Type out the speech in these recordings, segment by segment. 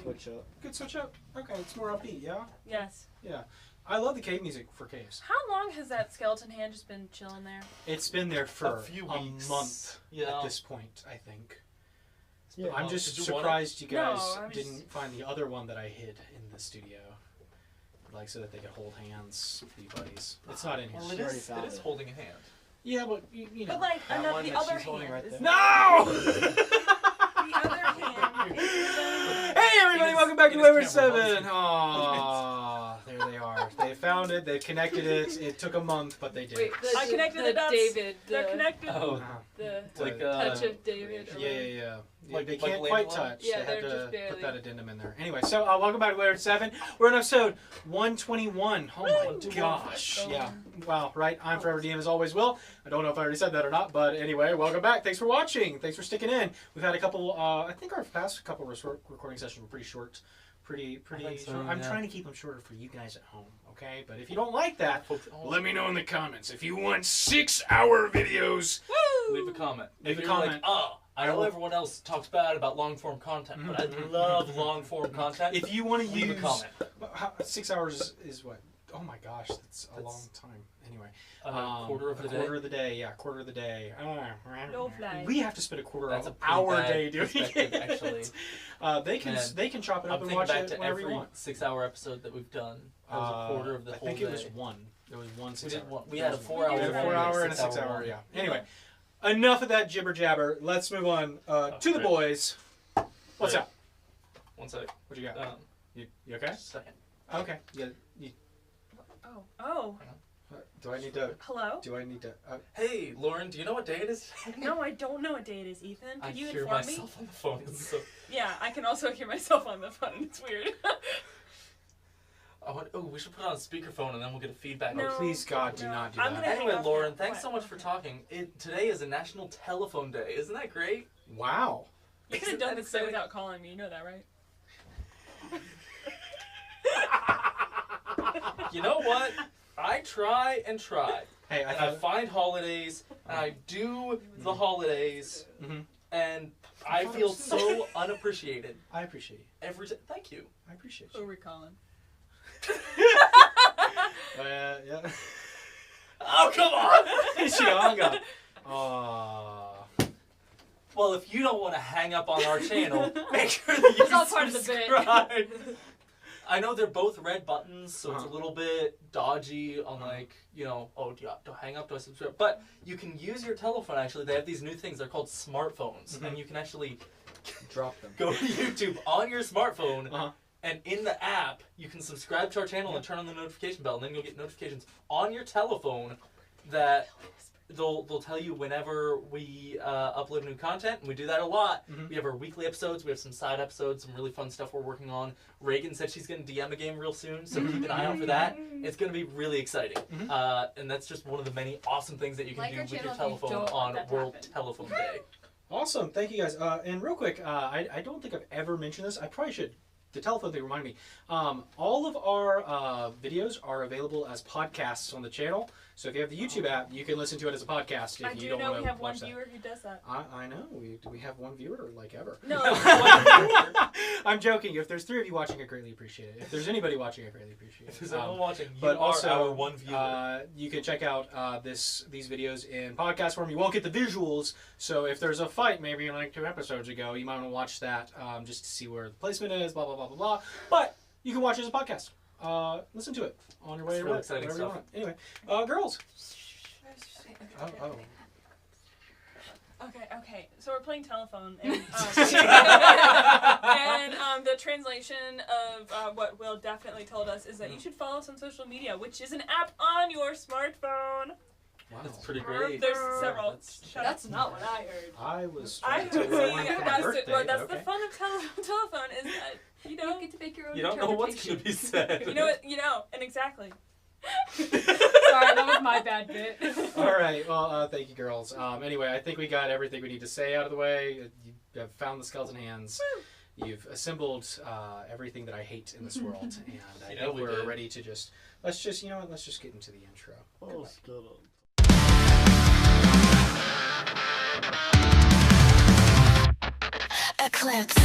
switch up. Good switch up. Okay, it's more upbeat. Yeah. Yes. Yeah. I love the cave music for caves. How long has that skeleton hand just been chilling there? It's been there for a few weeks. month Yeah. at this point, I think. Yeah. I'm just Did you surprised you guys No, I'm didn't just- find the other one that I hid in the studio. Like, so that they could hold hands, be buddies. It's not in here. Well, She it already is, found it is it. holding a hand. Yeah, but, you know. But like That one the that other she's holding hand. right is- there. No! The other hand. Hey everybody, It is- welcome back to it is Wayward camera 7. bugs. Aww, there they are. They found it, they've connected it. It took a month, but they did. Wait, I connected the dots. David. They're connected. Oh, Uh-huh. The like touch of David. or Yeah. Like- they like can't Lane quite One? touch. Yeah, they they're had just to barely. put that addendum in there. Anyway, so welcome back to Wayward 7. We're on episode 121. Oh my gosh. Yeah. Wow, right. I'm Forever DM as always, Will. I don't know if I already said that or not, but anyway, welcome back. Thanks for watching. Thanks for sticking in. We've had a couple, I think our past couple recording sessions were pretty short. Pretty I think so, short. I'm yeah. trying to keep them shorter for you guys at home, okay? But if you don't like that, let me know in the comments. If you want 6-hour videos, Leave a comment. Leave if a you're comment. like, oh, I know everyone else talks bad about long-form content, but I love long-form content. if you want to Leave use... a comment. 6 hours is what? Oh my gosh, that's a long time. Anyway. Quarter of the day. Quarter of the day, yeah, quarter of the day. No fly. We have to spend a quarter That's of a an pretty hour a bad day doing perspective, it. actually. They Man, can chop it I'm up and thinking watch back it to whenever you every want. 6-hour episode that we've done. That was a quarter of the I whole think day. it was one. There was one 6 hour. We had a 4-hour. We had a 4-hour and a 6-hour. one. Yeah. Anyway, enough of that jibber jabber. Let's move on to the great. boys. What's Great. up? One sec. What you got? You okay? Just a second. Okay. Yeah. Oh. Do I need to? Hello? Do I need to? Hey, Lauren, do you know what day it is? No, I don't know what day it is, Ethan. I Could you hear inform me? myself on the phone. It's so... Yeah, I can also hear myself on the phone. It's weird. we should put it on speakerphone and then we'll get a feedback. No. Oh, please, God, do not do I'm that. gonna- Anyway, hang up Lauren, now. thanks What? so much for talking. Today is a National Telephone Day. Isn't that great? Wow. You could have done this without calling me. You know that, right? You know what? I try and try. Hey, And I find holidays, and I do the holidays, Mhm. and I feel so unappreciated I appreciate you. every time. Thank you. I appreciate Who you. are we calling? Yeah. Oh, come on! She hung up. Aww. Well, if you don't want to hang up on our channel, make sure that you It's all part of the bit. subscribe. I know they're both red buttons, so it's a Uh-huh. little bit dodgy on like, oh, do I hang up, do I subscribe? But you can use your telephone, actually. They have these new things. They're called smartphones. Mhm. And you can actually Drop them. go to YouTube on your smartphone, Uh-huh. and in the app, you can subscribe to our channel and turn on the notification bell, and then you'll get notifications on your telephone that they'll tell you whenever we upload new content, and we do that a lot. Mhm. We have our weekly episodes, we have some side episodes, some really fun stuff we're working on. Reagan said she's going to DM a game real soon, so keep an eye out for that. It's going to be really exciting. Mhm. And that's just one of the many awesome things that you can Like do our with your channel if you telephone don't on want that to World happen. Telephone Day. Awesome. Thank you guys. And real quick, I don't think I've ever mentioned this. I probably should. The telephone thing reminded me. All of our videos are available as podcasts on the channel. So if you have the YouTube app, you can listen to it as a podcast if I you do don't know want we to have one watch that. viewer who does that. I know. We have one viewer, like ever. No. I'm joking. If there's 3 of you watching, I greatly appreciate it. If there's anybody watching, I greatly appreciate it. If there's anyone watching, you But are also, our one viewer. you can check out these videos in podcast form. You won't get the visuals, so if there's a fight maybe like 2 episodes ago, you might want to watch that just to see where the placement is, blah, blah, blah, blah, blah. But you can watch it as a podcast. Listen to it on your way It's to real work, exciting whatever you stuff. want. Anyway, girls. Oh. Okay. So we're playing telephone, and, the translation of what Will definitely told us is that you should follow us on social media, which is an app on your smartphone. Wow. That's pretty great. There's several. Shut up. That's not what I heard. I was I trying to see. do one for my That's birthday. that's okay. the fun of telephone is that you You know get to make your own You don't know what's going to be said. and exactly. Sorry, that was my bad bit. All right. Well, thank you, girls. Anyway, I think we got everything we need to say out of the way. You have found the skeleton hands. You've assembled everything that I hate in this world, and I think we we're did. ready to let's just get into the intro. Oh, skeleton. Eclipse.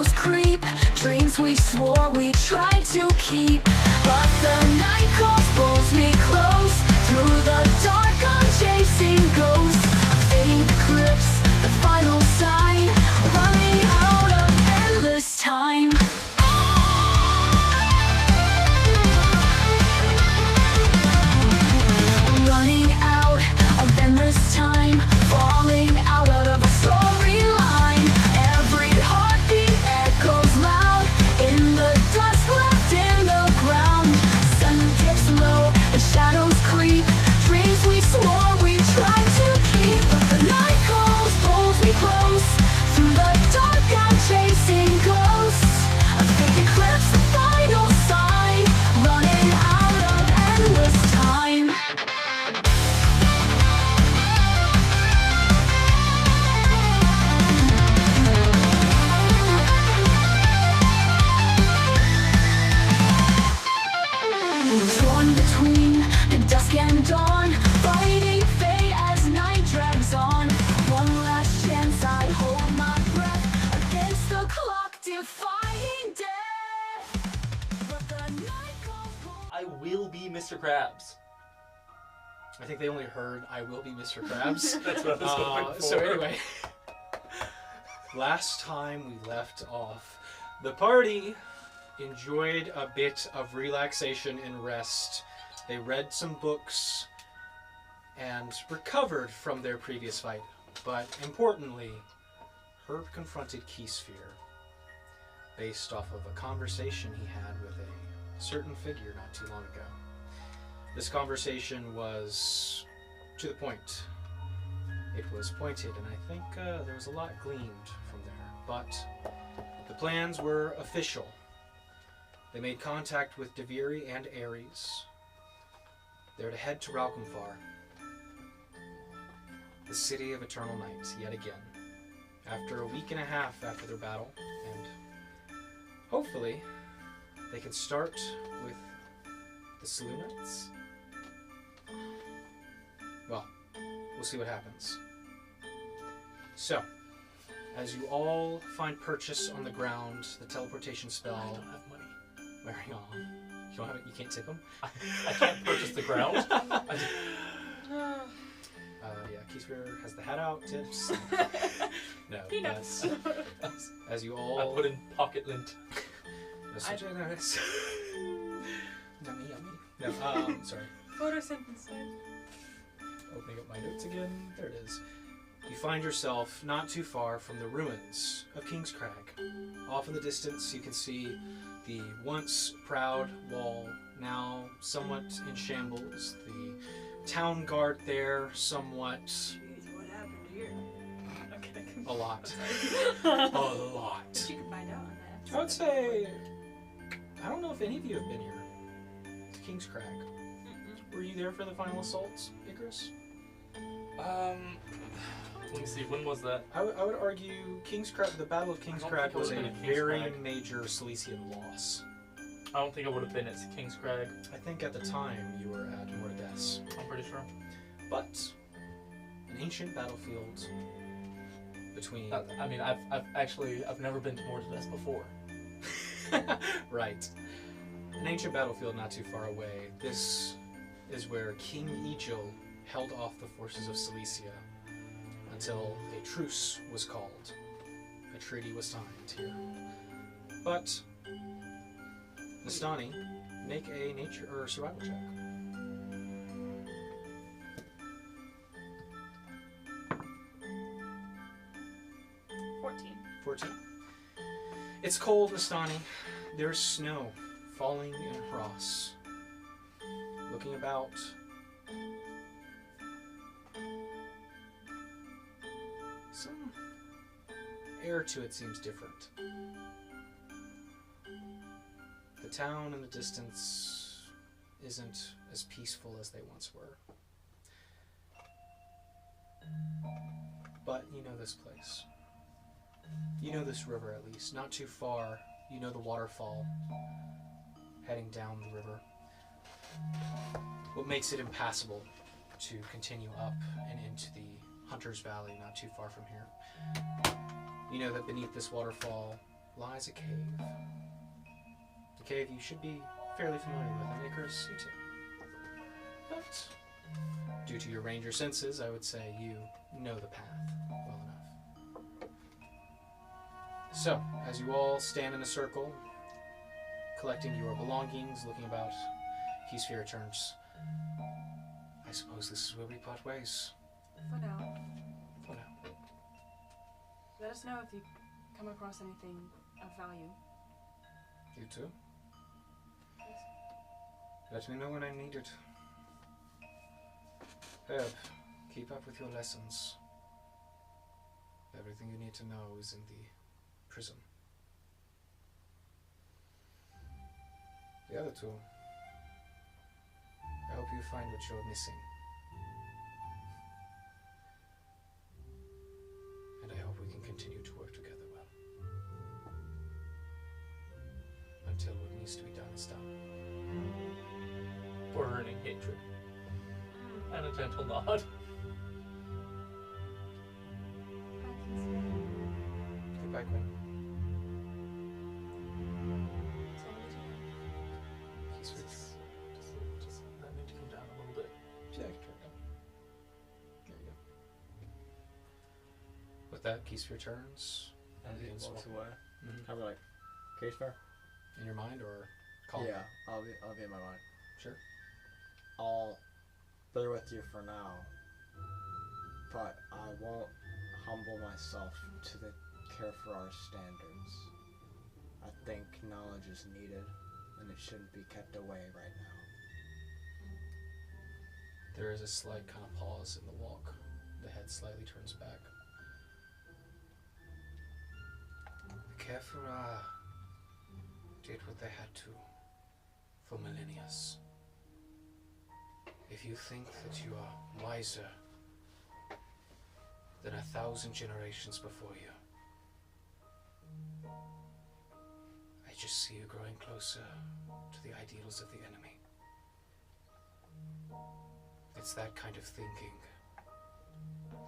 shadows creep, dreams we swore we tried to keep. But the night calls pulls me close, through the dark I'm chasing ghosts. Fading eclipse, the final sign, running out of endless time. Running out of endless time, falling out of a storyline. Every heartbeat echoes loud in the dust left in the ground. Sun dips low, the shadows creep, dreams we swore we tried to keep. But the night calls, pulls me close, through the dark I'm chasing ghosts. A fake eclipse, the final sign, running out of endless time. Torn between the dusk and dawn, fighting fate as night drags on. One last chance, I hold my breath against the clock, defying death. But the night calls. I will be Mr. Krabs. I think they only heard "I will be Mr. Krabs." That's what I was hoping for. So anyway, last time we left off, the party enjoyed a bit of relaxation and rest. They read some books and recovered from their previous fight. But importantly, Herb confronted Keysphere based off of a conversation he had with a certain figure not too long ago. This conversation was to the point. It was pointed, and I think there was a lot gleaned from there. But the plans were official. They made contact with Deviri and Ares. They're to head to Ralkamfar, the city of eternal night, yet again, after a week and a half after their battle, and hopefully they can start with the Selunites. Well, we'll see what happens. So, as you all find purchase on the ground, the teleportation spell. I don't have money. Wearing on. You don't have it. You can't tip them. I can't purchase the ground. Yeah, Keysphere has the hat out. Tips. No. Peanuts. As you I all. put in pocket lint. No, such a nice. Yummy, yummy. No. Sorry. Photosynthesis. Opening up my notes again. There it is. You find yourself not too far from the ruins of King's Crag. Off in the distance, you can see the once proud wall, now somewhat in shambles. The town guard there, somewhat. Jeez, what happened here? Okay. A lot. A A lot. But you can find out on that. I would say, I don't know if any of you have been here to King's Crag. Were you there for the final assaults, Icarus? Let me see, when was that? I would argue King's Crag, the Battle of King's I don't Crag think I was a would've been at King's very Crag. major Silesian loss. I don't think I would have been at King's Crag. I think at the time you were at Mordes. I'm pretty sure. But an ancient battlefield between I mean, I've never been to Mordes before. right. An ancient battlefield not too far away. This is where King Egil held off the forces of Cilicia until a truce was called. A treaty was signed here. But Nastani, make a nature or survival check. $14. 14. It's cold, Nastani. There's snow falling in frost. Looking about, some air to it seems different. The town in the distance isn't as peaceful as they once were. But you know this place. You know this river at least. Not too far, you know the waterfall heading down the river. What makes it impassable to continue up and into the Hunter's Valley not too far from here. You know that beneath this waterfall lies a cave. A cave you should be fairly familiar with, and Icarus, you too. But due to your ranger senses, I would say you know the path well enough. So, as you all stand in a circle, collecting your belongings, looking about, Keysfear returns. I suppose this is where we part ways. For now. For now. Let us know if you come across anything of value. You too? Let me know when I need it. Herb, keep up with your lessons. Everything you need to know is in the prison. The other two, I hope you find what you're missing. And I hope we can continue to work together well. Until what needs to be done is done. Burning hatred. And a gentle nod. Goodbye, Quinn. He's with Just that need to come down a little bit. Yeah, I can turn it down. There you go. With that, Keysfear turns. And he begins walks walking. away. Mhm. I'll be like, case fair? In your mind or call? Yeah, I'll be in my mind. Sure. I'll bear with you for now, but I won't humble myself to the care for our standards. I think knowledge is needed, and it shouldn't be kept away right now. There is a slight kind of pause in the walk. The head slightly turns back. The Kefura did what they had to for millennia. If you think that you are wiser than 1,000 generations before you, I just see you growing closer to the ideals of the enemy. It's that kind of thinking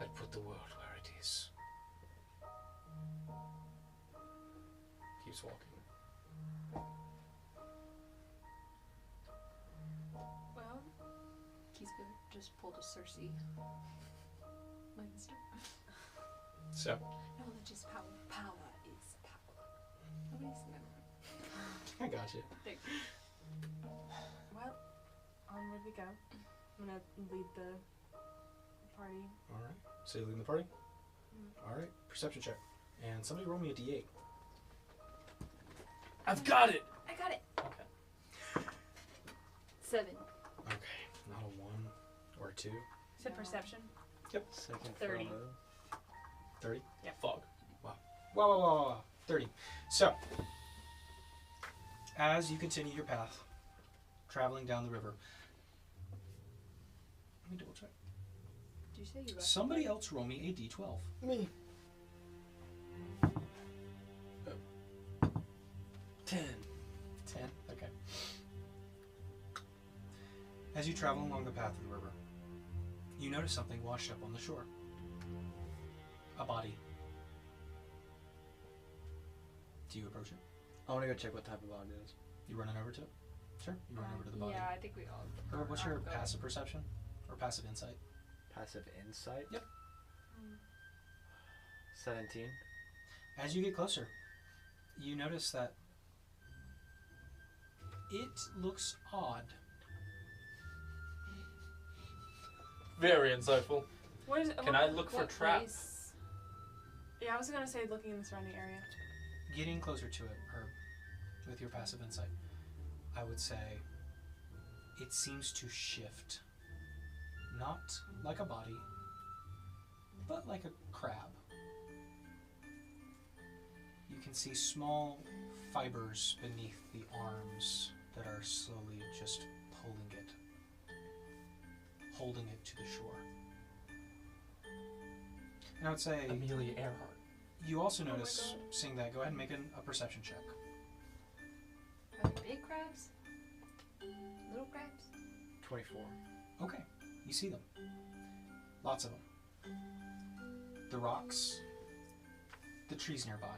that put the world where it is. Keeps walking. Well, Keysfear just pulled a Cersei. Lannister. So, Knowledge is power. Power is power. Nobody's never. I got you. well, onward we go. I'm gonna lead the party. Alright. So you leaving the party? Alright. Perception check. And somebody roll me a d8. I've got it! I got it. Okay. 7. Okay. Not a 1 or a 2. Said perception. Second 30. floor. 30? Fog. Wow. 30. So, as you continue your path, traveling down the river, let me double check. Did you say you left? Somebody else roll me a d12. Me. 10. 10? Okay. As you travel along the path of the river, you notice something washed up on the shore. A body. Do you approach it? I want to go check what type of body it is. You running over to it? Sure. You run over to the body. Yeah, I think we all. Or what's your I'll go. passive perception? Or passive insight? Passive insight? Yep. 17. As you get closer, you notice that it looks odd. Very insightful. What is? Can I look for What traps? place? Yeah, I was gonna say looking in the surrounding area. Getting closer to it, or with your passive insight, I would say it seems to shift. Not like a body, but like a crab. You can see small fibers beneath the arms that are slowly just holding it to the shore. And I would say Amelia Earhart. you also Oh my notice, God. seeing that, go ahead and make a perception check. Are they big crabs? Little crabs? 24. Okay, you see them. Lots of them. The rocks, the trees nearby.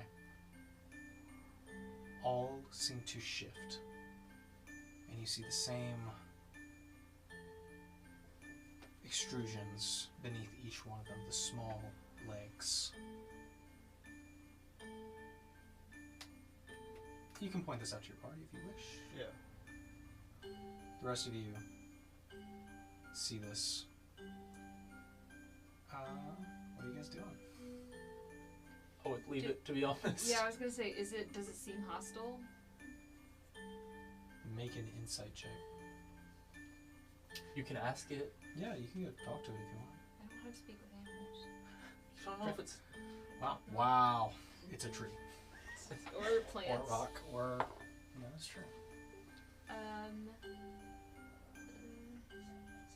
all seem to shift. And you see the same extrusions beneath each one of them, the small legs. You can point this out to your party if you wish. Yeah. The rest of you see this. What are you guys doing? I would leave it, to be honest. Yeah, I was gonna say, does it seem hostile? Make an insight check. You can ask it. Yeah, you can go talk to it if you want. I don't know how to speak with animals. You don't know if it's... Wow. Wow. It's a tree. Or plants. Or a rock. Or... Yeah, that's true.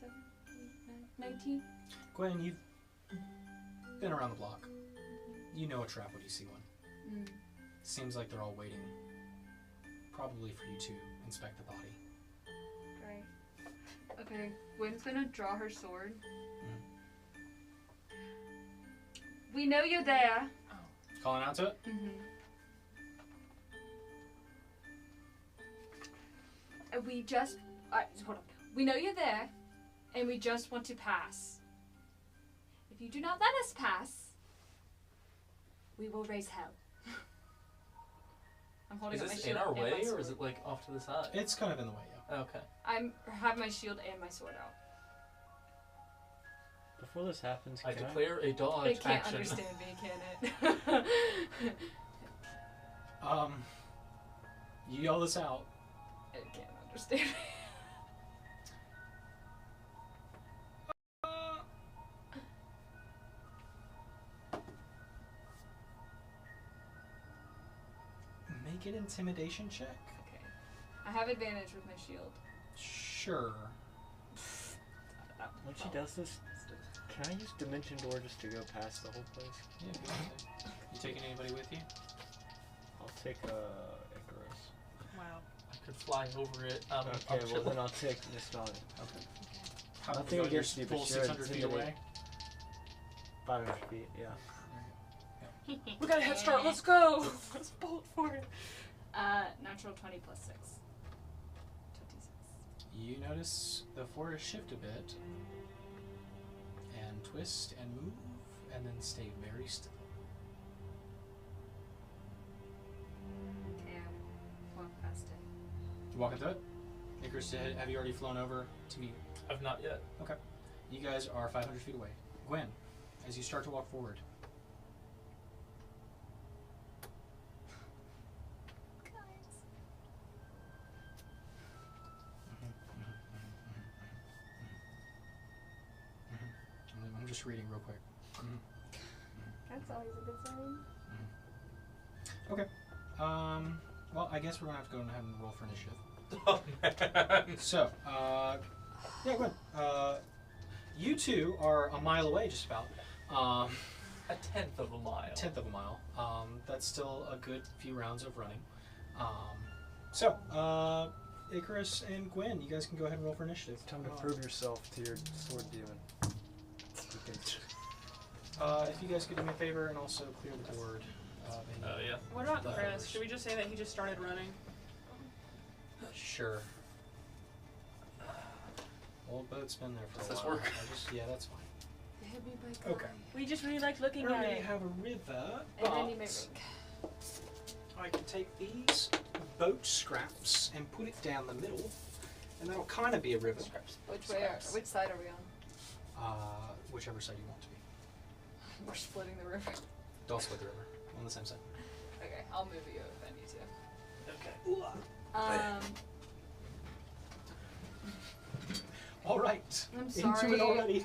7, 8, 9, 19. Gwen, you've been around the block. You know a trap when you see one. Mm. Seems like they're all waiting. Probably for you to inspect the body. Great. Okay, Gwen's gonna draw her sword. We know you're there. Calling out to it? Mm-hmm. And we just... hold on. We know you're there, and we just want to pass. If you do not let us pass, we will raise hell. I'm holding Is up my this shield in our and my way, or sword. is it like off to the side? It's kind of in the way, yeah. Okay. I have my shield and my sword out. Before this happens, I can declare a dodge They can't action. understand me, can it? You yell this out. It can't understand me. Make an intimidation check? Okay. I have advantage with my shield. Sure. When she does this, can I use Dimension Door just to go past the whole place? Yeah, go ahead. You taking anybody with you? I'll take Icarus. Wow. I could fly over it. Okay, well then I'll take Miss Donnie. Okay. Nothing against you, full but you're 600 feet away. 500 feet, yeah. We got a head start. Let's go. Let's bolt for it. Natural 20 plus 6. 26. You notice the forest shift a bit, and twist and move, and then stay very still. Okay, walk past it. You walking through it? Icarus, have you already flown over to meet? I've not yet. Okay. You guys are 500 feet away. Gwen, as you start to walk forward, I'm just reading real quick. That's always a good sign. Okay. Well, I guess we're gonna have to go ahead and roll for initiative. Oh, man. So, yeah, go ahead. You two are a mile away, just about. A tenth of a mile. Tenth of a mile. That's still a good few rounds of running. Icarus and Gwen, you guys can go ahead and roll for initiative. It's time to prove yourself to your sword demon. If you guys could do me a favor and also clear the board. Oh, yeah. What about The Chris? others. Should we just say that he just started running? Sure. Old boat's been there for Does a this while. work? Yeah, that's fine. They had me by Okay. We just really liked looking I at already it. have a river, And then you may but ring. I can take these boat scraps and put it down the middle, and that'll kind of be a river. Which side are we on? Whichever side you want to be. We're splitting the river. Don't split the river. On the same side. Okay, I'll move you if I need to. Okay. All right. I'm Into sorry. it already.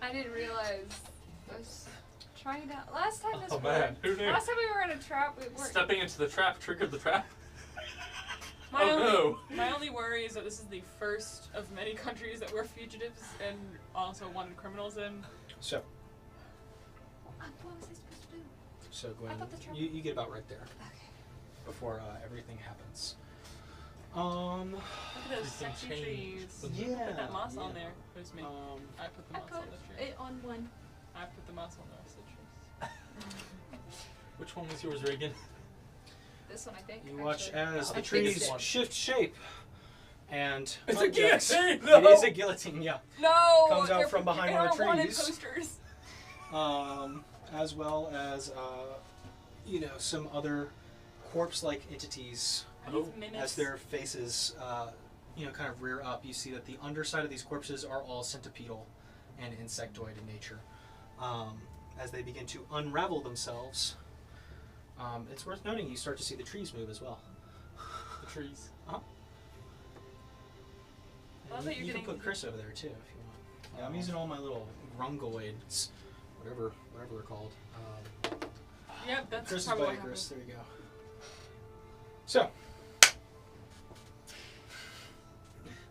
I didn't realize. I was trying it out. Last time this Oh, worked. man. Who knew? Last time we were in a trap, it worked. Stepping into the trap triggered the trap. My Oh, only, no. My only worry is that this is the first of many countries that we're fugitives and also wanted criminals in. So, What was I supposed to do? so Gwen, I thought the trap- you get about right there Okay. before everything happens. Look at those You can sexy change trees. the- Yeah. Put that moss on yeah. there. It was me. I put the I moss put on the tree. it on one. I put the moss on the rest of the trees. Which one was yours, Reagan? This one, I think. You watch actually. as the I think trees it's it. shift shape, and It's a yes, guillotine! It No! is a guillotine. Yeah. No! Comes out they're- from behind they're one of the wanted trees. posters. As well as some other corpse-like entities. These mimics. As their faces, kind of rear up, you see that the underside of these corpses are all centipedal and insectoid in nature. As they begin to unravel themselves, it's worth noting you start to see the trees move as well. The trees. Uh-huh. I love And that you're you can getting- put Chris over there too if you want. Yeah, I'm using all my little rungoids, whatever they're called. Yep, that's Chris is probably by what Chris. happened. There you go. So,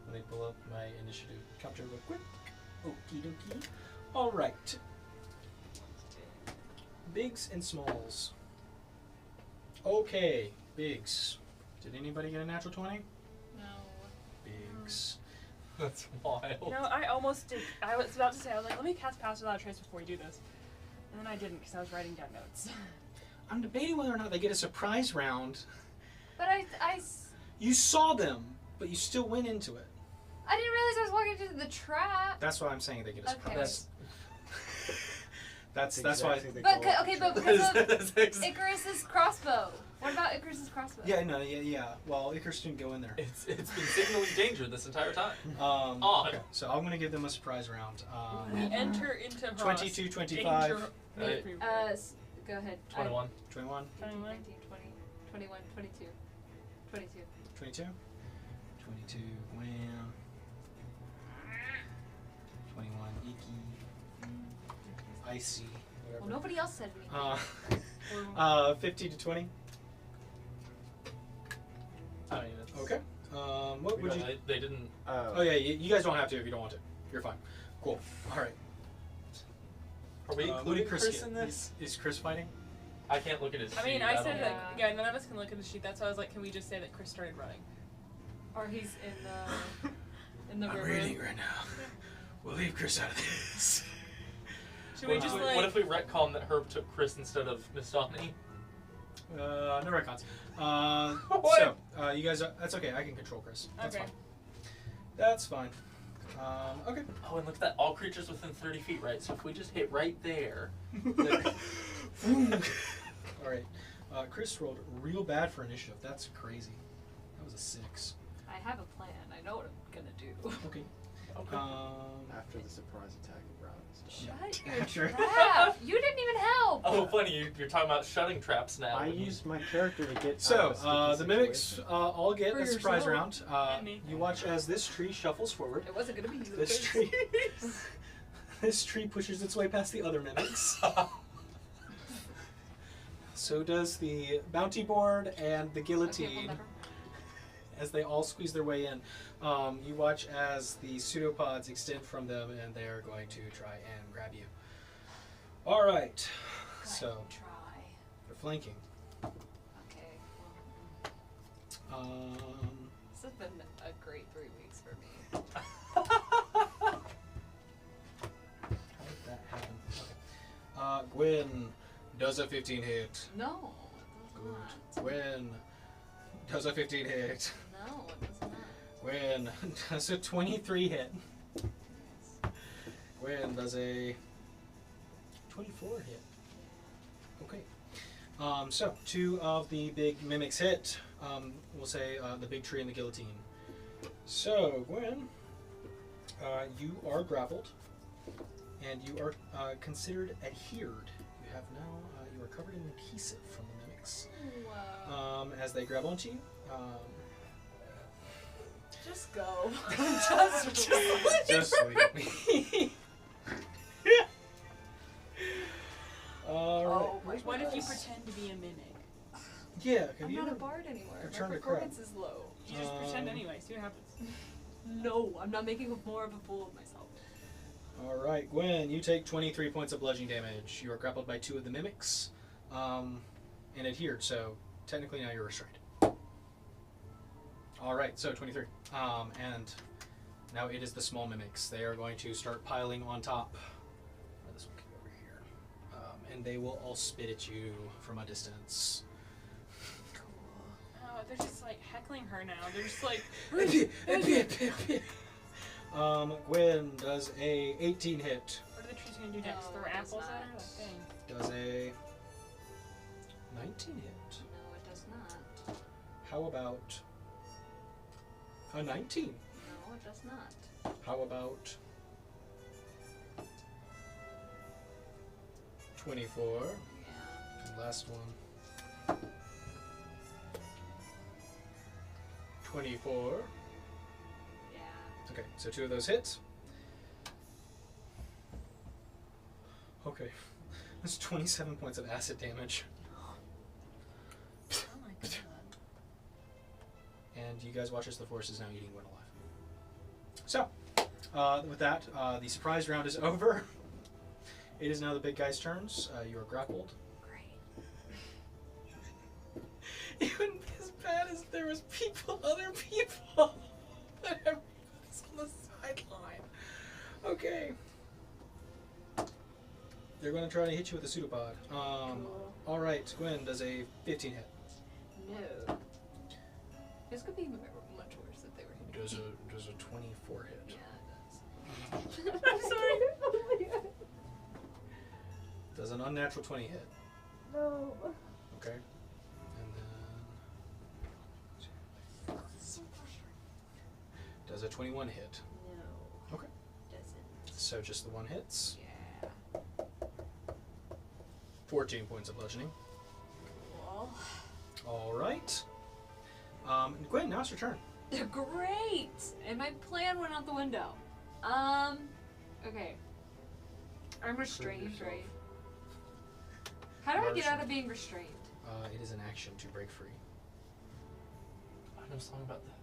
let me pull up my initiative capture real quick. Okie dokie. All right. Bigs and smalls. Okay, bigs. Did anybody get a natural 20? No. Bigs. That's wild. No, I almost did. I was about to say, I was like, let me cast Pass Without a Trace before we do this. And then I didn't because I was writing down notes. I'm debating whether or not they get a surprise round. But You saw them, but you still went into it. I didn't realize I was walking into the trap. That's why I'm saying they get a Okay. surprise. That's why. exactly the But goal. okay, but because of It's Icarus's crossbow. What about Icarus's crossbow? Yeah. Well, Icarus didn't go in there. been signaling danger this entire time. Okay, so I'm gonna give them a surprise round. We enter into Ross. 22, 25, Danger. Right. Go ahead. 21. 21, 19, 20, 21, 22. 22. 22, 22, wham. 21, icky, icy, Well, whatever. nobody else said anything. 15 to 20. I don't even. Okay. What would you? They didn't. Oh yeah, you guys don't have to if you don't want to. You're fine. Cool. All right. Are we What did including Chris get? in this? Is Chris fighting? I can't look at his I mean, sheet, I don't said know. that, yeah, none of us can look at the sheet. That's why I was like, can we just say that Chris started running? Or he's in the I'm river. reading right now. We'll leave Chris out of this. Should we What just if like... what if we retcon that Herb took Chris instead of Miss Domini? No retcons. What? So, you guys, that's okay. I can control Chris. That's Okay. fine. That's fine. Okay. Oh, and look at that. All creatures within 30 feet, right? So if we just hit right there. then- All right. Chris rolled real bad for initiative. That's crazy. That was a 6. I have a plan. I know what I'm gonna do. Okay. Okay. After the surprise attack round. Shut After- your trap! You didn't even help! Oh, funny. You're talking about shutting traps now. I used my character to get. So, out of a sticky the mimics situation. all get For a surprise yourself. round. And me. You watch as this tree shuffles forward. It wasn't gonna be you. This tree, this tree pushes its way past the other mimics. So does the bounty board and the Okay, well, guillotine, never. as they all squeeze their way in. You watch as the pseudopods extend from them, and they are going to try and grab you. All right. Go So ahead and try. they're flanking. Okay. Well, this has been a great 3 weeks for me. How did that happen? Okay. Gwen does a 15 hit. No, it Good. does Gwen does a 15 hit. not. No, it does not. Gwen does a 23 hit. Gwen does a 24 hit. Okay. So, 2 of the big mimics hit. We'll say the big tree and the guillotine. So, Gwen, you are grappled, and you are considered adhered. You have now, you are covered in adhesive from the mimics. Wow. As they grab onto you, Just go. just leave me. Alright. Oh my What if you goodness. pretend to be a mimic? Yeah, have I'm you not a ever... bard anymore. My Return to performance is low. You just pretend Um, anyway, see what happens. No, I'm not making more of a fool of myself. Alright, Gwen, you take 23 points of bludgeoning damage. You are grappled by 2 of the mimics, and adhered, so technically now you're restrained. Alright, so 23. And now it is the small mimics. They are going to start piling on top. This one can go over here. And they will all spit at you from a distance. they're just like heckling her now. They're just like. Gwen does a 18 hit. What are the trees gonna do next? No, Throw it does apples at her? not. Like, dang. Does a 19 hit. No, it does not. How about a 19? No, it does not. How about 24? Yeah. And last one. 24. Yeah. Okay, so 2 of those hits. Okay, that's 27 points of acid damage. Oh my god. And you guys watch as the force is now eating Gwen alive. So, with that, the surprise round is over. It is now the big guy's turns. You are grappled. Great. It wouldn't be as bad as there was other people. But everybody's on the sideline. Okay. They're going to try to hit you with a pseudopod. Cool. All right, Gwen does a 15 hit. No. This could be much worse if they were hitting. Does a 24 hit. Yeah, it does. I'm sorry. Does an unnatural 20 hit. No. Okay. And then does a 21 hit. No. Okay. Doesn't. So just the one hits. Yeah. 14 points of bludgeoning. Cool. All right. And Gwen, now it's your turn. Great! And my plan went out the window. Okay. I'm restrained, yourself. right? How do I get out of being restrained? It is an action to break free. I know something about that.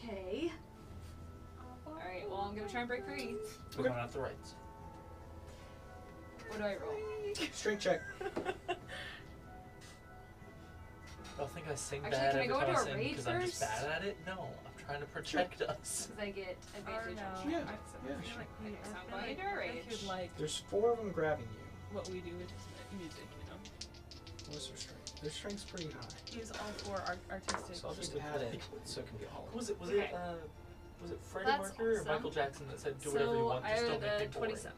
Okay. Alright, well, I'm gonna try and break free. We don't have the rights. What do I roll? Strength check. Y'all think I sing Actually, bad can I every go time into I a sing raid because I'm just first? bad at it? No, I'm trying to protect us. Because I get advantage no. on Yeah. I yeah, feel like we, Okay, so I I'm feel going like into a if rage. you'd like There's 4 of them grabbing you. what we do with music, you know. What's their strength? Their strength's pretty high. Use all 4 artistic. So I'll just add it so it can be all of them. Was it Freddie That's Mercury or awesome. Michael Jackson that said do whatever you want, I just have don't make me boring? 27.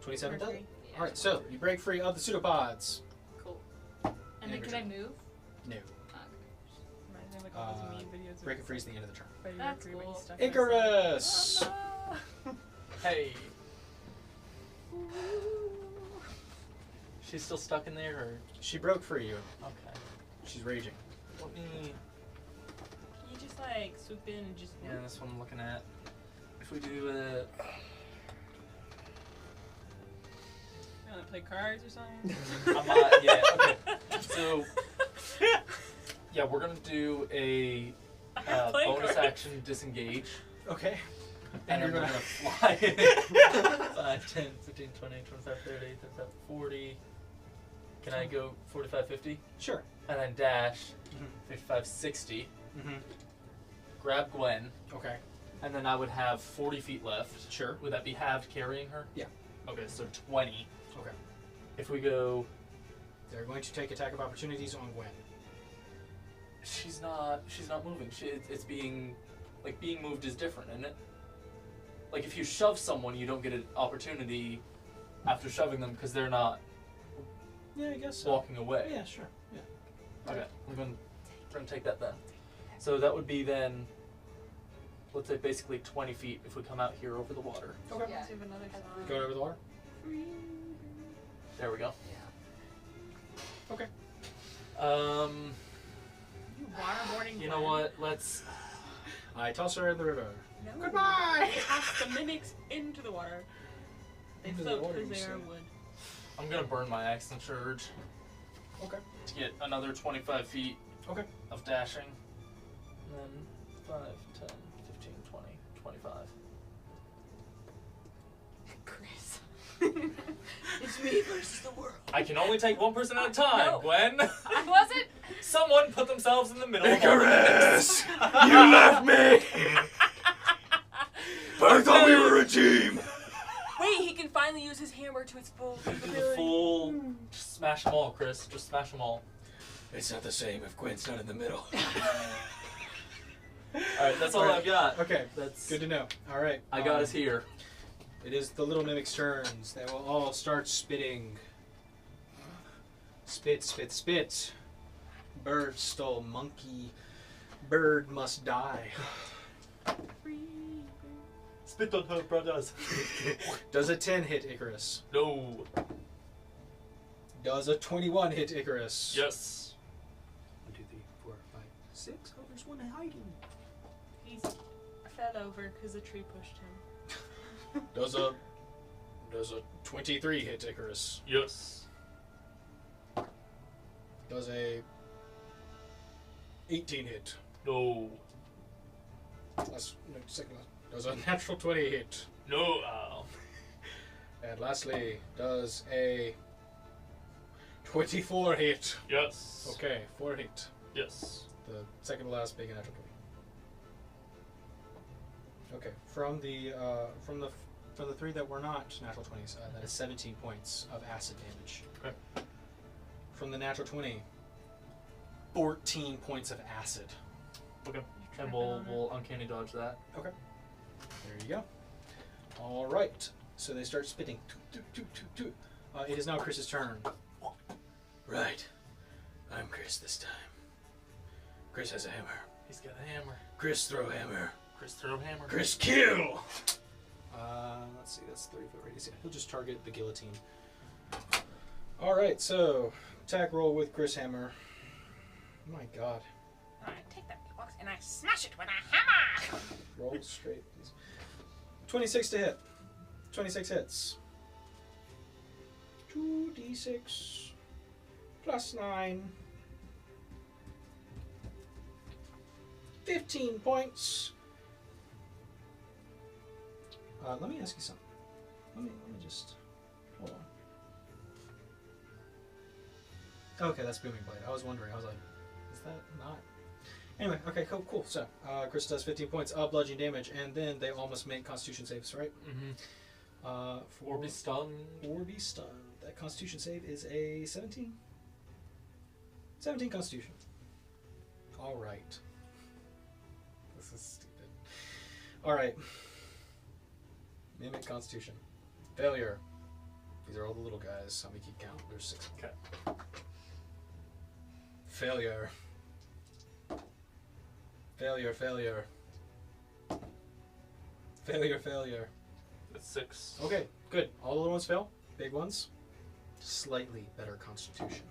27 does it. Mercury. Yeah. Alright, so you break free of the pseudopods. Cool. And then can I move? No. Reminds me of like all those meme videos. of Break it free is the end of the turn. Freddie That's Mercury when cool. he's stuck in a Icarus! cell. Oh, no. Hey. She's still stuck in there, or She broke free. okay? She's raging. Let me. Can you just like swoop in and just? Yeah, that's what I'm looking at. If we do a. You wanna play cards or something? I'm not. Yeah. Okay. So. Yeah, we're gonna do a Play bonus cards. action disengage. Okay. And you're then we're gonna gonna fly 5, 10, 15, 20, 25, 30, 35, 40. Can I go 45, 50? Sure. And then dash Mhm. 55, 60. Mm-hmm. Grab Gwen. Okay. And then I would have 40 feet left. Sure. Would that be halved carrying her? Yeah. Okay, so 20. Okay. If we go. They're going to take attack of opportunities on Gwen. She's not moving. It's being. Like, being moved is different, isn't it? Like, if you shove someone, you don't get an opportunity after shoving them because they're not Yeah, I guess so. walking away. Yeah, sure. Yeah. Okay, we're gonna take that then. So that would be then, let's say basically 20 feet if we come out here over the water. Okay. Yeah. Let's have another song. Going over the water? There we go. Yeah. Okay. You waterboarding. You know what? Let's. I toss her in the river. No. Goodbye! Toss the mimics into the water. They Into the float water, because you they are say? wood. I'm gonna burn my axe and surge Okay. to get another 25 feet Okay. of dashing. And then 5, 10, 15, 20, 25. Chris. It's me versus the world. I can only take one person at a time, No. Gwen. I wasn't. Someone put themselves in the middle of all Icarus! You left me! I thought we were a team! Wait, he can finally use his hammer to its full Do the ability. full. Just smash them all, Chris. Just smash them all. It's not the same if Gwen's not in the middle. Alright, that's all I've got. Okay, That's good to know. All right. I got us here. It is the little mimics' turns. They will all start spitting. Spit, spit, spit. Bird stole monkey. Bird must die. Spit on her brothers. Does a 10 hit Icarus? No. Does a 21 hit Icarus? Yes. 1, 2, 3, 4, 5, 6. Oh, there's one hiding. He fell over because a tree pushed him. Does a 23 hit Icarus? Yes. Does a 18 hit? No. Second last. Does a natural 20 hit? No. And lastly, does a 24 hit? Yes. Okay, 4 hit. Yes. The second to last being a natural 20. Okay, from the 3 that were not natural 20s, that is 17 points of acid damage. Okay. From the natural 20, 14 points of acid. Okay. And we'll uncanny dodge that. Okay. There you go. All right. So they start spitting. It is now Chris's turn. Right. I'm Chris this time. Chris has a hammer. He's got a hammer. Chris throw hammer. Chris throw hammer. Chris kill! Let's see, that's 30 foot radius. Yeah, he'll just target the guillotine. Alright, so attack roll with Chris hammer. Oh my god. I take that box and I smash it with a hammer. Roll straight, please. 26 to hit. 26 hits. 2d6 plus 9. 15 points. Let me ask you something. Let me just hold on. Okay, that's booming blade. I was wondering. I was like, is that not? Anyway, okay, cool. So, Chris does 15 points of bludgeoning damage, and then they all must make Constitution saves, right? Mm-hmm. Or be stunned. Or be stunned. That Constitution save is a 17. 17 Constitution. All right. This is stupid. All right. Mimic Constitution. Failure. These are all the little guys. Let me keep count. There's 6. Okay. Failure. Failure. Failure. That's 6. Okay, good. All the little ones fail. Big ones. Slightly better Constitution.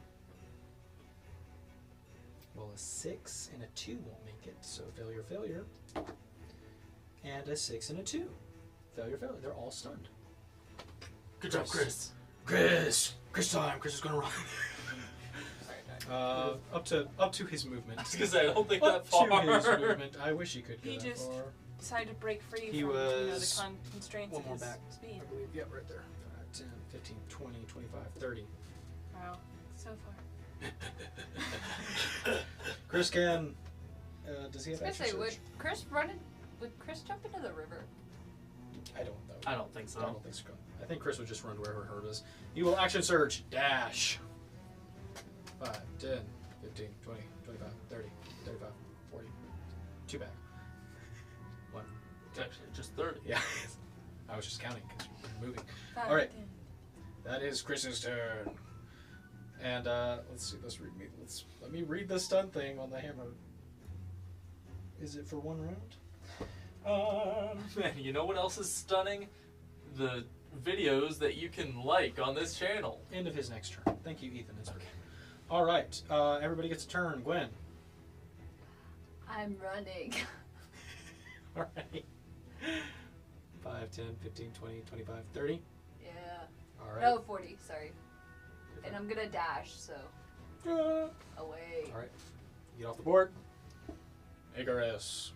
Well, a 6 and a 2 won't make it, so failure. And a 6 and a 2. Failure. They're all stunned. Good job, Chris. Chris time. Chris is gonna run. Up to his movement. I was gonna say, I don't think Up that far. to his movement. I wish he could go He that just- far. Decided to break free He from was the constraints one of more his back. speed. I believe. Yep, right there. 5, 10, 15, 20, 25, 30. Wow, so far. Chris can. Does he have action Especially, would surge? Chris jump into the river? I don't know. I don't think so. I don't think so. I think Chris would just run to wherever Herb is. He will action surge. Dash. 5, 10, 15, 20, 25, 30, 35, 40. 2 back. 1. It's actually just 30. Yeah. I was just counting because we're moving. 5, All right. 10. That is Chris's turn. And let's see. Let me read the stun thing on the hammer. Is it for 1 round? Man, you know what else is stunning? The videos that you can like on this channel. End of his next turn. Thank you, Ethan. It's okay. All right. Everybody gets a turn. Gwen. I'm running. All right. 5, 10, 15, 20, 25, 30. Yeah. All right. No, 40. Sorry. And I'm gonna dash, so away. All right. Get off the board. Icarus.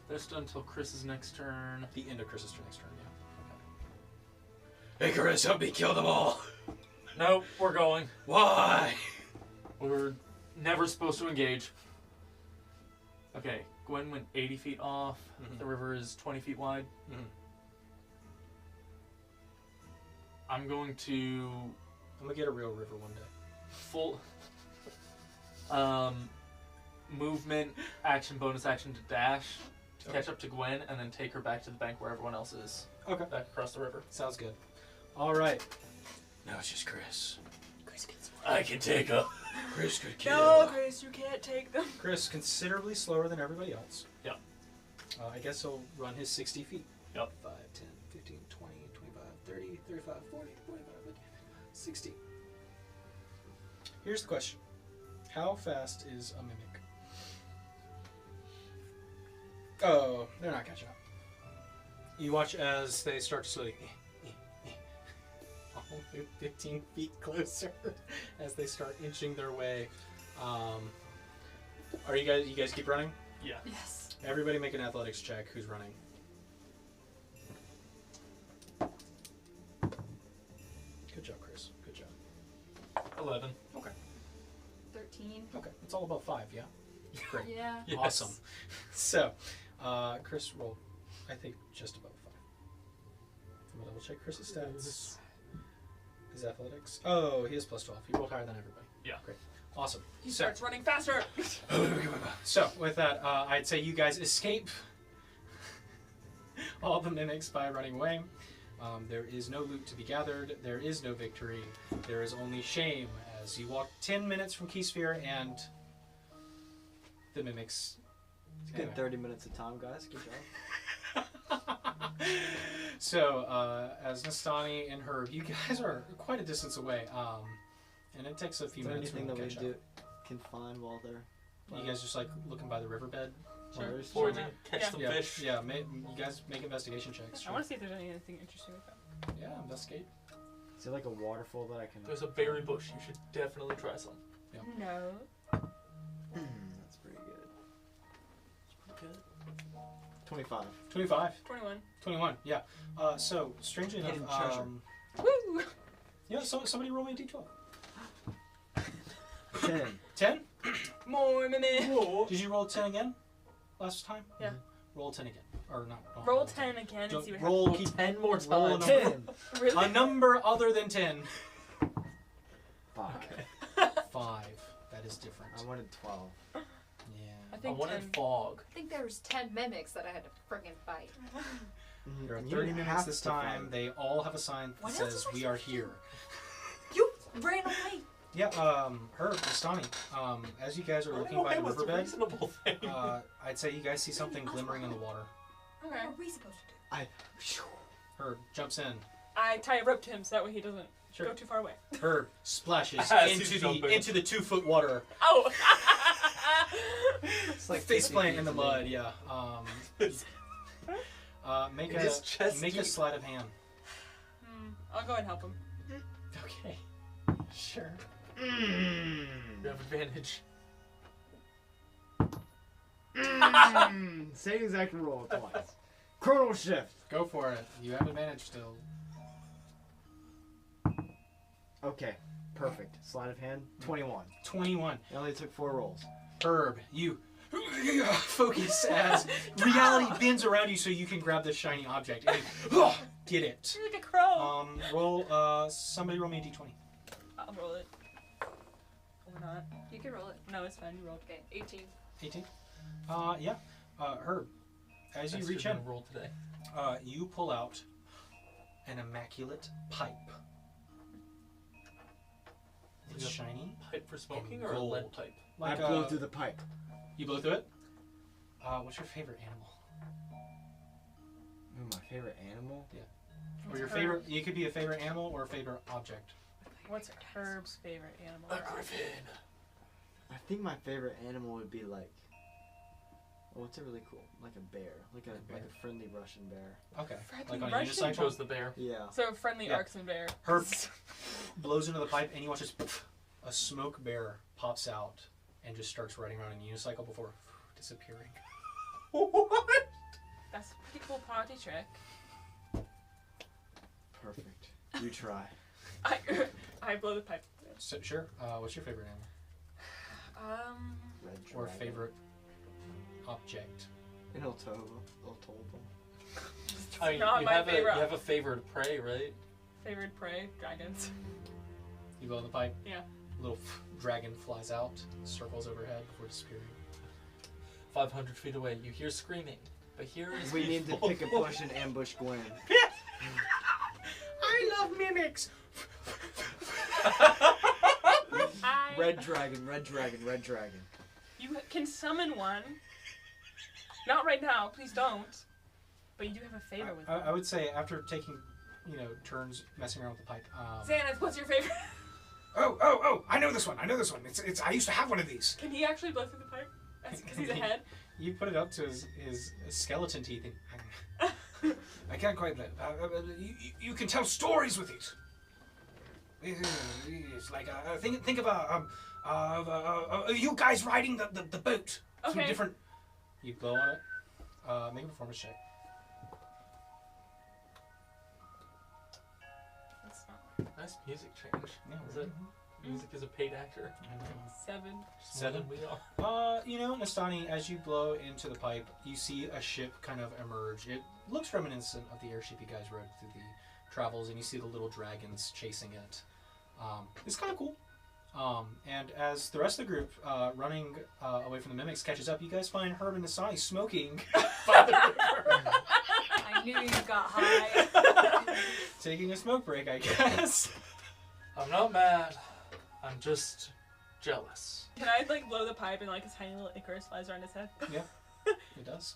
They're stunned until Chris's next turn. The end of Chris's next turn, yeah. Okay. Icarus, help me kill them all. Nope, we're going. Why? We were never supposed to engage. Okay, Gwen went 80 feet off. Mhm. The river is 20 feet wide. Mhm. I'm going to I'm gonna get a real river one day. full movement, action, bonus action to dash, to catch up to Gwen, and then take her back to the bank where everyone else is. Okay. Back across the river. Sounds good. All right. Now it's just Chris. Chris gets I can take her. Chris could kill. No, Chris, you can't take them. Chris, considerably slower than everybody else. Yep. I guess he'll run his 60 feet. Yep. 5, 10, 15, 20, 25, 30, 35, 40, 45, 60. Here's the question. How fast is a mimic? Oh, they're not catching up. You watch as they start to slowly... Move 15 feet closer as they start inching their way. Are you guys keep running? Yeah. Yes. Everybody make an athletics check. Who's running? Good job, Chris. Good job. 11. Okay. 13. Okay. It's all above 5, yeah? Great. Yeah. Yes. Awesome. So, Chris rolled, I think, just above 5. I'm gonna double check Chris's stats. His athletics. Oh, he has plus 12. He rolled higher than everybody. Yeah. Great. Awesome. He So, starts running faster. so with that, I'd say you guys escape all the mimics by running away. There is no loot to be gathered. There is no victory. There is only shame as you walk 10 minutes from Keysphere and the mimics. It's a good 30 minutes of time, guys. Good job. So, as Nastani and Herb, you guys are quite a distance away, and it takes a few Is there minutes for anything them that to we catch up. can find while they're... You guys just like looking by the riverbed? Sure. Well, there's- Foraging, catch Yeah. some Yeah, fish. yeah. You guys make investigation checks. I Sure. want to see if there's anything interesting with that. Yeah, investigate. Is there like a waterfall that I can... There's a berry bush. You should definitely try some. No. That's pretty good. 25. 25. 21. 21, yeah. So, strangely Hidden enough, treasure. Woo! yeah, somebody roll me a d12. 10. 10? More mimic. Did you roll 10 again last time? Yeah. Roll 10 again. Or not. Roll 10 again and Don't- see what roll, happens. keep 10 more roll a times. number. 10. Really? A number other than 10. 5. 5. That is different. I wanted 12. I Yeah. I think wanted 10. fog. I think there was 10 mimics that I had to friggin' fight. There are And 30 you minutes have this to time. fight. They all have a sign that What else says, was I "We are supposed to here." You ran away. Yeah, Herb, Nastani, as you guys are looking by the was the riverbed, reasonable thing. I'd say you guys see something glimmering in the water. Okay. What are we supposed to do? Herb jumps in. I tie a rope to him so that way he doesn't go too far away. Herb splashes As he's into jumping. the 2-foot water. Oh! It's like Face 50 plant feet in the to mud. me. Yeah. Make It is chest a deep. sleight of hand. I'll go and help him. Okay. Sure. You have advantage. Same exact roll twice. Chronal shift. Go for it. You have advantage still. Okay. Perfect. Sleight of hand. 21. 21. It only took 4 rolls. Herb, you focus as reality bends around you so you can grab this shiny object and get it. You're like a crow. Roll. Somebody roll me a d20. I'll roll it. Or not. You can roll it. No, it's fine. You rolled. Okay, 18. 18. Yeah. Herb, as you That's reach your in, roll today. you pull out an immaculate pipe. It's Yep. shiny. Pipe for smoking And or a lead gold. pipe? I blew through the pipe. You blow through it? What's your favorite animal? Ooh, my favorite animal? Or your favorite? You could be a favorite animal or a favorite object. What's Herb's favorite animal? A griffin. I think my favorite animal would be like... Oh, what's a really cool? Like a bear. Like a friendly Russian bear. Okay. Friendly Like on a Russian? unicycle. Chose the bear. Yeah. So friendly Yeah. Arxen bear. Herb blows into the pipe and you watch this, a smoke bear pops out and just starts riding around in a unicycle before disappearing. What? That's a pretty cool party trick. Perfect. You try. I blow the pipe. So, sure. What's your favorite animal? Red Or dragon. favorite object? And he'll tow them. I mean, Not you my have favorite. you have a favorite prey, right? Favorite prey? Dragons. You blow the pipe? Yeah. little dragon flies out, circles overhead before disappearing. 500 feet away, you hear screaming, but here is We need to people. pick a bush and ambush Gwen. I love mimics! Red dragon, red dragon, red dragon. You can summon one. Not right now, please don't. But you do have a favor with I them. would say after taking, turns messing around with the pipe. Xanath, what's your favorite? Oh! I know this one. It's. I used to have one of these. Can he actually blow through the pipe? Because he's ahead. You put it up to his skeleton teeth. And, I can't quite. You can tell stories with it. It's like think of you guys riding the boat through Okay. different. You blow on it. Make a performance check. That's not Nice music change. Yeah, Is it? Music is a paid actor. 7. Just more than we are. Nastani, as you blow into the pipe, you see a ship kind of emerge. It looks reminiscent of the airship you guys rode through the travels, and you see the little dragons chasing it. It's kind of cool. And as the rest of the group running away from the mimics catches up, you guys find Herb and Nastani smoking by the river. I knew you got high. Taking a smoke break, I guess. I'm not mad. I'm just jealous. Can I blow the pipe and a tiny little Icarus flies around his head? It does.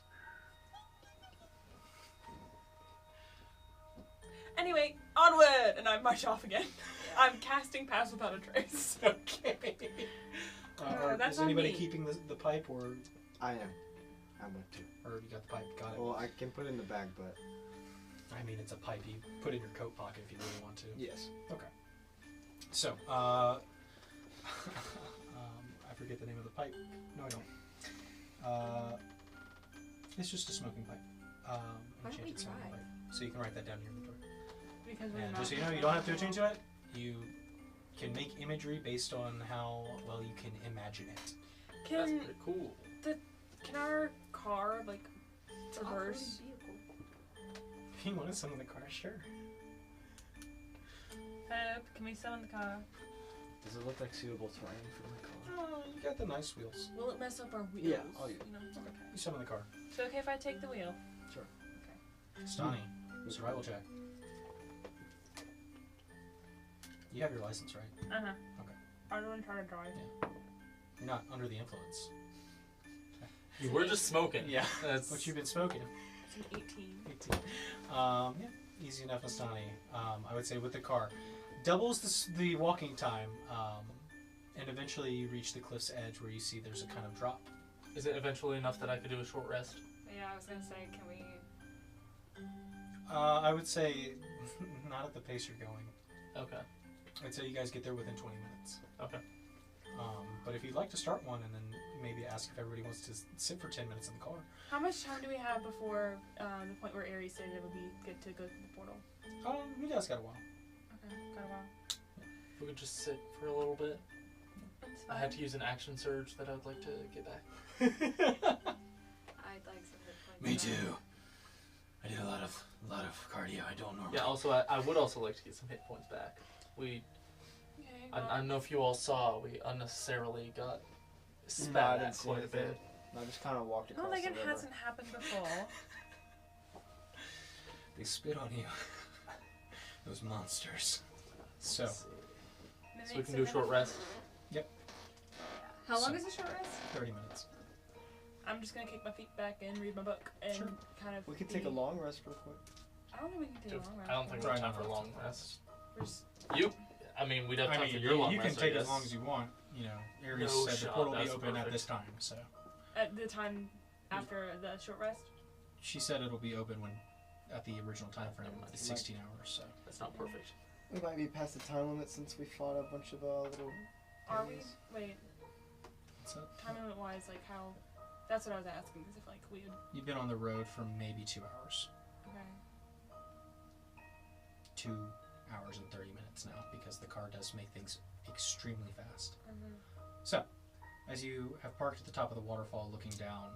Anyway, onward! And I march off again. I'm casting Pass Without a Trace. Okay. That's is on anybody me. keeping the pipe, or I am. I'm with you. you got the pipe? Got it. Well, I can put it in the bag, but I mean, it's a pipe. You put it in your coat pocket if you really want to. yes. So, I forget the name of the pipe. No, I don't. It's just a smoking pipe. Why don't Enchanted we smoking try? pipe. So you can write that down in your inventory. Because we're And not. just so you know, you don't have to attune to it. You can make imagery based on how well you can imagine it. That's Can pretty cool. our car It's an reverse? off-road vehicle. If you want to summon the car, sure. Can we summon the car? Does it look like suitable terrain for my car? Oh, you got the nice wheels. Will it mess up our wheels? Yeah, I'll use it. Okay. You summon the car. Is it okay if I take the wheel? Stani, survival check. You have your license, right? Uh-huh. Okay. I don't want to try to drive. You're not under the influence. You were just smoking. Yeah. That's What you've been smoking. It's an 18. 18. Yeah, easy enough, Nastani. I would say with the car. Doubles the walking time, and eventually you reach the cliff's edge where you see there's a kind of drop. Is it eventually enough that I could do a short rest? Yeah, I was gonna say, can we? I would say not at the pace you're going. Okay. I'd say you guys get there within 20 minutes. Okay. But if you'd like to start one and then maybe ask if everybody wants to sit for 10 minutes in the car. How much time do we have before the point where Aries said it would be good to go through the portal? You guys got a while. Okay, got a while. If we could just sit for a little bit. That's I fine. had to use an action surge that I would like to get back. I'd like some hit points. Me back. too. I did a lot of cardio. I don't normally. Yeah, also, I would also like to get some hit points back. Okay, I well, don't know if you all saw, we unnecessarily got I spat didn't at see quite a anything. bit. I just kind of walked I across don't think the it river. hasn't happened before. They spit on you. Those monsters. So, So we can do a short rest. How long So- is a short rest? 30 minutes. I'm just gonna kick my feet back in, read my book, and Sure. kind of. We could take a long rest real quick. I don't think we can take a long rest. I don't think we have time for a long rest. We're just- I mean, we'd have time I mean, for your long you can rest. take I as long guess. as you want. You know, Aries No said the shot, portal will be that's open at perfect. this time. So At the time after the short rest. she said it'll be open when at the original time frame, Never mind. the 16 hours. So That's not perfect. We might be past the time limit since we fought a bunch of little. Are we? enemies. Wait, what's up? time limit wise, how? That's what I was asking. Because if we would. You've been on the road for maybe 2 hours. Okay. 2 hours and 30 minutes now because the car does make things extremely fast. Mm-hmm. So, as you have parked at the top of the waterfall looking down,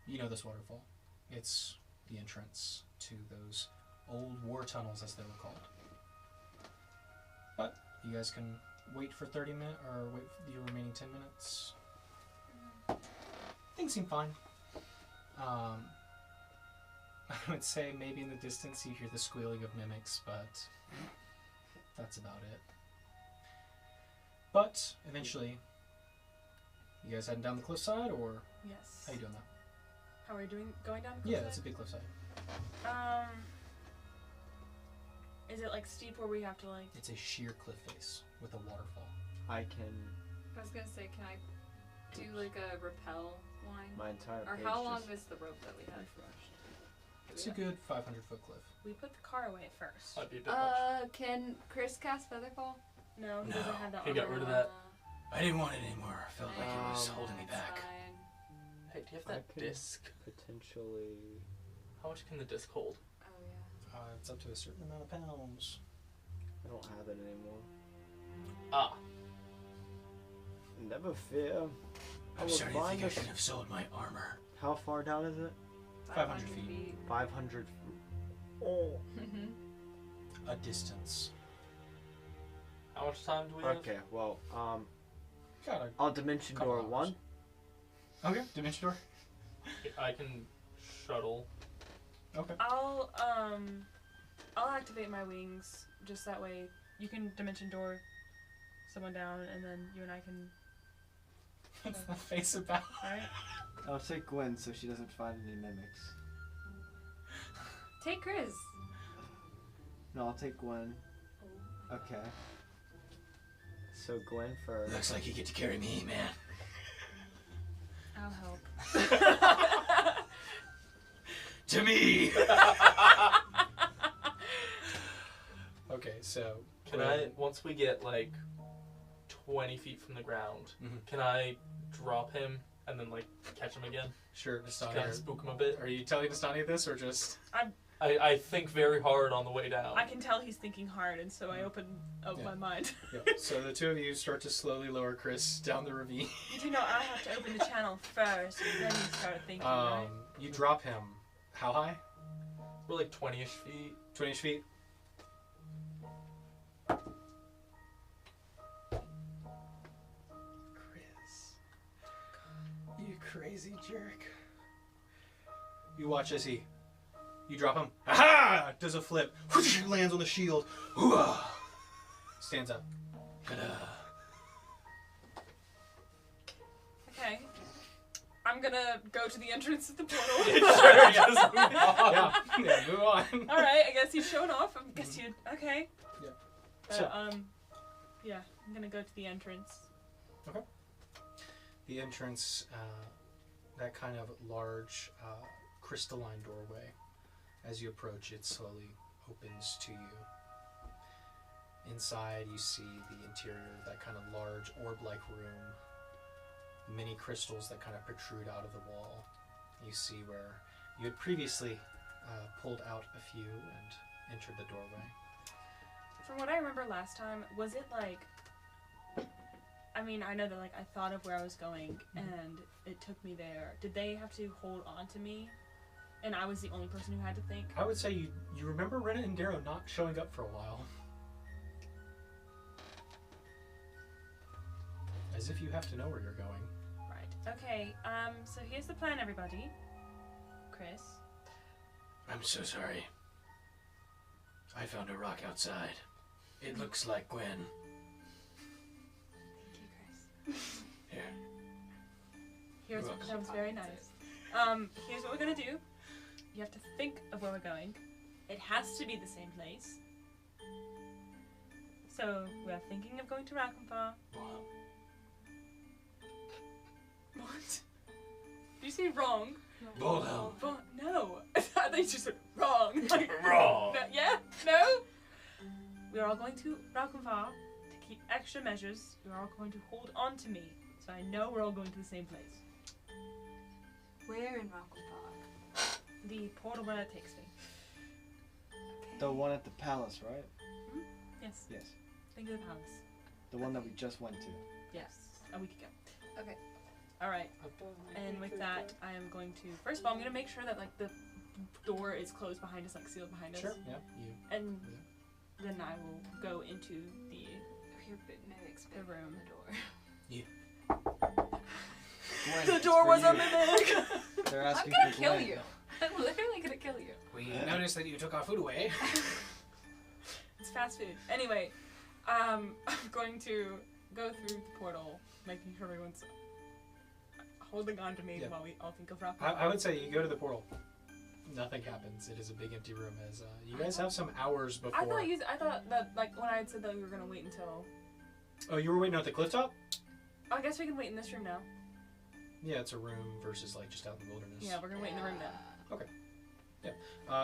you know this waterfall. It's the entrance to those old war tunnels as they were called. But you guys can wait for 30 minutes or wait for the remaining 10 minutes? Things seem fine. I would say maybe in the distance you hear the squealing of mimics, but that's about it. But eventually, you guys heading down the cliffside, or Yes. how you doing that? How are we going down the Yeah, cliffside? it's a big cliffside. Is it like steep where we have to like? It's a sheer cliff face with a waterfall. I can. I was gonna say, can I do like a rappel line? My entire Or page how long just is the rope that we have? refreshed. It's a good 500-foot cliff. We put the car away first. Might be a bit much. Can Chris cast Featherfall? No, he doesn't have that. He on got there. rid of that. I didn't want it anymore. I felt like it was Um, holding me back. Fine. Hey, do you have I that can- disc? Potentially. How much can the disc hold? Oh yeah. It's up to a certain amount of pounds. I don't have it anymore. Ah. Never fear. I I'm will starting to find think I this- should have sold my armor. How far down is it? 500 feet. 500. Oh. A distance. How much time do we have? Okay. Well, Got a I'll dimension Couple door hours. 1. okay. Dimension door. I can shuttle. Okay. I'll activate my wings just that way. You can dimension door someone down, and then you and I can. What's the face about? Alright. I'll take Gwen so she doesn't find any mimics. Take Chris. No, I'll take Gwen. Okay. So Gwen first. Looks like you get to carry me, man. I'll help. To me. Okay, so Can I, once we get like 20 feet from the ground, Mhm. can I drop him and then like catch him again? Sure, Just Nastani, kind of spook him a bit. are you telling Nastani this or just? I think very hard on the way down. I can tell he's thinking hard, and so I open up Yeah. my mind. Yeah. So the two of you start to slowly lower Chris down the ravine. You do know I have to open the channel first, and then you start thinking, right? You drop him. How high? We're like 20-ish feet. 20 feet. Chris, you crazy jerk. You watch as you drop him. Aha! Does a flip. Whoosh, lands on the shield. Hooah! Stands up. Ta-da. Okay. I'm gonna go to the entrance of the portal. Sure, just move on. Yeah, move on. Alright, I guess he's showing off. I guess you. Okay. Yeah. But, So- yeah, I'm gonna go to the entrance. The entrance, that kind of large crystalline doorway. As you approach, it slowly opens to you. Inside, you see the interior of that kind of large orb-like room. Many crystals that kind of protrude out of the wall. You see where you had previously pulled out a few and entered the doorway. From what I remember last time, was it like... I mean, I know that like I thought of where I was going, and it took me there. Did they have to hold on to me? And I was the only person who had to think? I would say you remember Rena and Darrow not showing up for a while. As if you have to know where you're going. Right. Okay, so here's the plan, everybody. Chris. I'm so sorry. I found a rock outside. It looks like Gwen. Thank you, Chris. Here. Here's You're that welcome. was very nice. Here's what we're gonna do. You have to think of where we're going. It has to be the same place. So we're thinking of going to Rakenfar. What? Did you say wrong? Bolhelm. No. I thought you just said wrong. Like, Wrong. No, yeah? No? We're all going to Rakenfar to keep extra measures. You're all going to hold on to me. So I know we're all going to the same place. Where in Rakenfar? The portal where it takes me. The one at the palace, right? Yes. Yes. Think of the palace. The one that we just went to. Yes. A week ago. Okay. Alright. And with that, I am going to... First of all, I'm going to make sure that like the door is closed behind us, like sealed behind us. Sure. Yeah. You. And then I will go into the... Here, but mimics mimics the room. the door. Gwen, The it's door for was a you. mimic! They're I'm asking gonna for kill Gwen. you. I'm literally gonna kill you. We noticed that you took our food away. It's fast food. Anyway, I'm going to go through the portal, making sure everyone's holding on to me Yeah. while we all think of rock. I would say you go to the portal. Nothing happens. It is a big empty room. As you guys have some hours before. I thought that like when I had said that we were gonna wait until. Oh, you were waiting at the cliff top? I guess we can wait in this room now. Yeah, it's a room versus like just out in the wilderness. Yeah, we're gonna wait in the room then.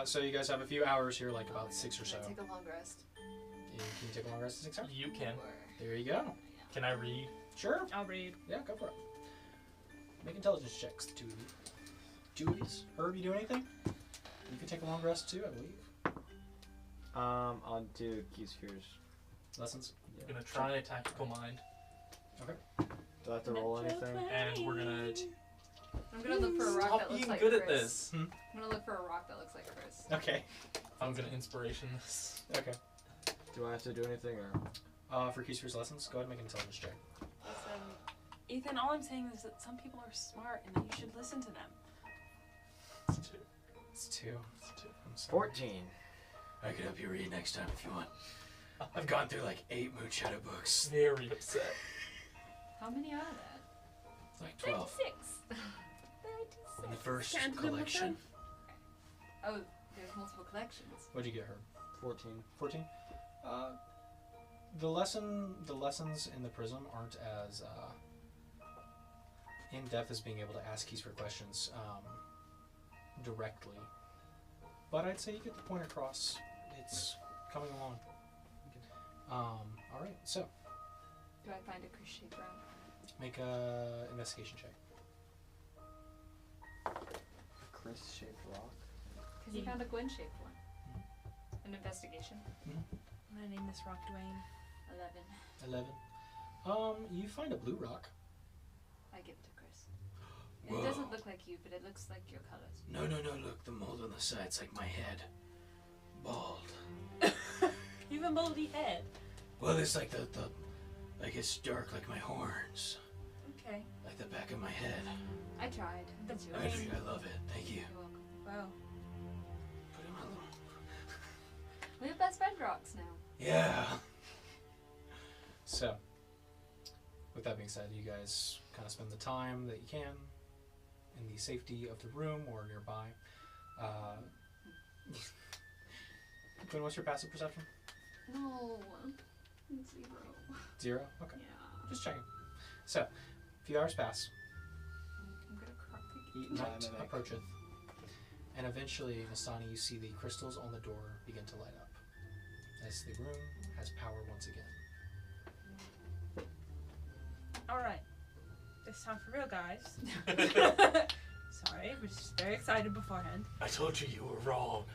So you guys have a few hours here, like about 6 or so. Take a long rest. Can you take a long rest in 6 hours? You can. There you go. Can I read? Sure. I'll read. Yeah, go for it. Make intelligence checks, the two of you. Two of these. Herb, you do anything? You can take a long rest too, I believe. I'll do Keysfear's. Lessons. I'm gonna try tactical mind, Do I have to roll anything? and we're gonna. I'm gonna look for a rock Stop that looks being like good Chris. at this. I'm gonna look for a rock that looks like Chris. Okay. I'm gonna inspiration this. Okay. Do I have to do anything or? For Keysfear's lessons, go ahead and make an intelligence check. Listen, Ethan, all I'm saying is that some people are smart and that you should listen to them. It's two. It's 2. It's two. I'm sorry. 14. I could help you read next time if you want. I've gone through like 8 Moon Shadow books. Very upset. How many are there? Like 12. 36. In the first Can't live with collection. them. Oh, there's multiple collections. What'd you get, Herb? 14. 14. The lessons in the prism aren't as in depth as being able to ask Keysfear questions directly, but I'd say you get the point across. It's coming along. All right, so Do I find a Chris-shaped round? make a investigation check. Chris-shaped rock. Because he found a Gwen-shaped one. An investigation. I'm gonna name this rock Dwayne. 11. 11. You find a blue rock. I give it to Chris. Whoa. It doesn't look like you, but it looks like your colors. No, look, the mold on the side's like my head. Bald. You have a moldy head. Well, it's like the like it's dark like my horns. Okay. Like the back of my head. I tried. The It's I, yours. I love it. Thank you. You're welcome. Wow. Put it on We have best friend rocks now. the... Yeah. So, with that being said, you guys kind of spend the time that you can in the safety of the room or nearby. Quinn, what's your passive perception? No. 0. 0? Okay. Yeah. Just checking. So, a few hours pass. I'm gonna cry. Night Dynamic. approacheth. And eventually, Masani, you see the crystals on the door begin to light up as the room has power once again. Alright. This time for real, guys. Sorry, we're just very excited beforehand. I told you were wrong.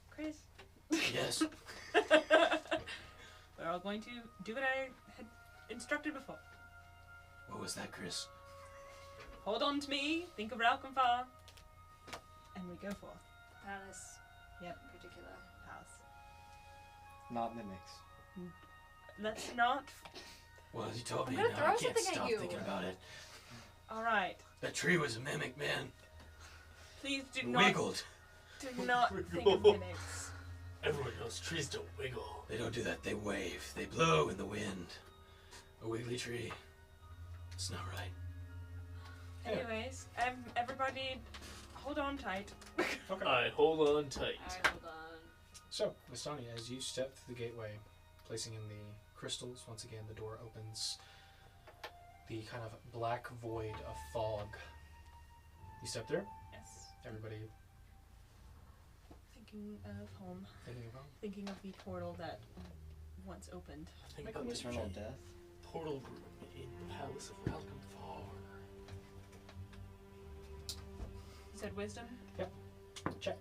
Chris, Yes. we're all going to do what I had instructed before. What was that, Chris? Hold on to me, think of Ralkenfar, and we go forth. Palace. Yep. In particular. House. Not mimics. Let's not. Well, you told I'm me. gonna Now throw I can't something at stop you. thinking about it. Alright. That tree was a mimic, man. Please do It not. wiggled. Do not think of mimics. Everyone knows trees don't wiggle. They don't do that. They wave. They blow in the wind. A wiggly tree. It's not right. Yeah. Anyways, everybody, hold on tight. Okay. I hold on tight. Alright, hold on. So, Masani, as you step through the gateway, placing in the crystals, once again the door opens. The kind of black void of fog. You step there? Yes. Everybody Thinking of home. thinking about? Thinking of the portal that once opened. Think Make about a the Eternal death. portal room in the Palace of Ralkenfar. You said wisdom? Check.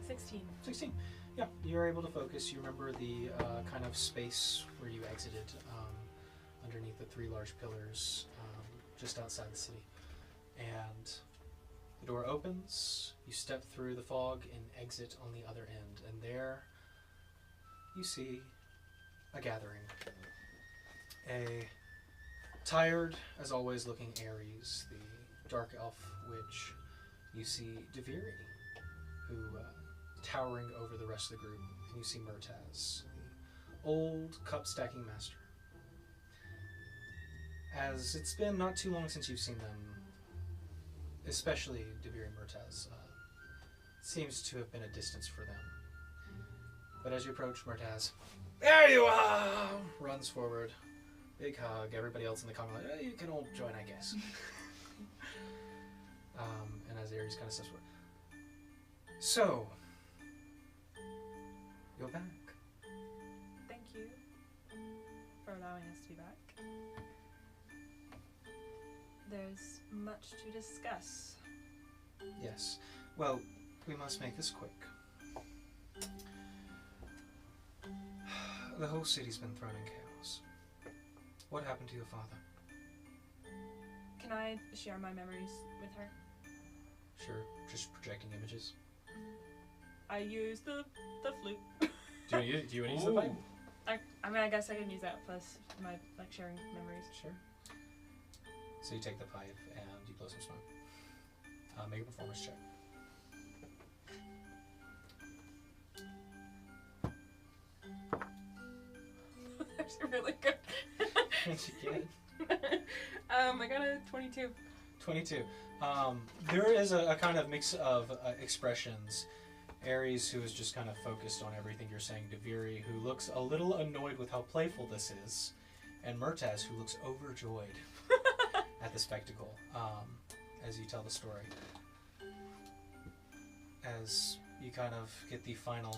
16. 16. Yeah, you're able to focus. You remember the kind of space where you exited underneath the 3 large pillars just outside the city. And the door opens, you step through the fog and exit on the other end. And there, you see a gathering. A tired, as always, looking Ares, the dark elf witch. You see Deviri, who towering over the rest of the group, and you see Murtaz, the old cup-stacking master. As it's been not too long since you've seen them, especially Deviri and Murtaz, seems to have been a distance for them. But as you approach Murtaz, there you are! Runs forward, big hug. Everybody else in the common like, you can all join, I guess. And as Ares kind of steps forward, so you're back. Thank you for allowing us to be back. There's much to discuss. Yes. Well, we must make this quick. The whole city's been thrown in chaos. What happened to your father? Can I share my memories with her? Sure, just projecting images. I use the flute. Do you want to use the pipe? I mean, I guess I can use that plus my sharing memories. Sure. So you take the pipe and you blow some smoke. Make a performance check. That's really good. What'd you get? I got a 22. 22. There is a kind of mix of expressions. Ares, who is just kind of focused on everything you're saying, Deviri, who looks a little annoyed with how playful this is, and Murtaz, who looks overjoyed at the spectacle as you tell the story. As you kind of get the final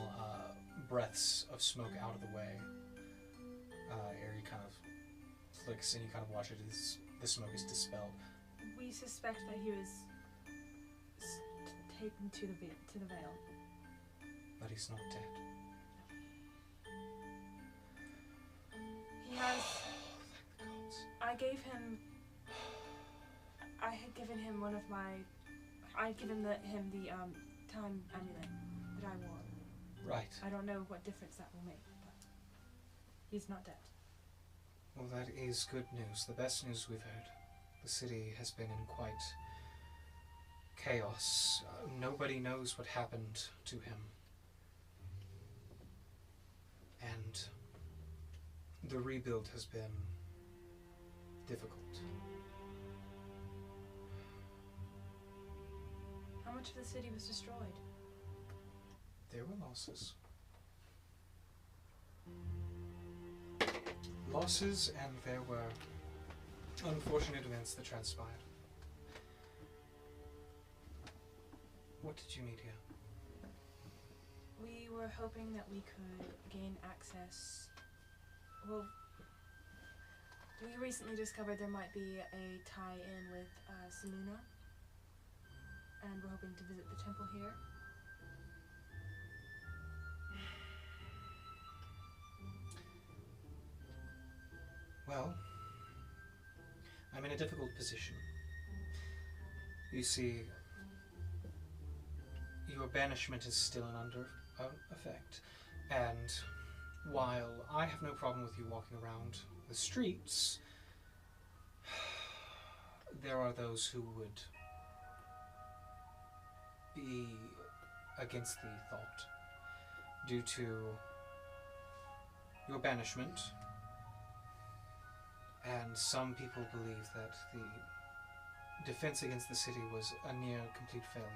breaths of smoke out of the way, Ares kind of flicks and you kind of watch it as the smoke is dispelled. We suspect that he was taken to the veil. But he's not dead. He has. I gave him. I had given him one of my. I had given him the time amulet that I wore. Right. I don't know what difference that will make, but he's not dead. Well, that is good news. The best news we've heard. The city has been in quite chaos. Nobody knows what happened to him. And the rebuild has been difficult. How much of the city was destroyed? There were losses. Losses, and there were unfortunate events that transpired. What did you need here? We were hoping that we could gain access. Well, we recently discovered there might be a tie-in with Selune, and we're hoping to visit the temple here. Well, I'm in a difficult position. You see, your banishment is still under effect, and while I have no problem with you walking around the streets, there are those who would be against the thought due to your banishment. And some people believe that the defense against the city was a near complete failure.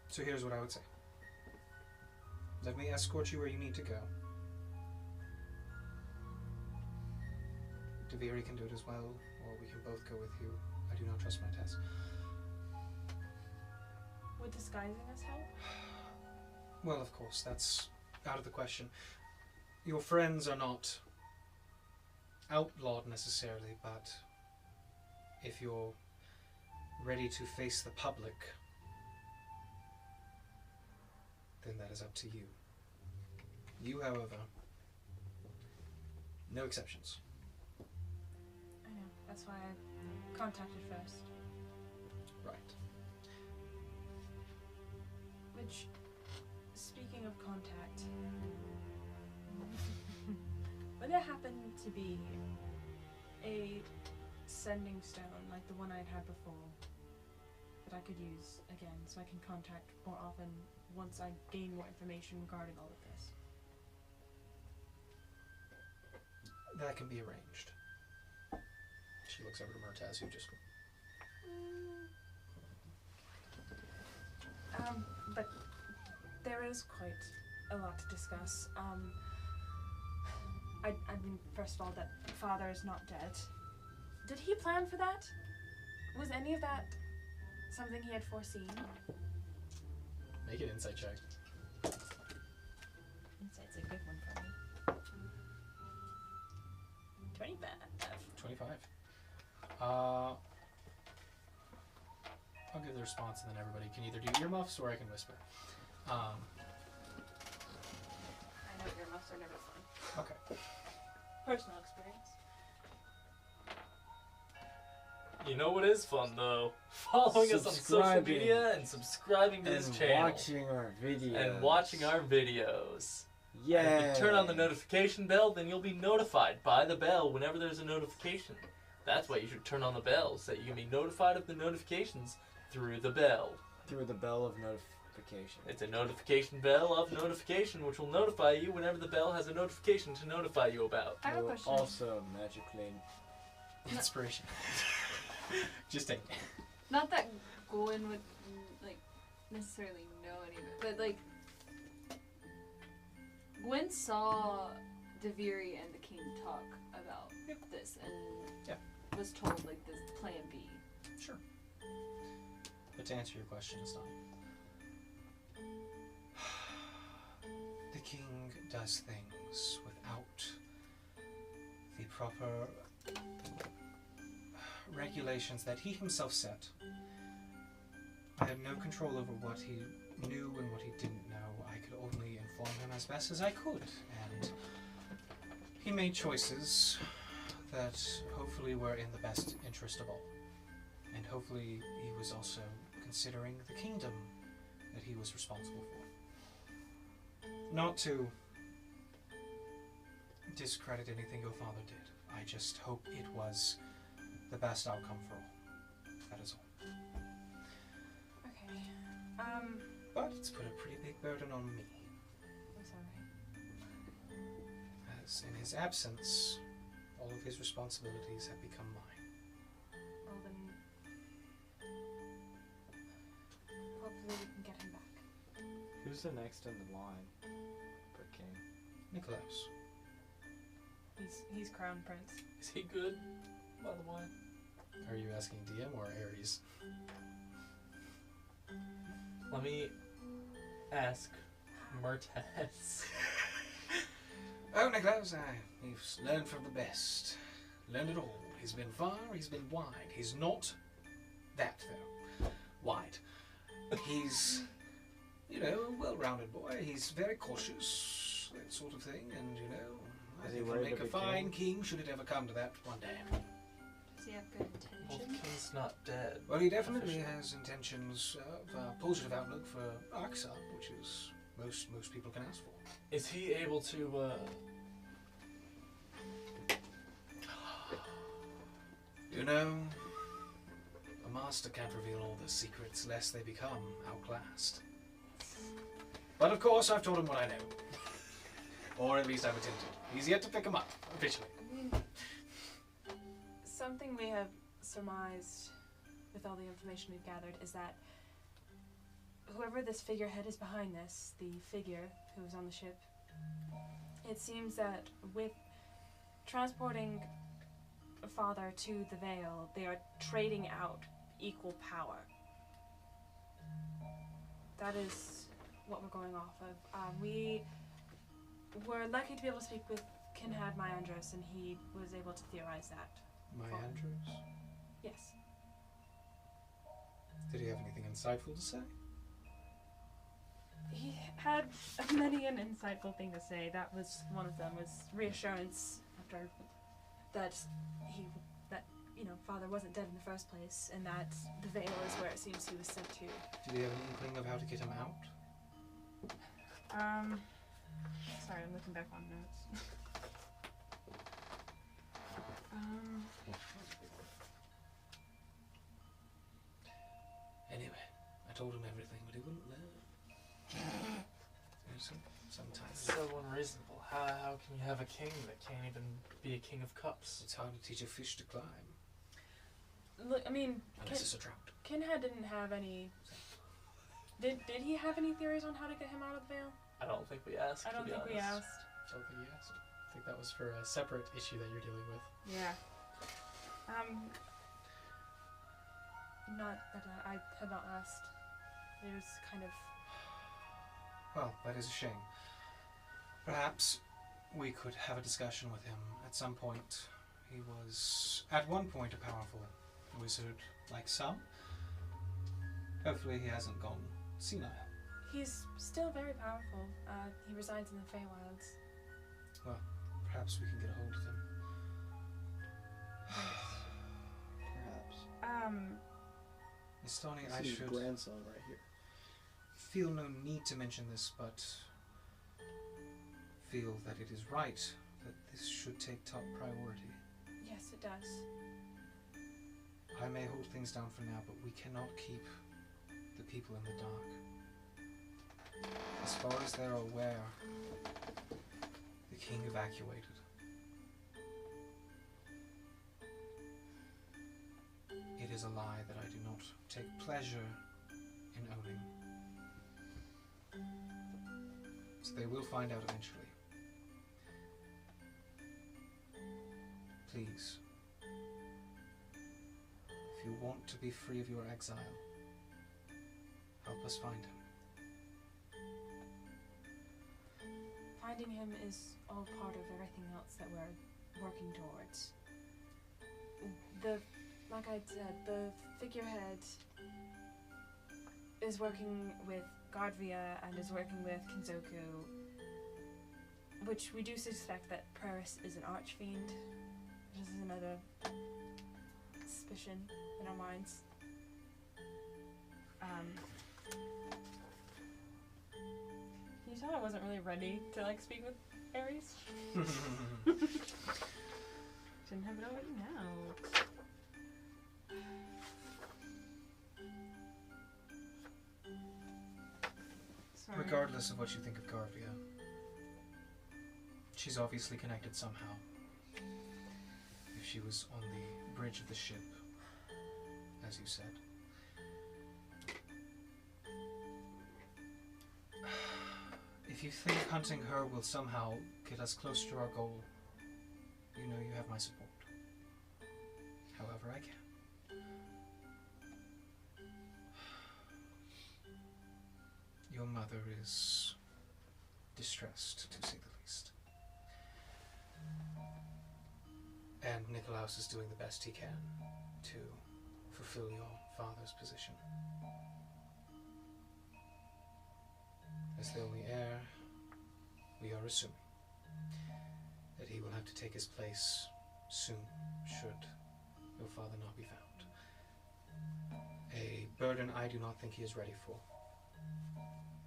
So here's what I would say. Let me escort you where you need to go. Deviri can do it as well, or we can both go with you. I do not trust my test. Would disguising us help? Well, of course, that's out of the question. Your friends are not outlawed necessarily, but if you're ready to face the public, then that is up to you. You, however, no exceptions. I know. That's why I contacted first. Right. Which, speaking of contact, would there happen to be a sending stone like the one I'd had before that I could use again so I can contact more often once I gain more information regarding all of this? That can be arranged. She looks over to Murtaz, who just... But there is quite a lot to discuss. I mean, first of all, that father is not dead. Did he plan for that? Was any of that something he had foreseen? Make an insight check. Insight's a good one for me. 25. 25. I'll give the response and then everybody can either do earmuffs or I can whisper. I know earmuffs are never fun. Okay. Personal experience. You know what is fun though? Following us on social Subscribing. media and subscribing to this And channel. watching our videos. And watching our videos. Yeah. And if you turn on the notification bell, then you'll be notified by the bell whenever there's a notification. That's why you should turn on the bell, so that you can be notified of the notifications through the bell. Through the bell of notification. It's a notification bell of notification, which will notify you whenever the bell has a notification to notify you about. I have a Will question. also magically. Inspiration. Just take it. Not that Gwen would like necessarily know any of it, but like Gwen saw Deviri and the king talk about this and was told like this plan B. Sure. But to answer your question, it's not. The king does things without the proper regulations that he himself set. I had no control over what he knew and what he didn't know. I could only inform him as best as I could, and he made choices that hopefully were in the best interest of all. And hopefully he was also considering the kingdom that he was responsible for. Not to discredit anything your father did. I just hope it was the best outcome for all. That is all. Okay. But it's put a pretty big burden on me. I'm sorry. As in his absence, all of his responsibilities have become mine. Well then, hopefully we can get him back. Who's the next in the line for king? Nicholas. He's crown prince. Is he good, by the way? Are you asking DM or Ares? Let me ask Murtaz. Oh, Nicholas, he's learned from the best. Learned it all. He's been far, he's been wide. He's not that, though. Wide. He's, a well-rounded boy. He's very cautious, that sort of thing, and, I Is he think he'll ready make to a be fine king should it ever come to that one day. Does he have good Well, the intentions? king's not dead. Well, he definitely Officially. has intentions of a positive outlook for Arksa, which is most people can ask for. Is he able to, A master can't reveal all the secrets lest they become outclassed. But of course, I've told him what I know. Or at least I've attempted. He's yet to pick him up, officially. I mean, something we have surmised with all the information we've gathered is that whoever this figurehead is behind this, the figure who was on the ship, it seems that with transporting a father to the Vale, they are trading out equal power. That is what we're going off of. We were lucky to be able to speak with Kinhad Myandros, and he was able to theorize that. My Andrews? Yes. Did he have anything insightful to say? He had many an insightful thing to say. That was one of them, was reassurance after that father wasn't dead in the first place, and that the Veil is where it seems he was sent to. Do you have an inkling of how to get him out? Sorry, I'm looking back on notes. Anyway, I told him everything, but he wouldn't learn. Sometimes So unreasonable. How can you have a king that can't even be a king of cups? it's hard to teach a fish to climb. Look, I mean, Unless it's a trout. Kinhead didn't have any. Did he have any theories on how to get him out of the Veil? I don't think we asked. I don't to be think we honest. asked. I don't think he asked. I think that was for a separate issue that you're dealing with. Yeah. Not that I had not asked. It was kind of. Well, that is a shame. Perhaps we could have a discussion with him at some point. He was, at one point, a powerful wizard like some. Hopefully he hasn't gone senile. He's still very powerful. He resides in the Feywilds. Well, perhaps we can get a hold of him. Perhaps. Miss Stoney, This I is his should grandson right here. feel no need to mention this, but feel that it is right that this should take top priority. Yes, it does. I may hold things down for now, but we cannot keep the people in the dark. As far as they're aware, the king evacuated. It is a lie that I do not take pleasure in owning. So they will find out eventually. Please, if you want to be free of your exile, help us find him. Finding him is all part of everything else that we're working towards. Like I said, the figurehead is working with Godvia and is working with Kinzoku, which we do suspect that Paris is an archfiend. This is another suspicion in our minds. Can you tell I wasn't really ready to speak with Ares? Didn't have it all written out. Sorry. Regardless of what you think of Garvia, she's obviously connected somehow. If she was on the bridge of the ship, as you said. If you think hunting her will somehow get us close to our goal, you know you have my support. However I can. Your mother is distressed, to say the least. And Nikolaus is doing the best he can to fulfill your father's position. As the only heir, we are assuming that he will have to take his place soon, should your father not be found. A burden I do not think he is ready for.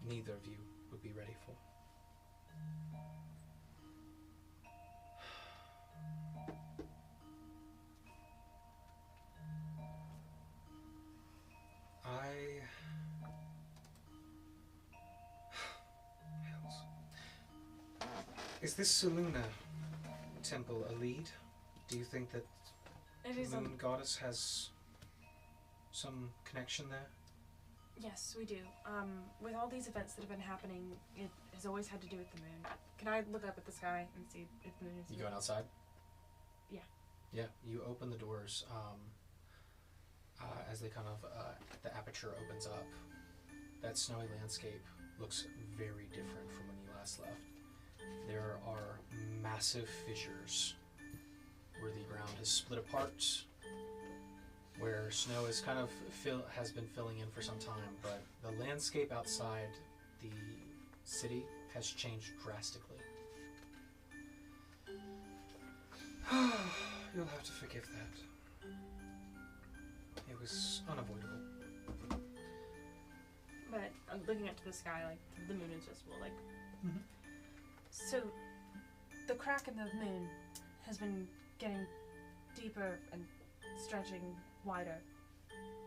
Neither of you would be ready for. Is this Selune temple a lead? Do you think that It is the moon goddess has some connection there? Yes, we do. With all these events that have been happening, it has always had to do with the moon. Can I look up at the sky and see if the moon is? You going outside? Yeah. Yeah, you open the doors as they kind of, the aperture opens up. That snowy landscape looks very different from when you last left. There are massive fissures where the ground has split apart, where snow is kind of has been filling in for some time, but the landscape outside the city has changed drastically. You'll have to forgive that. It was unavoidable. But I'm looking up to the sky, like the moon is visible, like. Mhm. So, the crack in the moon has been getting deeper and stretching wider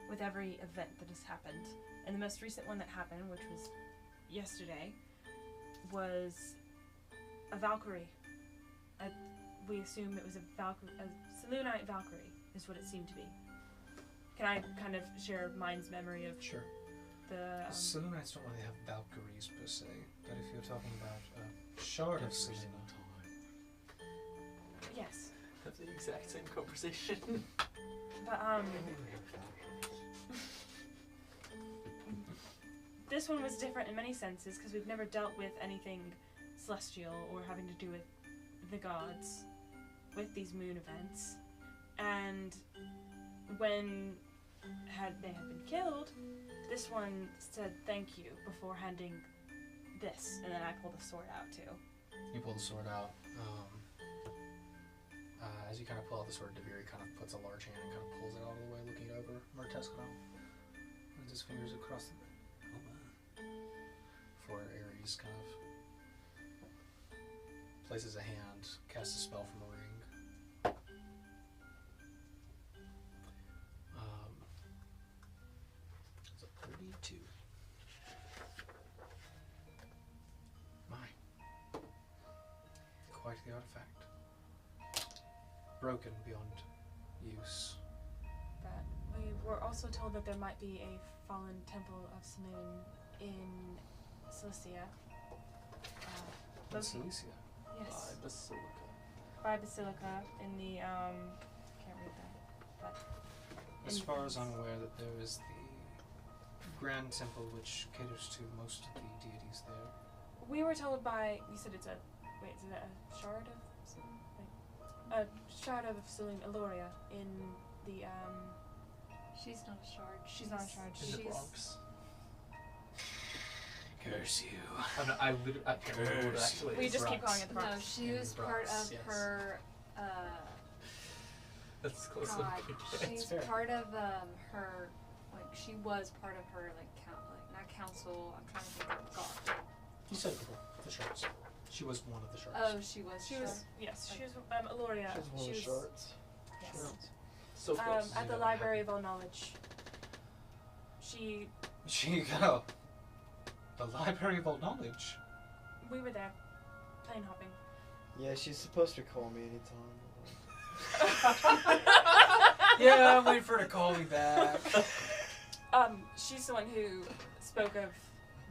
with every event that has happened. And the most recent one that happened, which was yesterday, was a Valkyrie. We assume it was a Selunite Valkyrie, is what it seemed to be. Can I kind of share Mind's memory of Sure. the... Selunites don't really have Valkyries per se, but if you're talking about a shard of Selune, Yes. Have the exact same conversation. But, this one was different in many senses because we've never dealt with anything celestial or having to do with the gods with these moon events. And when they had been killed, this one said thank you before handing this, and then I pulled the sword out too. you pull the sword out. As you kind of pull out the sword, Deviri kind of puts a large hand and kind of pulls it out of the way, looking over Mertescano. Runs his fingers across the before Ares kind of places a hand, casts a spell from a ring. It's a 32. My. Quite the artifact. Broken beyond use. But we were also told that there might be a fallen temple of Selune in Cilicia. What's Cilicia? Yes. Basilica. By Basilica in the can't read that. But As in- far as I'm aware, that there is the Grand Temple, which caters to most of the deities there. we were told by you said it's a wait, is it a shard of Selune? Wait. A shard of Selune Eloria in the She's not a shard. she's not a shard. In the She's Bronx. Curse you. I can't remember what it actually we is. just keep Bronx. calling it the No, Bronx. she In was the part Bronx, of yes. her. That's as close as God, I could get. she's fair. part of her. Like she was part of her like not council. I'm trying to think of God. You said it before. The shards. She was one of the shards. Oh, she was. She was yes, she was Eloria. She's one of the shards. Yes. So close. At the Library of All Knowledge. She She go. The Library of Old Knowledge. we were there, plane hopping. Yeah, she's supposed to call me anytime. Yeah, I'm waiting for her to call me back. She's the one who spoke of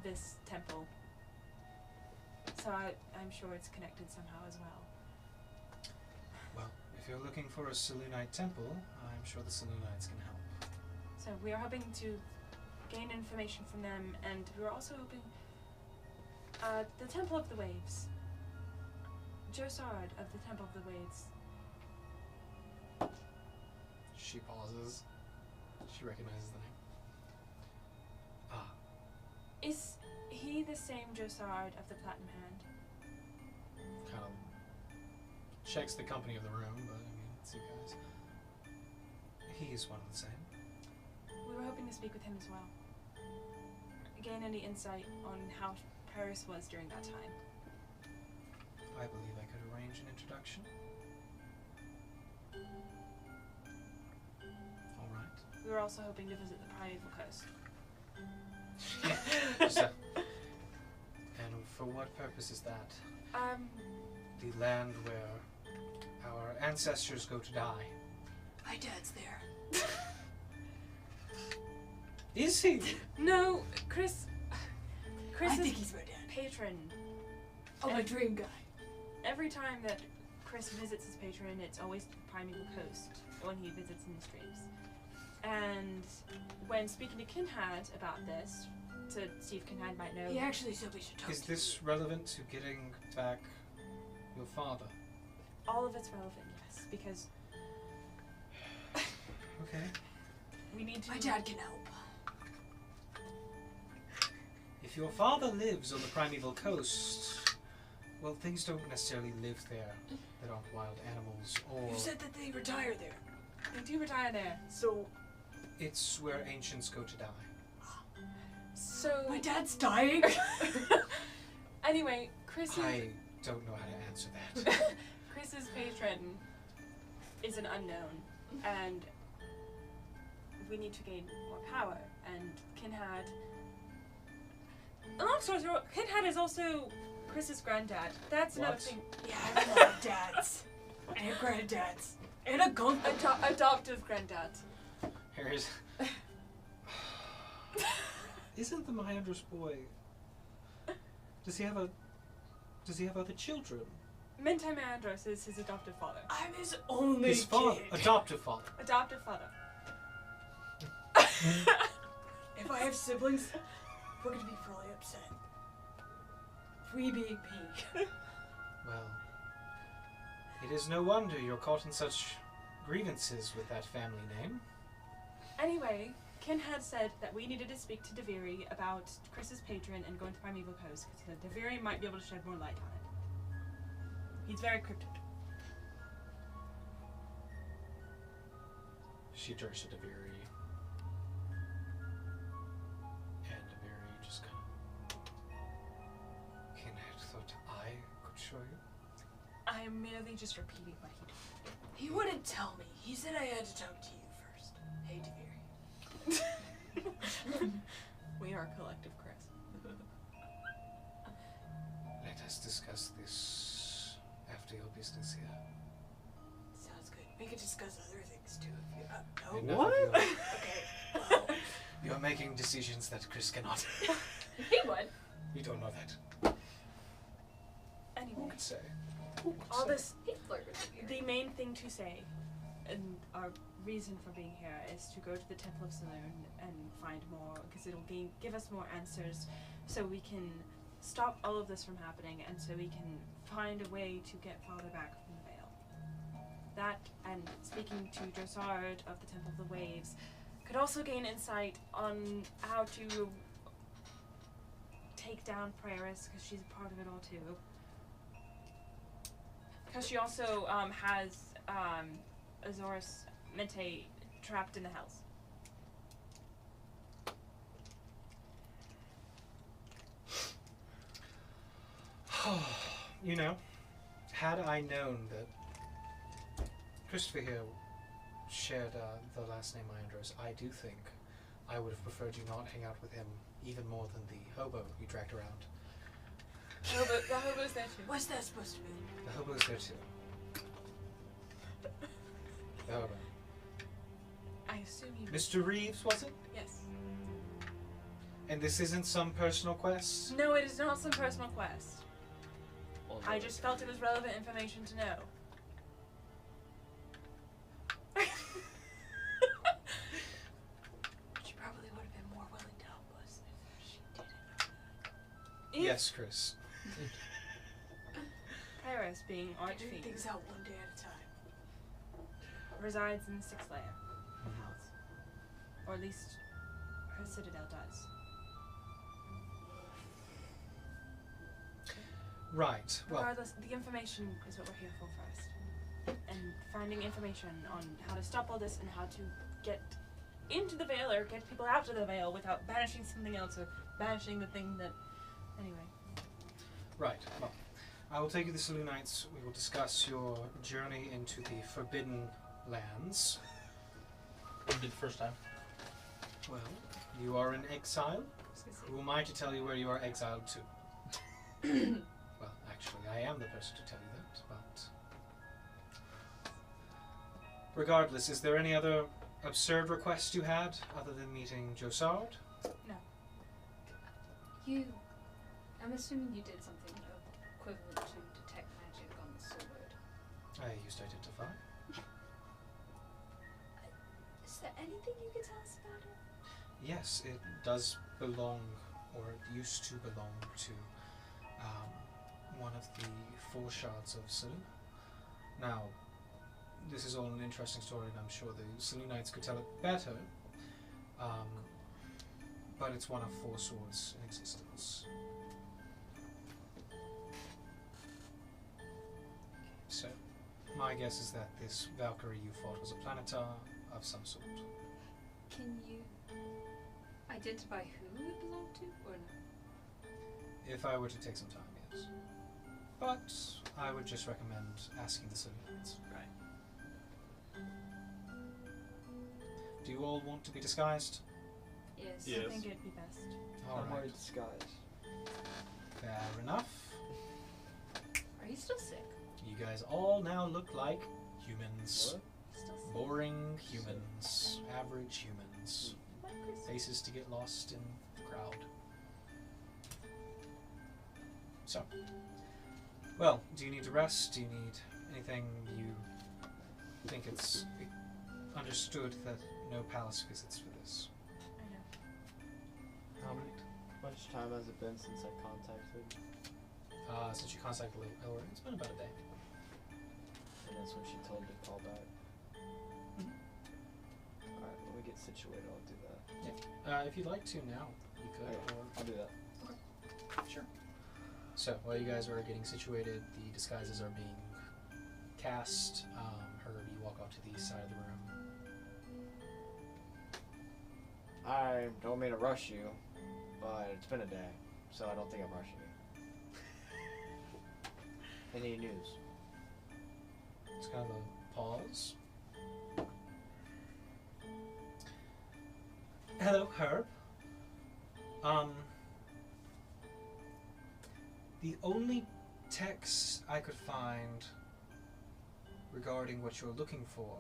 this temple. So I'm sure it's connected somehow as well. Well, if you're looking for a Selunite temple, I'm sure the Selunites can help. So we are hoping to gain information from them, and we were also hoping the Temple of the Waves. Josard of the Temple of the Waves. She pauses. She recognizes the name. Ah, Is he the same Josard of the Platinum Hand? kind of checks the company of the room, but I mean, it's you guys. He is one of the same. We were hoping to speak with him as well. Gain any insight on how Paris was during that time. I believe I could arrange an introduction. All right. We were also hoping to visit the Primeval Coast. So, and for what purpose is that? The land where our ancestors go to die. My dad's there. Is he? No, Chris is he's my dad. patron. Oh, my dream guy. Every time that Chris visits his patron, it's always the Primeval Coast when he visits in the streams. And when speaking to Kinhad about this, to see if Kinhad might know, He actually said we should talk Is to this relevant to getting back your father? all of it's relevant, yes, because Okay. we need to. My dad can help. If your father lives on the Primeval Coast, well, things don't necessarily live there. There aren't wild animals or... You said that they retire there. They do retire there. So, It's where ancients go to die. So My dad's dying. anyway, Chris's I don't know how to answer that. Chris's patron is an unknown, and we need to gain more power. And Kinhad, long story short, Kinhad is also Chris's granddad. That's another What? thing. Yeah, I have a lot of dads. And granddads. And a gun. Adoptive granddad. Here's. Isn't the Myandros boy? Does he have other children? Mentai Meandros is his adoptive father. I'm his only His father, kid. adoptive father. Adoptive father. If I have siblings, we're gonna be really upset. We being me. Well, it is no wonder you're caught in such grievances with that family name. Anyway, Ken had said that we needed to speak to Deviri about Chris's patron and going to Primeval Coast because Deviri might be able to shed more light on it. He's very cryptic. She turns to Deviri. And Deviri just kind of... Kinhead thought I could show you. I'm merely just repeating what he told me. He wouldn't tell me. He said I had to talk to you first. Hey, Deviri. We are collective Chris. Let us discuss this after your business here. Sounds good. We could discuss other things too if you. Enough What? of your- Okay. Well, You're making decisions that Chris cannot. he would. You don't know that. Who Anyway, could say? all this, He'd flirt with Deviri. the main thing to say, and our reason for being here is to go to the Temple of Selune and find more, because it'll give us more answers, so we can stop all of this from happening, and so we can find a way to get Father back from the Veil. That, and speaking to Drosard of the Temple of the Waves, could also gain insight on how to take down Prioris, because she's a part of it all too. Because she also has Azorus Mente trapped in the house. You know, had I known that Christopher here shared the last name Myandros, I do think I would have preferred you not hang out with him even more than the hobo you dragged around. The hobo's there too. What's that supposed to mean? The hobo's there too. The hobo. I assume you. Mr. Reeves, was it? Yes. And this isn't some personal quest? No, it is not some personal quest. I just felt it was relevant information to know. She probably would have been more willing to help us if she didn't. Yes, Chris. Prioris, being Figuring Archfiend, things out one day at a time. resides in the 6th layer of the house. Or at least her citadel does. Right. Well, Regardless, the information is what we're here for first. And finding information on how to stop all this and how to get into the Veil or get people out of the Veil without banishing something else or banishing the thing that... Anyway. right. Well, I will take you to the Selunites. We will discuss your journey into the Forbidden Lands. We did the first time. Well, you are in exile. Who am I to tell you where you are exiled to? Well, actually, I am the person to tell you that, but... Regardless, is there any other absurd request you had, other than meeting Josard? I'm assuming you did something equivalent to detect magic on the sword. I used Identify. Is there anything you could tell us about it? Yes, it does belong, or it used to belong to, one of the four shards of Selune. Now, this is all an interesting story, and I'm sure the Selunites could tell it better, but it's one of four swords in existence. So, my guess is that this Valkyrie you fought was a planetar of some sort. Can you identify who it belonged to, or no? If I were to take some time, yes. But I would just recommend asking the civilians. Right. Do you all want to be disguised? Yes. Yes. I think it'd be best. All I'm right. already disguised. Fair enough. Are you still sick? You guys all now look like humans. What? Still sick. Boring humans. Average humans. Like Chris. Faces to get lost in the crowd. So, well, do you need to rest? Do you need anything? You think it's understood that no palace visits for this? I know. How much time has it been since I contacted? Since you contacted Elora, it's been about a day. And that's when she told me to call back. Mhm. Alright, when we get situated, I'll do that. If you'd like to now, you could. Okay, Or I'll do that. sure. So while you guys are getting situated, the disguises are being cast. Herb, you walk off to the east side of the room. I don't mean to rush you, but it's been a day, so I don't think I'm rushing you. Any news? It's kind of a pause. Hello, Herb. The only text I could find regarding what you're looking for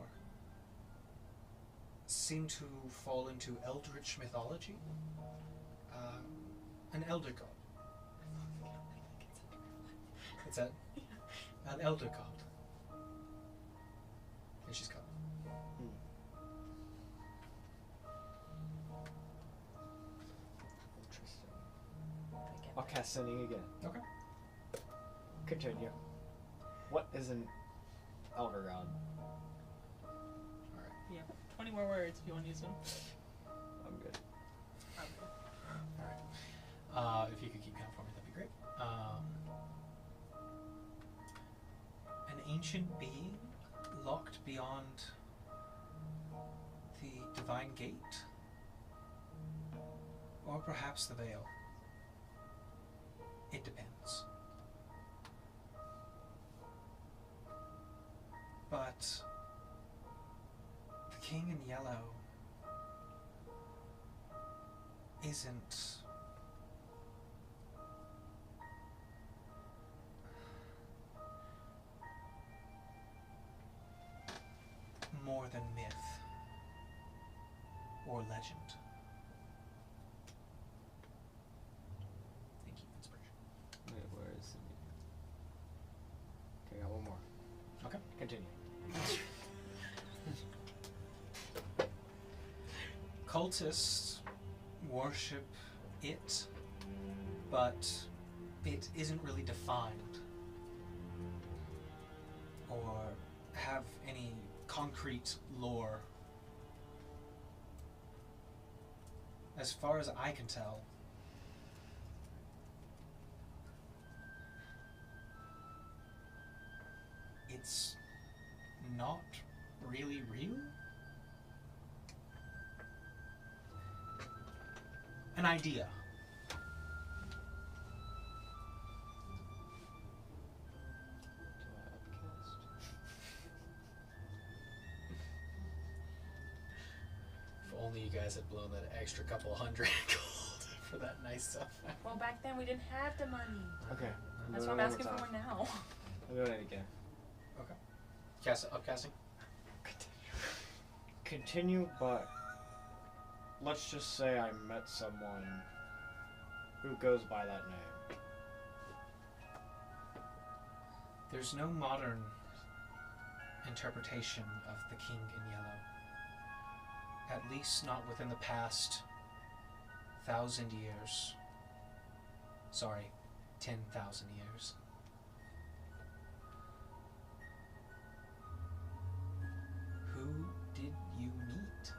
seem to fall into eldritch mythology. An elder god. What's that? An elder god. And she's coming. Interesting. I get I'll cast sending again. Okay. Continue. What is an elder god? Yeah. 20 more words if you want to use them. I'm good. If you could keep count for me, that'd be great. An ancient being locked beyond the divine gate? Or perhaps the veil? It depends. But the king in yellow isn't more than myth or legend. Thank you, inspiration. Wait, where is it? Okay, I got one more. Okay. Continue. Cultists worship it, but it isn't really defined or have any concrete lore. As far as I can tell, it's not really real. An idea. Do I upcast? If only you guys had blown that extra couple $100 gold for that nice stuff. Well, back then we didn't have the money. Okay. That's doing what I'm it one asking more for time. now. I'm doing it again. Upcasting? Continue, but let's just say I met someone who goes by that name. There's no modern interpretation of the King in Yellow. At least not within the past 1,000 years. Sorry, 10,000 years. Who did you meet?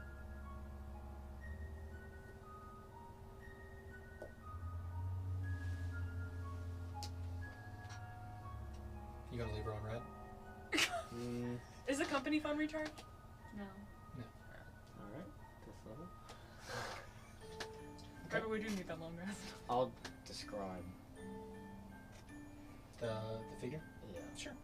You gonna leave her on red? Mm, Is the company phone recharged? No. alright. This Okay, but we do need that long rest. I'll describe. The figure? Yeah. Sure.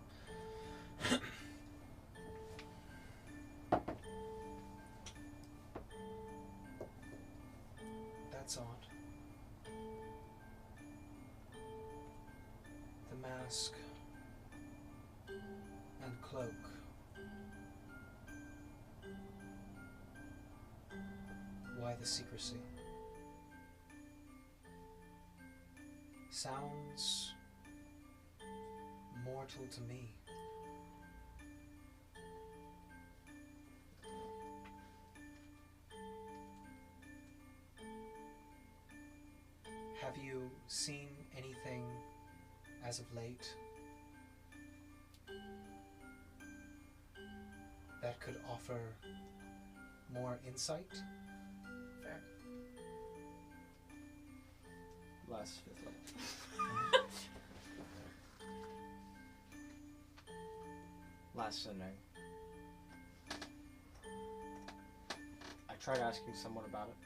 That's odd. The mask and cloak. Why the secrecy? Sounds mortal to me. Have you seen anything as of late that could offer more insight? Fair. Last fifth level. Last Sunday. I tried asking someone about it.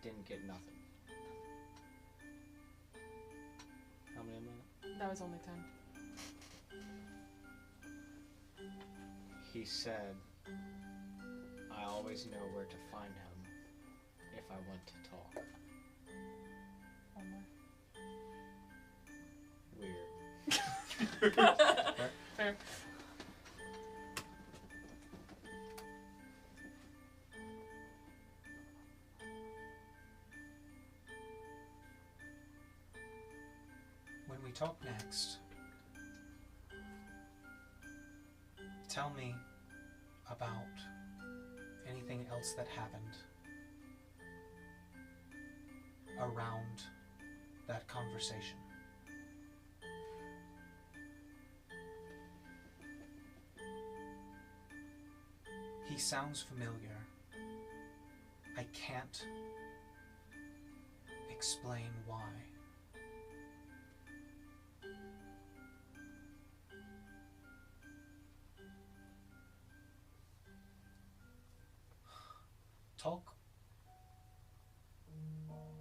Didn't get nothing. How many am I? That was only 10. He said, I always know where to find him if I want to talk. One more. Weird. Fair. When we talk next, tell me about anything else that happened around that conversation. He sounds familiar. I can't explain why. Talk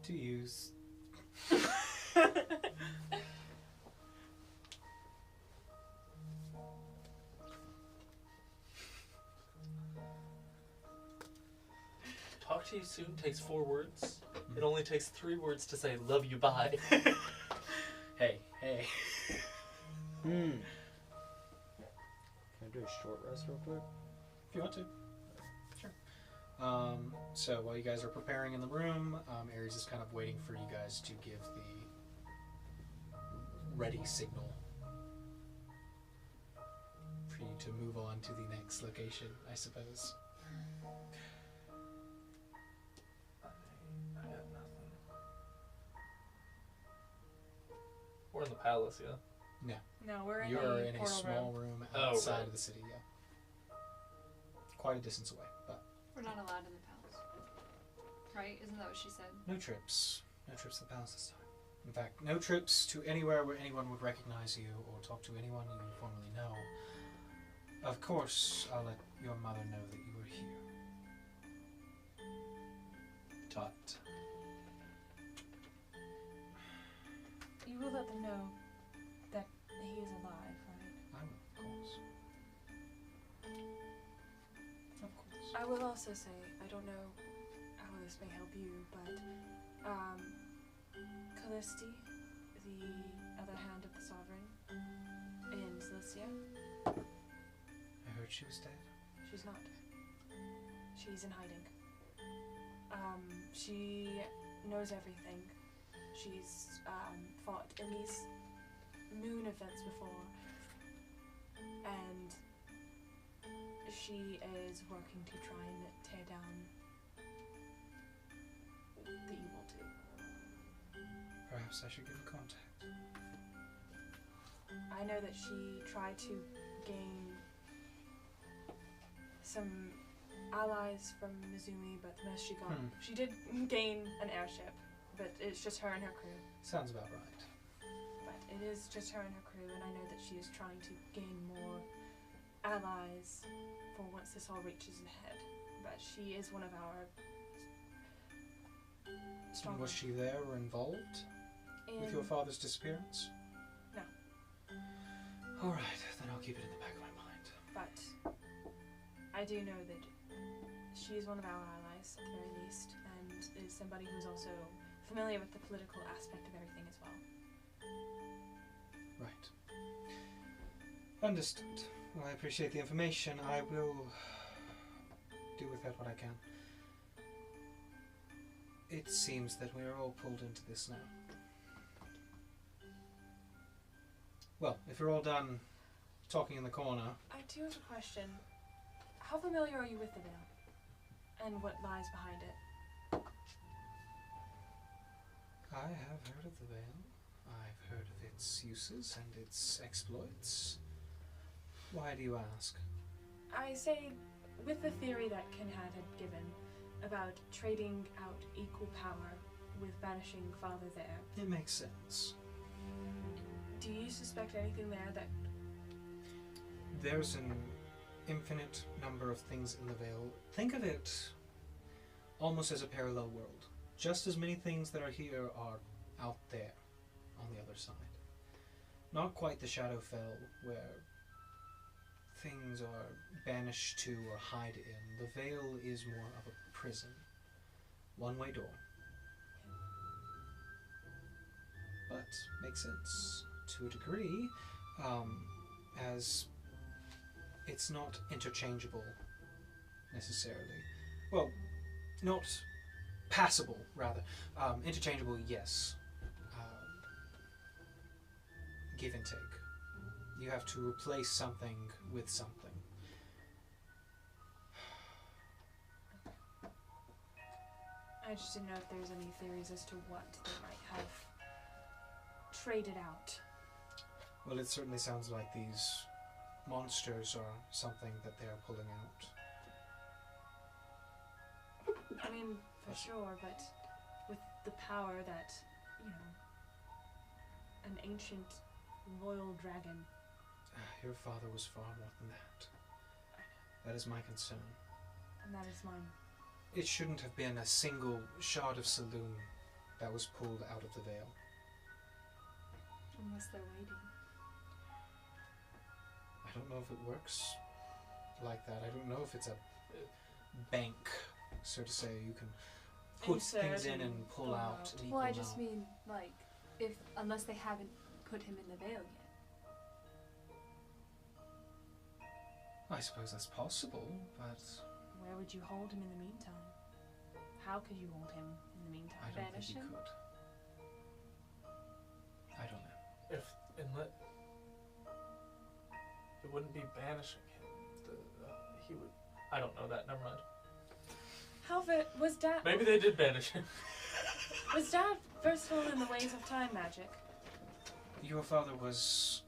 to use. Talk to you soon takes 4 words. It only takes 3 words to say love you, bye. Hey. Can I do a short rest real quick? If you want to. Sure. So while you guys are preparing in the room, Ares is kind of waiting for you guys to give the ready signal for you to move on to the next location, I suppose. I got nothing. We're in the palace, yeah? No, we're in You're a in a portal small room. room Oh, outside right. of the city, yeah. Quite a distance away, but We're not allowed in the palace. Right? Isn't that what she said? no trips. No trips to the palace this time. In fact, no trips to anywhere where anyone would recognize you or talk to anyone you formerly know. Of course, I'll let your mother know that you were here. But You will let them know that he is alive, right? I will, of course. Of course. I will also say, I don't know how this may help you, but Callisti, the other hand of the sovereign, in Cilicia, I heard she was dead. she's not. She's in hiding. She knows everything. She's fought in these moon events before, and she is working to try and tear down the evil too. Perhaps I should get in contact. I know that she tried to gain some allies from Mizumi, but the most she got, she did gain an airship, but it's just her and her crew. Sounds about right. But it is just her and her crew, and I know that she is trying to gain more allies for once this all reaches a head. But she is one of our strong. Was she there or involved with your father's disappearance? No. Alright, then I'll keep it in the back of my mind. But I do know that she is one of our allies, at the very least, and is somebody who's also familiar with the political aspect of everything as well. Right. Understood. Well, I appreciate the information. I will do with that what I can. It seems that we are all pulled into this now. Well, if you're all done talking in the corner... I do have a question. How familiar are you with the veil? And what lies behind it? I have heard of the veil. I've heard of its uses and its exploits. Why do you ask? I say, with the theory that Kinhad had given about trading out equal power with banishing Father there. It makes sense. Do you suspect anything there that... There's an infinite number of things in the veil. Think of it almost as a parallel world. Just as many things that are here are out there on the other side. Not quite the Shadowfell where things are banished to or hide in. The veil is more of a prison. One-way door. But makes sense to a degree, as it's not interchangeable necessarily. Well, not passable, rather. Interchangeable, yes. Give and take. You have to replace something with something. I just didn't know if there's any theories as to what they might have traded out. Well, it certainly sounds like these monsters are something that they are pulling out. I mean, for sure, but with the power that, you know, an ancient royal dragon. Your father was far more than that. That is my concern. And that is mine. It shouldn't have been a single shard of Selune that was pulled out of the veil. Unless they're waiting. I don't know if it works like that. I don't know if it's a bank, so to say. You can put Insert things in and and pull pull out out. an Well, I equal just amount. mean, like, unless they haven't put him in the veil yet. I suppose that's possible, but Where would you hold him in the meantime? How could you hold him in the meantime? I don't Banish think you him? could. I don't know. It wouldn't be banishing him. He would. I don't know that. Never mind. Was Dad... Maybe they did banish him. Was Dad versatile in the ways of time magic? Your father was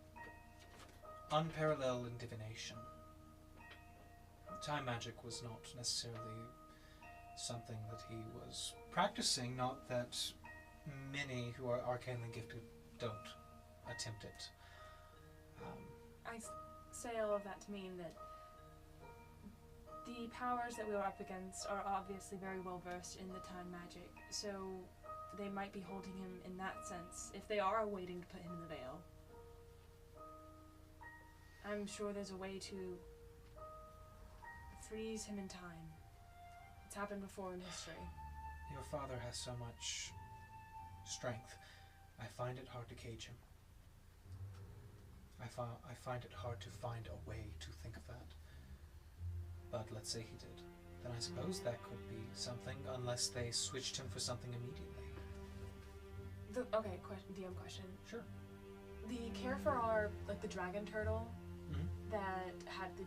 unparalleled in divination. Time magic was not necessarily something that he was practicing, not that many who are arcanely gifted don't attempt it. I say all of that to mean that the powers that we were up against are obviously very well versed in the time magic, so they might be holding him in that sense, if they are waiting to put him in the veil. I'm sure there's a way to freeze him in time. It's happened before in history. Your father has so much strength. I find it hard to cage him. I find it hard to find a way to think of that. But let's say he did. Then I suppose that could be something, unless they switched him for something immediately. Okay, DM question. Sure. The Carrefour, like the dragon turtle Mhm. that had the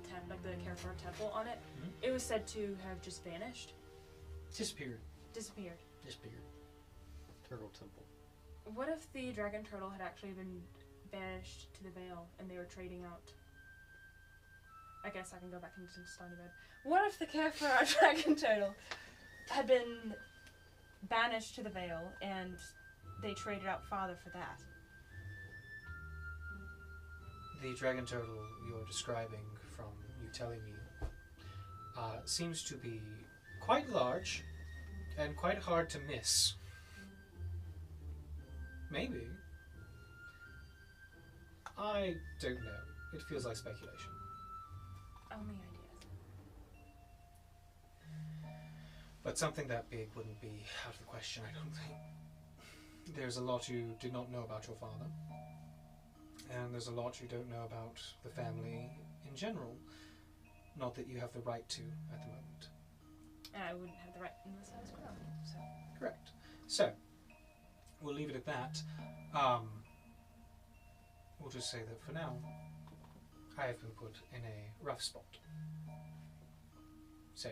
Carrefour temple on it, Mhm. it was said to have just vanished, Disappeared. disappeared. Disappeared. Turtle Temple. What if the dragon turtle had actually been banished to the veil and they were trading out? I guess I can go back into Stony Bed. What if the Carrefour dragon turtle had been banished to the veil and they traded out Father for that? The dragon turtle you're describing from telling me seems to be quite large and quite hard to miss. Maybe. I don't know. It feels like speculation. Only ideas. But something that big wouldn't be out of the question, I don't think. There's a lot you did not know about your father. And there's a lot you don't know about the family in general. Not that you have the right to at the moment. And I wouldn't have the right unless I was grown, so. Correct. So, we'll leave it at that. We'll just say that for now, I have been put in a rough spot. So,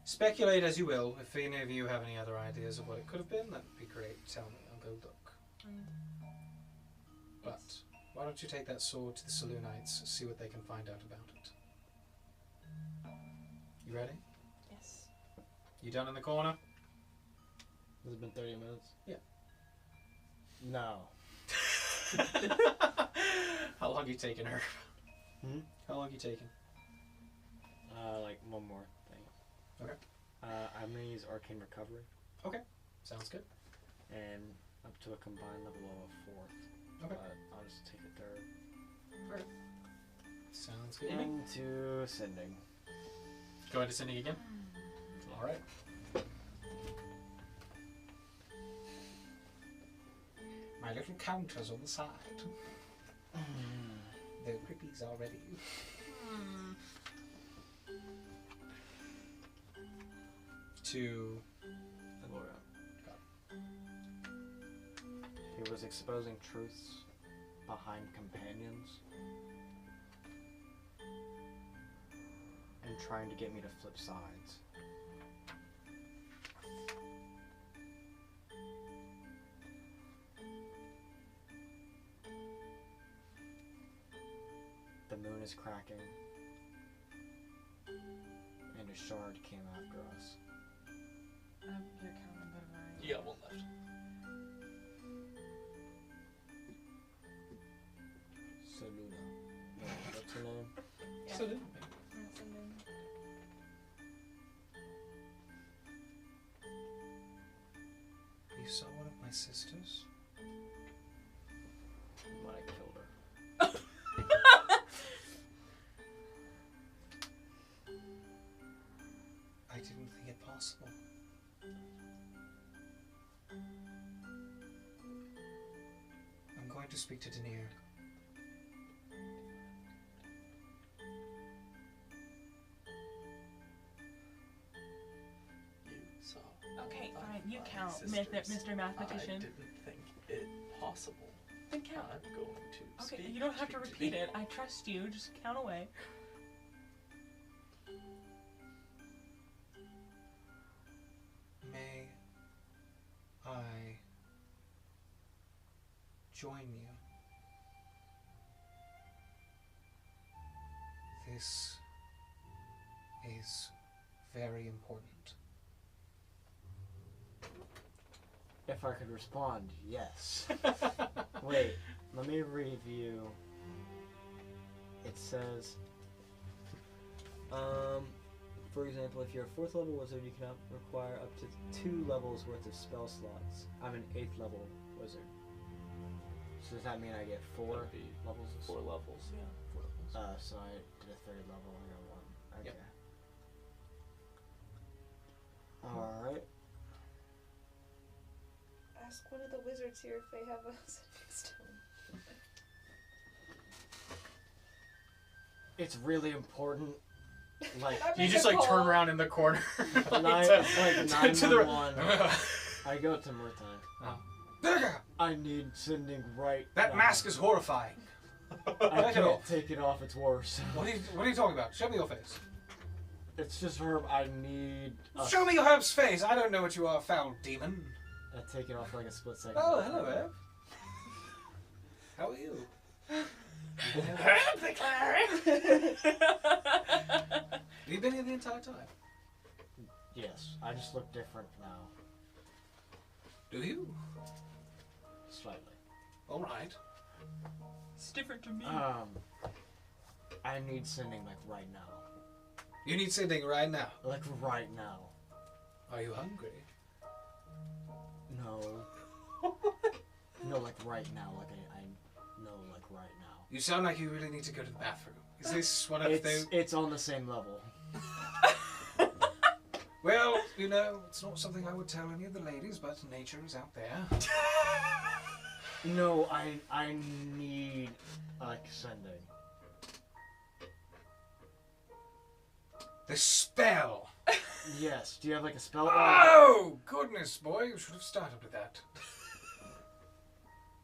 speculate as you will. If any of you have any other ideas of what it could have been, that would be great. Tell me. I'll go look. But why don't you take that sword to the Selunites, see what they can find out about it. You ready? Yes. You done in the corner? Has it been 30 minutes? Yeah. No. How long you taking her? Hmm? How long you taking? Like one more thing. Okay. I'm gonna use Arcane Recovery. Sounds good. And up to a combined level of 4th. Okay. But I'll just take a 3rd. Sounds good to me. Into Sending. Go into sending again. Alright. My little counters on the side. They're crippies already. To Laura. He was exposing truths behind companions and trying to get me to flip sides. The moon is cracking, and a shard came after us. You're counting, but right. You got one left. Selune. No, what's her name? Yeah. Salute. That's and then You saw one of my sisters? When I killed her. I didn't think it possible. I'm going to speak to Denier. You saw. Okay, my fine. You five count, sisters. Mr. Mathematician. I didn't think it possible. Then count. I'm going to Okay, speak you don't have to repeat Denier. it. I trust you. Just count away. May I join you? This is very important. If I could respond, yes. Wait, let me review. It says, for example, if you're a 4th level wizard, you can require up to 2 levels worth of spell slots. I'm an 8th level wizard. So does that mean I get 4 That'd be levels of 4 levels, yeah. 4 levels. So I did a 3rd level, I got 1. Okay. Yep. Alright. Ask one of the wizards here if they have a sending stone. It's really important. Like, I You make just a like turn call. around in the corner. nine, to- like to the 911. I go to Murtai. I need sending right That now. mask is horrifying. I Take it can't off. take it off, it's worse. What are you talking about? Show me your face. It's just Herb, I need Show me your Herb's face. I don't know what you are, foul demon. I take it off for like a split second. Oh, hello, Herb. How are you? The cleric. Have you been here the entire time? Yes, I just look different now. Do you? Slightly. All right. It's different to me. I need sending like right now. You need sending right now. Like right now. Are you hungry? No. No, like right now. Like I know, like right now. You sound like you really need to go to the bathroom. Is this one of those? It's on the same level. Well, you know, it's not something I would tell any of the ladies, but nature is out there. No, I need like sending. The spell. Yes. Do you have like a spell? Oh, goodness, boy, you should have started with that.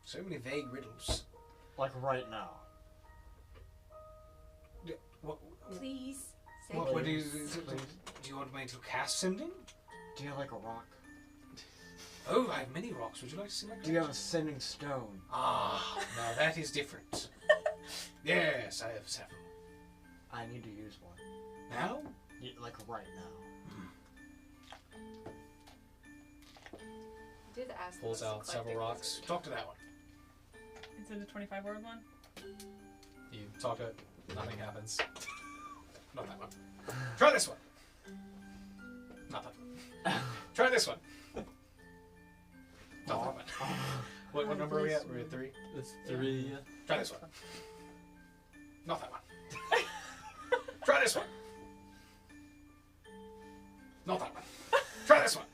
So many vague riddles. Like right now. What, Please. Say what do please. do you want me to cast sending? Do you have like a rock? Oh, I have many rocks. Would you like to see my Do you have a sending stone? Ah, now that is different. Yes, I have several. I need to use one. Now? Yeah, like right now. Did ask Pulls those out several eclectic rocks. wizards. Talk to that one. Is it a 25 word one? You talk to it, nothing happens. Not that one. Try this one. Not that one. Try this one. Not that one. What number are we at? We're at 3? It's 3. Yeah. Try this one. Not that one. Try this one. Not that one. Try this one.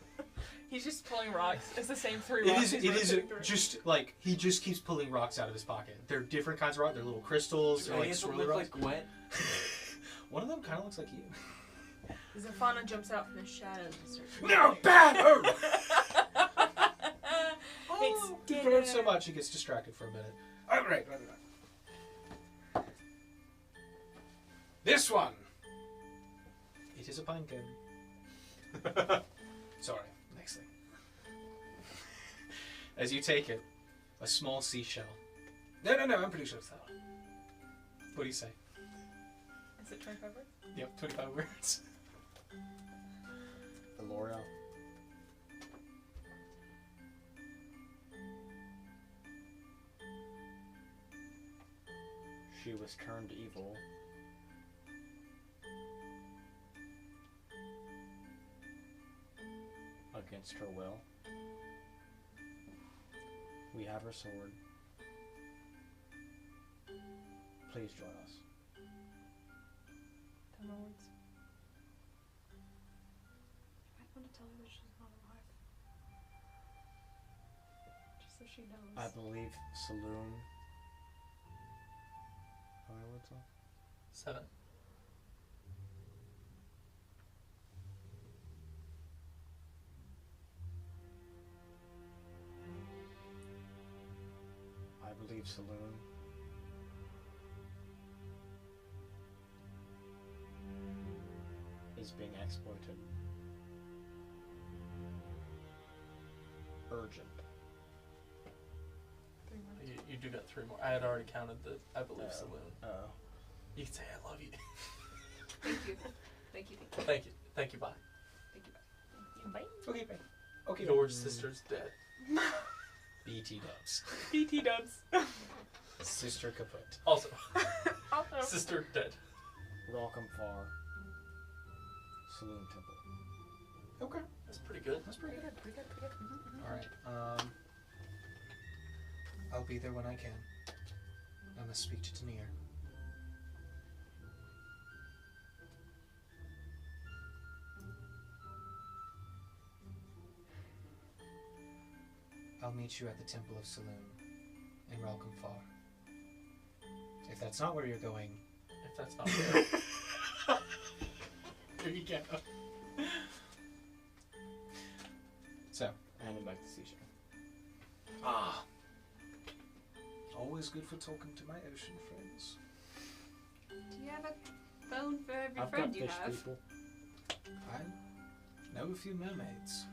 He's just pulling rocks. It's the same 3 It rocks. is. he's It is rotating through. just like he just keeps pulling rocks out of his pocket. They're different kinds of rocks. They're little crystals. They're like swirly look rocks. like Gwen. One of them kind of looks like you. Zafana jumps out from the shadows and starts. No, bad. Oh. It's Oh, dinner. you've heard so much, he gets distracted for a minute. All right. This one. It is a pine cone. Sorry. Next thing. As you take it, a small seashell. No. I'm pretty sure it's that one. What do you say? Is it 25 words? Yep, 25 words. Eloria. She was turned evil. Against her will. We have her sword. Please join us. 10 more words. I want to tell her that she's not alive. Just so she knows. I believe Selune. How many words left? 7. I believe Selune. Is being exploited. Urgent. 3 words. You do got 3 more. I had already counted the. I believe Selune. Oh. You can say I love you. Thank you. Thank you. Thank you. Thank you. Bye. Thank you. Bye. Okay, bye. Okay. Your sister's dead. BT dubs. BT dubs. Sister kaput. Also, Also. sister dead. Welcome far. Selune Temple. Okay. That's pretty good. That's pretty good. Pretty good, pretty good. All right. I'll be there when I can. I must speak to Tanir. I'll meet you at the Temple of Selune in Welcome Far. If that's not where you're going, If that's not fair. there you go. So, Hand him back to Seashell. ah, always good for talking to my ocean friends. Do you have a phone for every I've friend got you fish have? people. I know a few mermaids,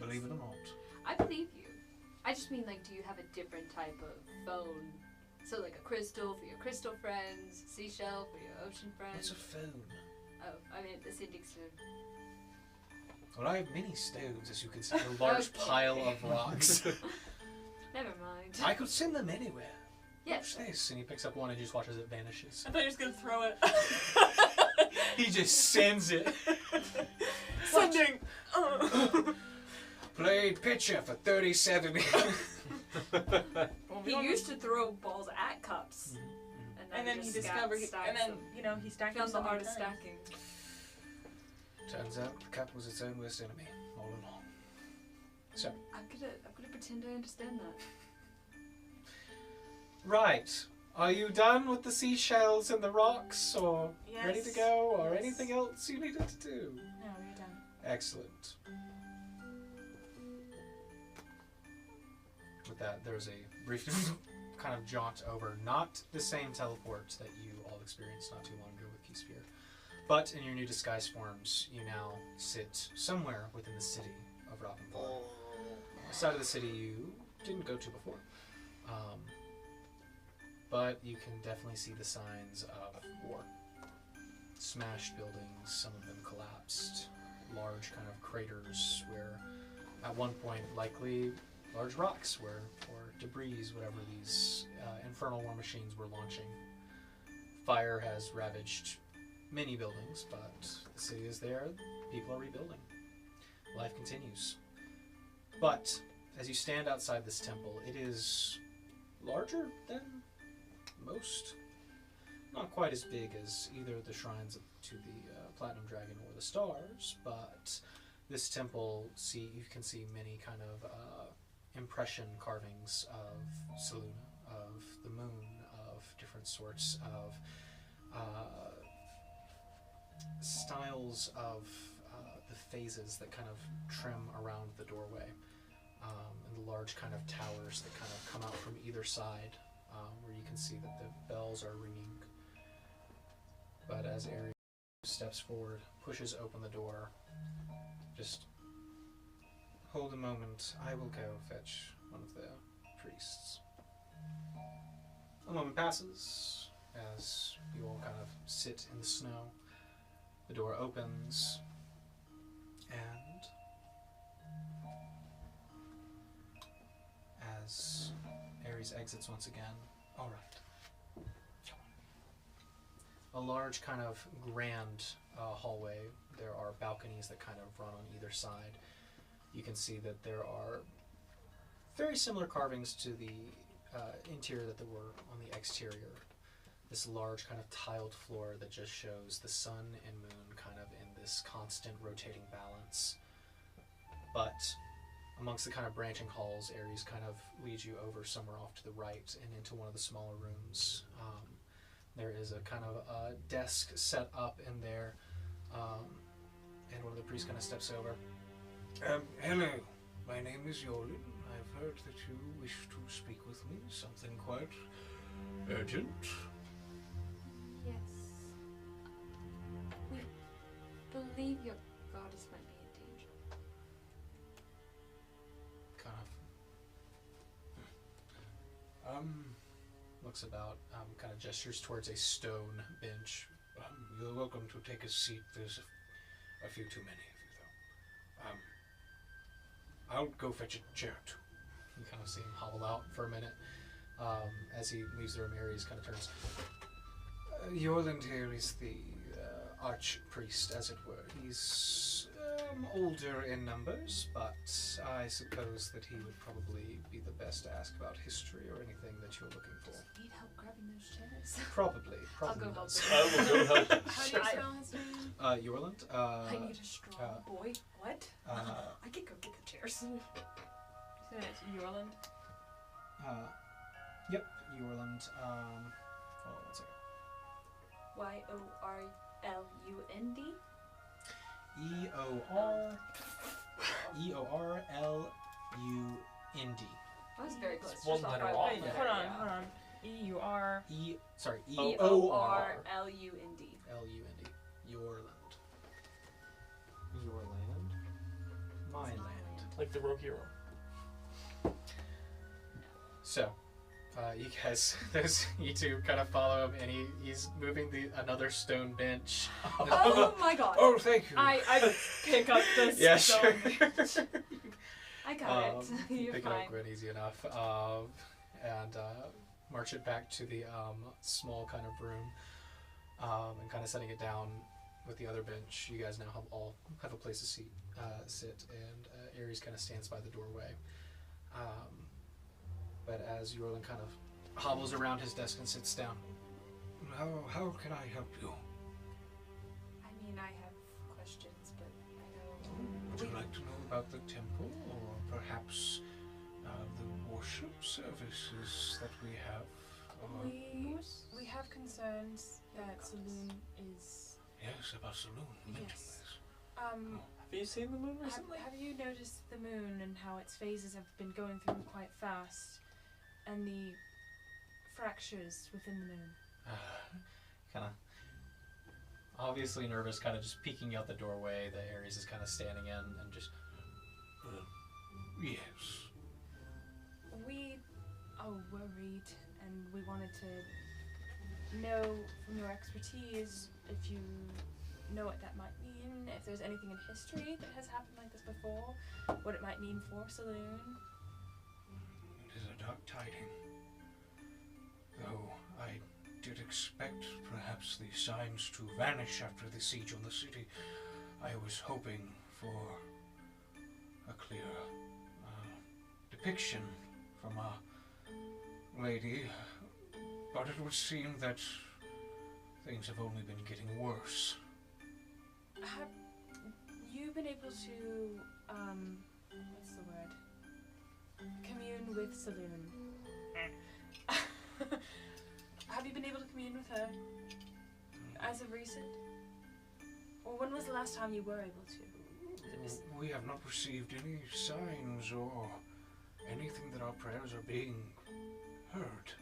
believe it or not. I believe you. I just mean, like, do you have a different type of phone? So, like, a crystal for your crystal friends, seashell for your ocean What's friends. a phone? Oh, I mean, the sending stone. Well, I have many stones, as you can see, a large Okay. pile of rocks. Never mind. I could send them anywhere. Yes. What's this? And he picks up one and just watches it vanishes. I thought he was gonna throw it. He just sends it. Sending. Played pitcher for 37 years. He used to throw balls at cups. And then he just discovered, stacked and then them. he stacked Found them the so art many of times. stacking. Turns out the cup was its own worst enemy all along. So, I'm gonna pretend I understand that. right. Are you done with the seashells and the rocks, or ready to Yes. go, or Yes. anything else you needed to do? No, we're done. Excellent. With that, there's a brief kind of jaunt over, not the same teleport that you all experienced not too long ago with Keysphere, but in your new disguise forms, you now sit somewhere within the city of Ravenvar. A side of the city you didn't go to before. But you can definitely see the signs of war. Smashed buildings, some of them collapsed, large kind of craters where at one point likely large rocks were, or debris, whatever these infernal war machines were launching. Fire has ravaged many buildings, but the city is there, people are rebuilding. Life continues. But as you stand outside this temple, it is larger than most. Not quite as big as either the shrines to the Platinum Dragon or the stars, but this temple, you can see many kind of impression carvings of Selune, of the moon, of different sorts of styles of the phases that kind of trim around the doorway, and the large kind of towers that kind of come out from either side, where you can see that the bells are ringing. But as Ares steps forward, pushes open the door, just hold a moment. I will go fetch one of the priests. A moment passes as you all kind of sit in the snow. The door opens, and as Ares exits once again, all right. A large kind of grand hallway. There are balconies that kind of run on either side. You can see that there are very similar carvings to the interior that there were on the exterior. This large kind of tiled floor that just shows the sun and moon kind of in this constant rotating balance. But amongst the kind of branching halls, Ares kind of leads you over somewhere off to the right and into one of the smaller rooms. There is a kind of a desk set up in there, and one of the priests kind of steps over. Hello, my name is Yolin. I've heard that you wish to speak with me. Something quite urgent. Yes. We believe your goddess might be in danger. Kind of looks about, kind of gestures towards a stone bench. You're welcome to take a seat. There's a few too many of you, though. I'll go fetch a chair, too. You kind of see him hobble out for a minute. As he leaves the room, Ares kind of turns. Yorland here is the archpriest, as it were. He's older in numbers, but I suppose that he would probably be the best to ask about history or anything that you're looking for. Need help grabbing those chairs? Probably. I'll go help does. him. I will go help. How do you spell his name? Yorland. I need a strong boy. What? Uh, I could go get the chairs. You said it's Yorland? Yep, Yorland. Hold on one second. Yorlund? Eorlund. I was very close. One Just off letter by off. one letter, Hold on, yeah. hold on. E-U-R. Eorlund. Yorlund. Yorland. Your land. My land. Like the Rogue Hero. So, you guys, you two kind of follow him, and he's moving another stone bench. Oh my god. Oh, thank you. I pick up this. Yeah, stone sure. bench. I got it. You're pick fine. it up quite easy enough. And march it back to the small kind of room and kind of setting it down with the other bench. You guys now have a place to sit, and Ares kind of stands by the doorway. But as Yorlin kind of hobbles around his desk and sits down, How can I help you? I mean, I have questions, but I know. Would you like to know about the temple, or perhaps the worship services that we have? We have concerns that Selune is. Yes, about Selune. Mention Yes. this. Have you seen the moon Have, recently? have you noticed the moon and how its phases have been going through quite fast, and the fractures within the moon? kind of obviously nervous, kind of just peeking out the doorway that Ares is kind of standing in, and just Yes. We are worried, and we wanted to know from your expertise if you know what that might mean, if there's anything in history that has happened like this before, what it might mean for Selune. It is a dark tiding. Though I did expect perhaps the signs to vanish after the siege on the city, I was hoping for a clear depiction from our lady, but it would seem that things have only been getting worse. Have you been able to, what's the word? Commune with Selune? Have you been able to commune with her as of recent? Or when was the last time you were able to? We have not received any signs or anything that our prayers are being heard.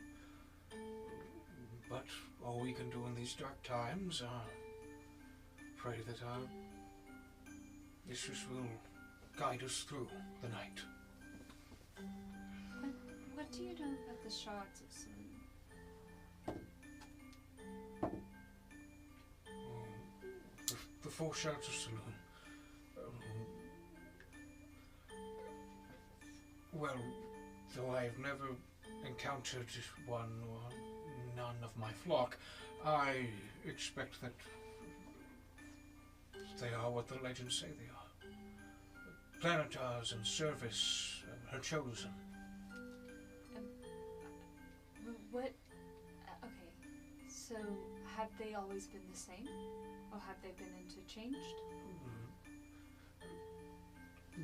But all we can do in these dark times are pray that our mistress will guide us through the night. What do you know about the shards of Selune? The four shards of Selune. Well, though I have never encountered one or none of my flock, I expect that they are what the legends say they are. Planetars in service, her chosen. What? Okay, so have they always been the same? Or have they been interchanged?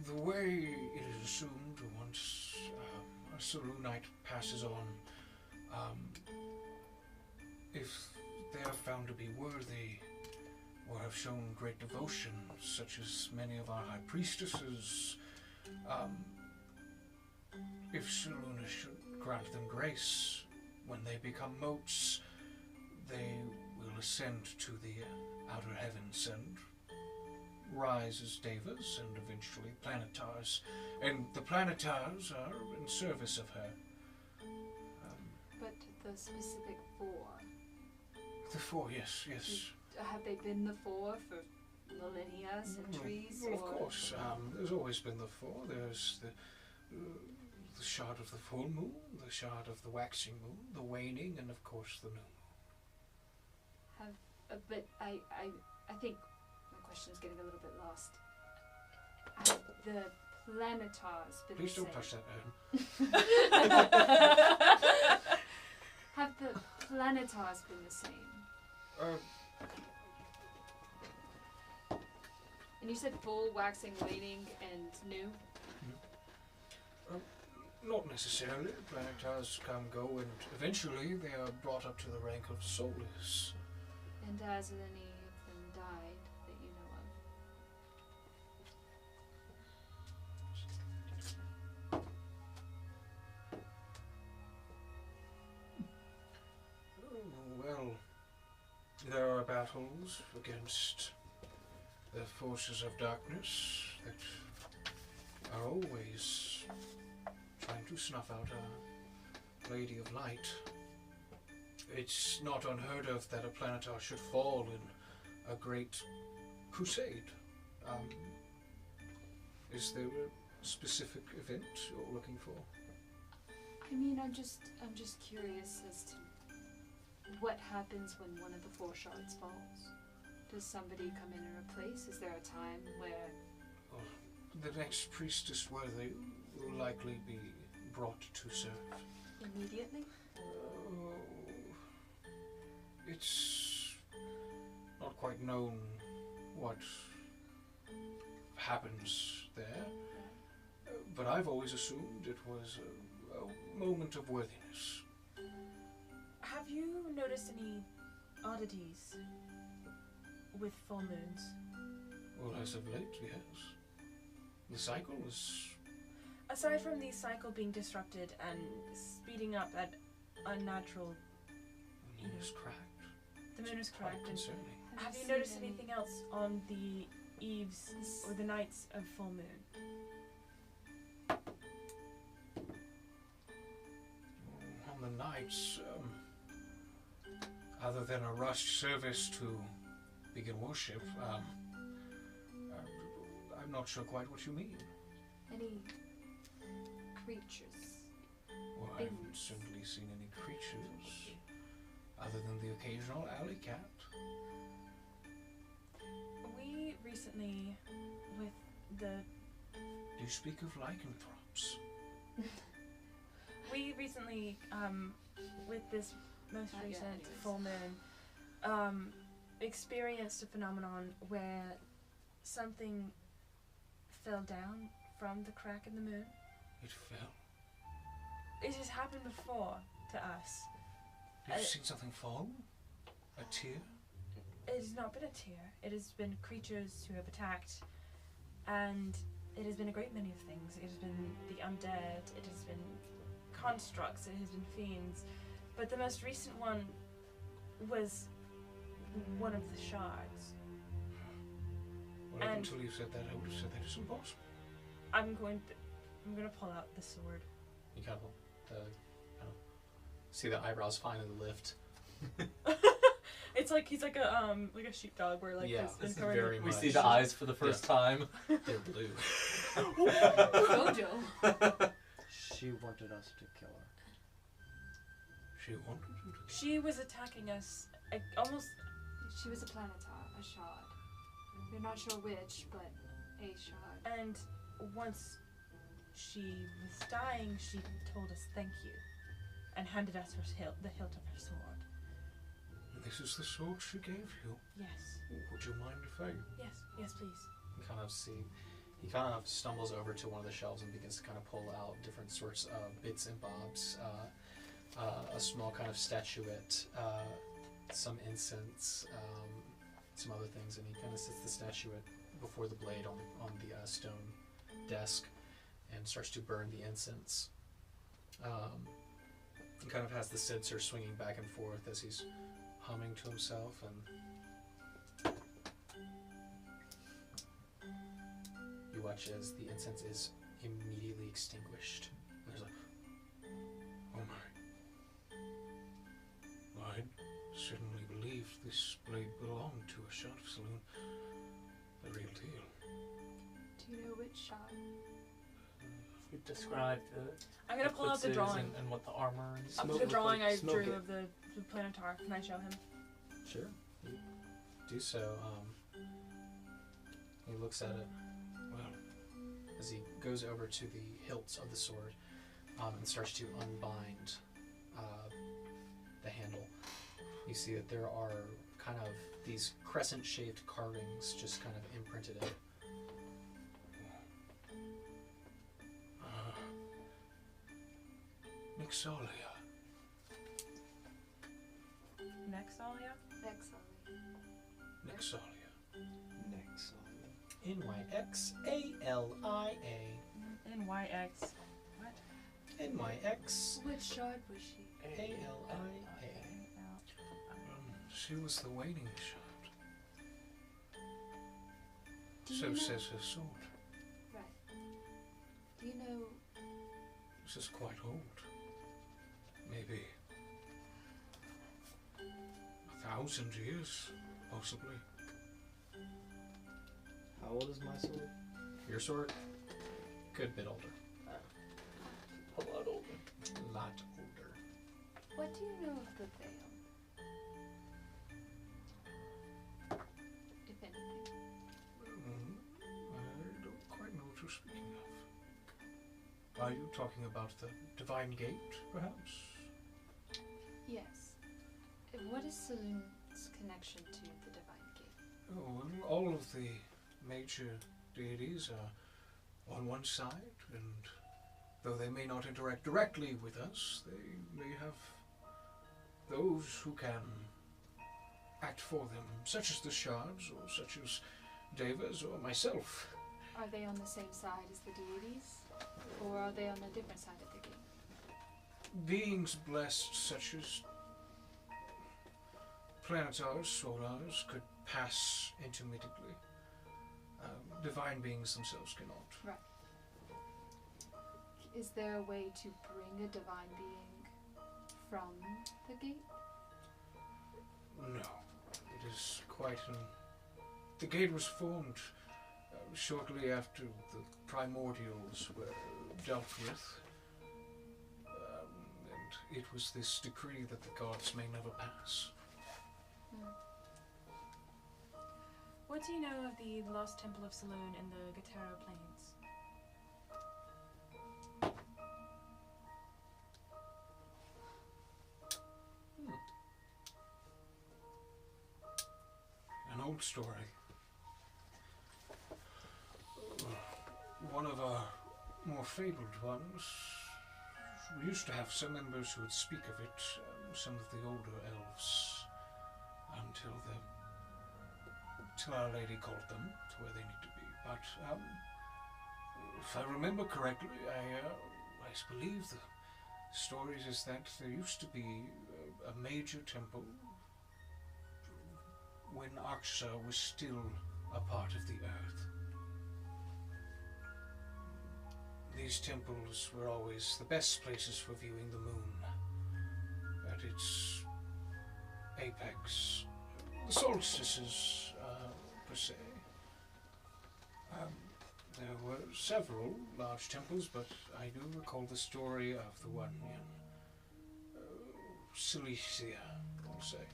The way it is assumed once a Selunite passes on, if they are found to be worthy or have shown great devotion, such as many of our high priestesses, if Selune should grant them grace, when they become motes, they will ascend to the outer heavens and rise as devas and eventually planetars. And the planetars are in service of her. But the specific four, The four, yes. have they been the four for millennia, centuries? Well, of or? course. There's always been the four. There's the shard of the full moon, the shard of the waxing moon, the waning, and of course the new moon. But I think my question's getting a little bit lost. Have the planetars been Please the don't same? touch that, Ern. Have the planetars been the same? And you said full, waxing, waning, and new? Not necessarily. Planetars come, go, and eventually they are brought up to the rank of soulless. And has any of them died that you know Well, there are battles against the forces of darkness that are always trying to snuff out our Lady of Light. It's not unheard of that a planetar should fall in a great crusade. Is there a specific event you're looking for? I mean, I'm just curious as to what happens when one of the 4 shards falls. Does somebody come in and replace? Is there a time where... Oh, the next priestess worthy will likely be brought to serve. Immediately? It's not quite known what happens there, but I've always assumed it was a moment of worthiness. Have you noticed any oddities with full moons? Well, as of late, yes. The cycle is... Aside from the cycle being disrupted and speeding up at unnatural... The moon is cracked. The moon is Quite cracked. And concerning. have you seen noticed any- anything else on the eves or the nights of full moon? On the nights, other than a rushed service to begin worship, I'm not sure quite what you mean. Any creatures? Well, I haven't certainly seen any creatures, other than the occasional alley cat. We recently, with the... Do you speak of lycanthropes? We recently, with this most Not yet, recent anyways. full moon, experienced a phenomenon where something fell down from the crack in the moon. It fell. It has happened before to us. You've seen something fall? A tear? It has not been a tear. It has been creatures who have attacked, and it has been a great many of things. It has been the undead, it has been constructs, it has been fiends, but the most recent one was one of the shards. Well, up And- until you said that, I would have said that is impossible. I'm going to pull out the sword. You kind of see the eyebrows finally lift. It's like he's like a sheepdog where like Yeah, it's been it's covered very in We much. see the eyes for the first time. They're blue. Jojo. She wanted us to kill her. She wanted you to. She was attacking us almost. She was a planetar, a shard. We're not sure which, but a shard. And once she was dying, she told us thank you, and handed us the hilt of her sword. This is the sword she gave you. Yes, Would you mind if I... yes, please. He kind of stumbles over to one of the shelves and begins to kind of pull out different sorts of bits and bobs. A small kind of statuette, some incense, some other things, and he kind of sets the statuette before the blade on the stone desk and starts to burn the incense. He kind of has the censer swinging back and forth as he's humming to himself, and you watch as the incense is immediately extinguished. There's a Oh my. I certainly believed this blade belonged to a shard of Selune. The real deal. Do you know which shard? You described I'm gonna pull out the eclipses drawing. and what the armor and Of Smoke the it, drawing I smoke drew it. of the planetar. Can I show him? Sure. You do so. He looks at it. Well, as he goes over to the hilt of the sword and starts to unbind the handle, you see that there are kind of these crescent-shaped carvings just kind of imprinted in it. Nixalia. Nexalia? Vexalia. Nixalia. Next on. N-Y-X-A-L-I-A. NYX. What? N-Y-X-A-L-I-A. Which shard was she? She was the waning shard. Do you So know? says her sword. Right. Do you know? This is quite old. Maybe 1,000 years, possibly. How old is my sword? Your sword? Good bit older. a lot older. A What do you know of the veil? If anything. I don't quite know what you're speaking of. Are you talking about the Divine Gate, perhaps? Yes. What is Selune's connection to the Divine Gate? Oh, well, all of the major deities are on one side, and though they may not interact directly with us, they may have those who can act for them, such as the shards, or such as devas, or myself. Are they on the same side as the deities? Or are they on a different side of the gate? Beings blessed, such as planetars, solars, could pass intermittently. Divine beings themselves cannot. Right. Is there a way to bring a divine being from the gate? No. It is quite an... The gate was formed shortly after the primordials were dealt with. And it was this decree that the gods may never pass. What do you know of the lost temple of Selune in the Gataro Plains? An old story. One of our more fabled ones. We used to have some members who would speak of it, some of the older elves, until Our Lady called them to where they need to be. But if I remember correctly, I believe the stories is that there used to be a major temple when Aksha was still a part of the earth. These temples were always the best places for viewing the moon at its apex. The solstices, per se. There were several large temples, but I do recall the story of the one in Cilicia, I'll say.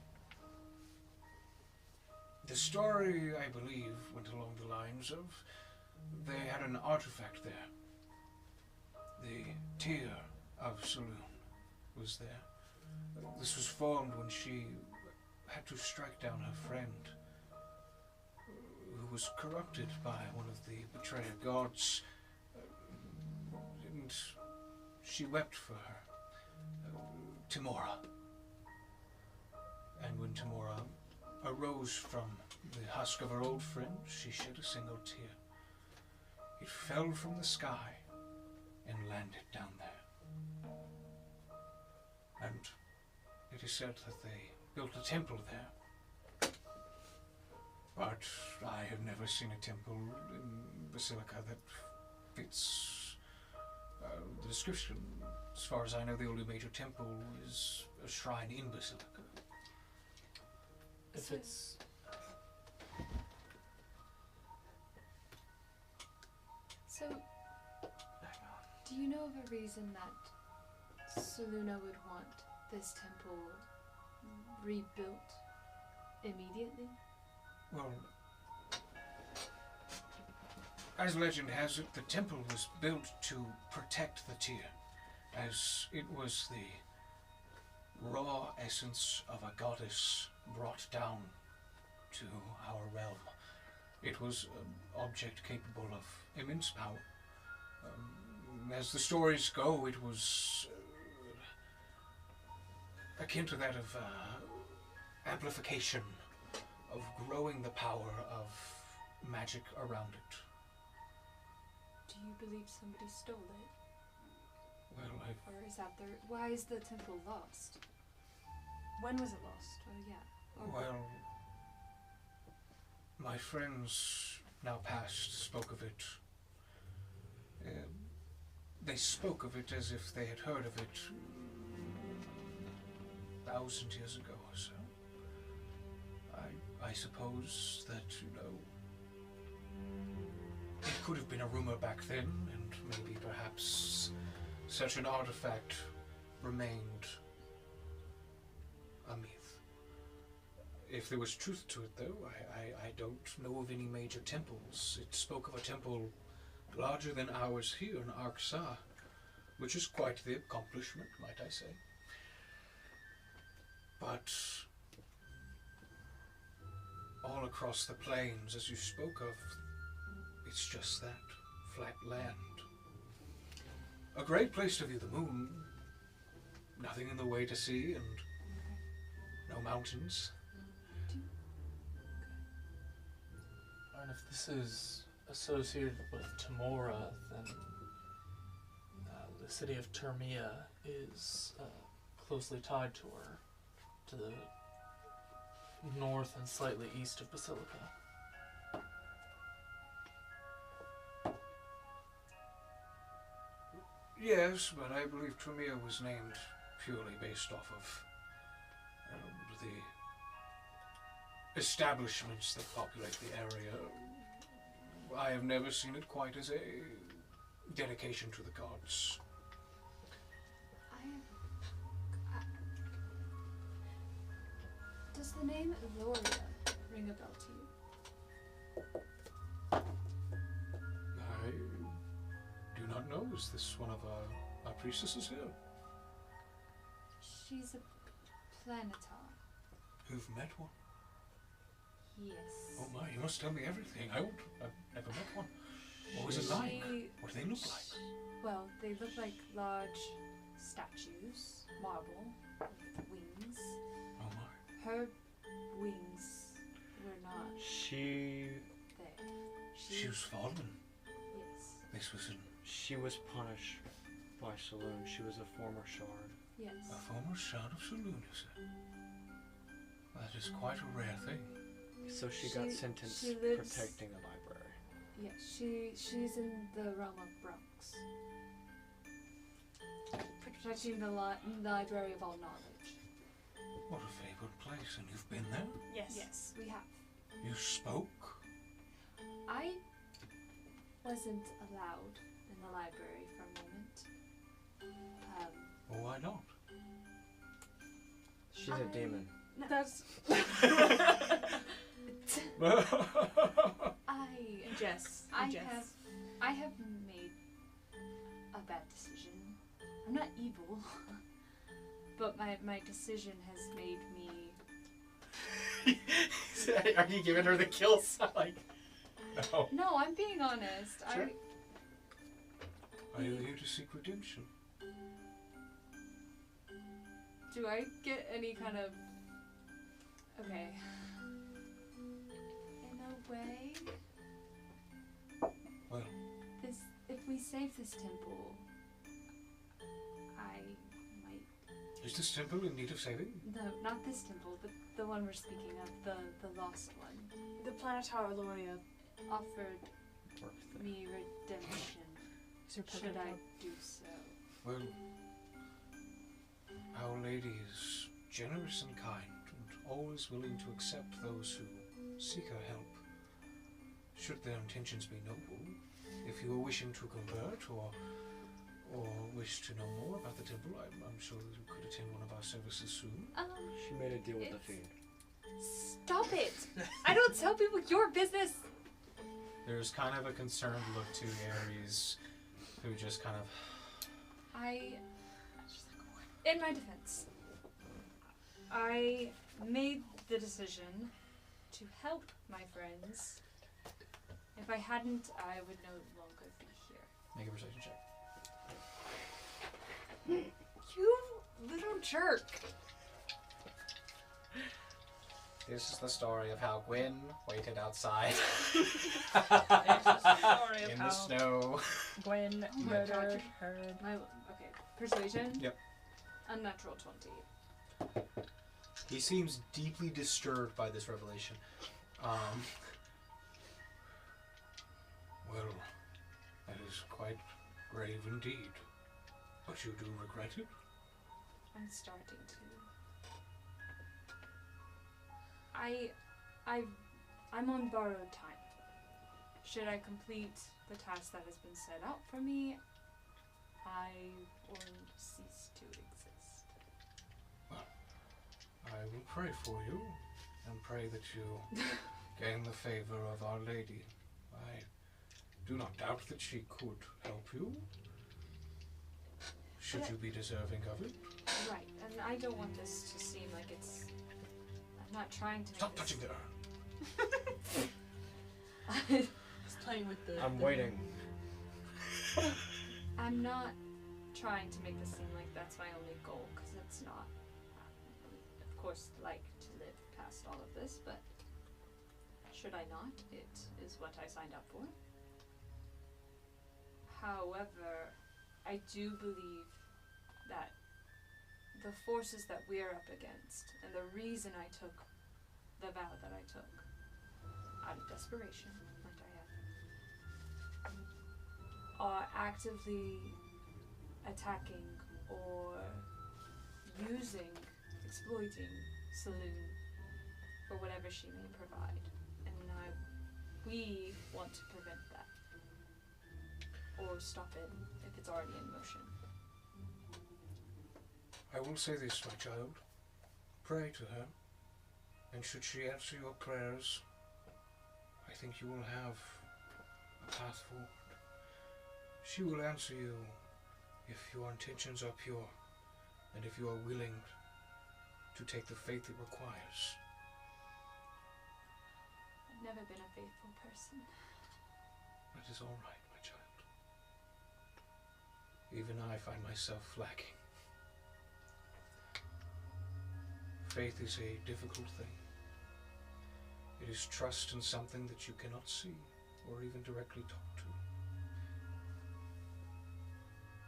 The story, I believe, went along the lines of they had an artifact there. The tear of Selune was there. This was formed when she had to strike down her friend, who was corrupted by one of the betrayer gods, and she wept for her, Timora. And when Timora arose from the husk of her old friend, she shed a single tear. It fell from the sky and landed down there. And it is said that they built a temple there. But I have never seen a temple in Basilica that fits the description. As far as I know, the only major temple is a shrine in Basilica. If it's... So, do you know of a reason that Selune would want this temple rebuilt immediately? Well, as legend has it, the temple was built to protect the tear, as it was the raw essence of a goddess brought down to our realm. It was an object capable of immense power. As the stories go, it was akin to that of amplification, of growing the power of magic around it. Do you believe somebody stole it? Well, Or is that why is the temple lost? When was it lost? Oh yeah. well, my friends, now past, spoke of it. They spoke of it as if they had heard of it 1,000 years ago or so. I suppose that, it could have been a rumor back then, and maybe perhaps such an artifact remained a myth. If there was truth to it, though, I don't know of any major temples. It spoke of a temple larger than ours here in Arksa, which is quite the accomplishment, might I say. But all across the plains, as you spoke of, it's just that, flat land. A great place to view the moon. Nothing in the way to see, and no mountains. And if this is associated with Tamora, then the city of Termia is closely tied to her, to the north and slightly east of Basilica. Yes, but I believe Tremere was named purely based off of the establishments that populate the area. I have never seen it quite as a dedication to the gods. Does the name Eloria ring a bell to you? I do not know. Is this one of our priestesses here? She's a planetar. You've met one? Yes. Oh my, you must tell me everything. I've never met one. What was it like? What do they look like? Well, they look like large statues, marble, with wings. Oh my. Her wings were not She there. She was fallen. Yes. This was She was punished by Selune. She was a former shard. Yes. a former shard of Selune, is it? That is quite a rare thing. So she got She sentenced lives- protecting the library. Yes, she's in the realm of Bronx. Protecting the library of all knowledge. What a favored place, and you've been there? Yes. Yes, we have. You spoke? I wasn't allowed in the library for a moment. Or why not? She's a demon. That's Jess. I have made a bad decision. I'm not evil, but my decision has made me. Are you giving her the kill sign? Like, no. No, I'm being honest. Sure. Are you here to seek redemption? Do I get any kind of? Okay. In a way. Well. If we save this temple, I might. Is this temple in need of saving? No, not this temple, but the one we're speaking of, the lost one, the planetar Eloria. offered Work thing. me redemption. Should I do so? Well, Our Lady is generous and kind, and always willing to accept those who seek her help. Should their intentions be noble, if you are wishing to convert or wish to know more about the temple, I'm sure that you could attend one of our services soon. She made a deal with the It's- fiend. Stop it! I don't tell people your business! There's kind of a concerned look to Ares, who just kind of. In my defense, I made the decision to help my friends. If I hadn't, I would no longer be here. Make a perception check. You little jerk! This is the story of how Gwen waited outside Story of in how the snow. Gwen Oh my murdered God. her. Okay, persuasion? Yep. Unnatural 20. He seems deeply disturbed by this revelation. Well, that is quite grave indeed. But you do regret it? I'm starting to. I'm on borrowed time. Should I complete the task that has been set out for me, I will cease to exist. I will pray for you and pray that you gain the favor of Our Lady. I do not doubt that she could help you, should you be deserving of it. Right, and I don't want this to seem like it's... I'm not trying to Stop make touching this... her. He's playing with the. I'm waiting. I'm not trying to make this seem like that's my only goal, because it's not. I would, of course, like to live past all of this, but should I not? It is what I signed up for. However, I do believe that the forces that we're up against, and the reason I took the vow that I took, out of desperation, like I have, are actively attacking or exploiting Selune for whatever she may provide. And we want to prevent that. Or stop it if it's already in motion. I will say this, my child. Pray to her, and should she answer your prayers, I think you will have a path forward. She will answer you if your intentions are pure, and if you are willing to take the faith it requires. I've never been a faithful person. That is all right, my child. Even I find myself lacking. Faith is a difficult thing. It is trust in something that you cannot see or even directly talk to.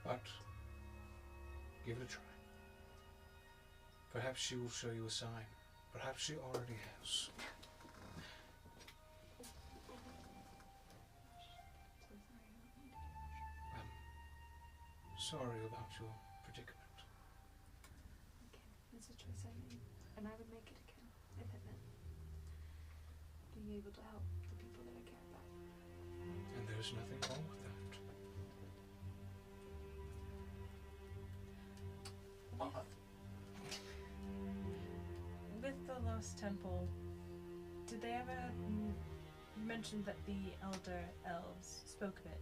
But give it a try. Perhaps she will show you a sign. Perhaps she already has. I'm sorry about your predicament. Okay, it's a choice I made, and I would make it again if it meant being able to help the people that I care about. And there's nothing wrong with that. With the Lost Temple, did they ever mention that the Elder Elves spoke of it?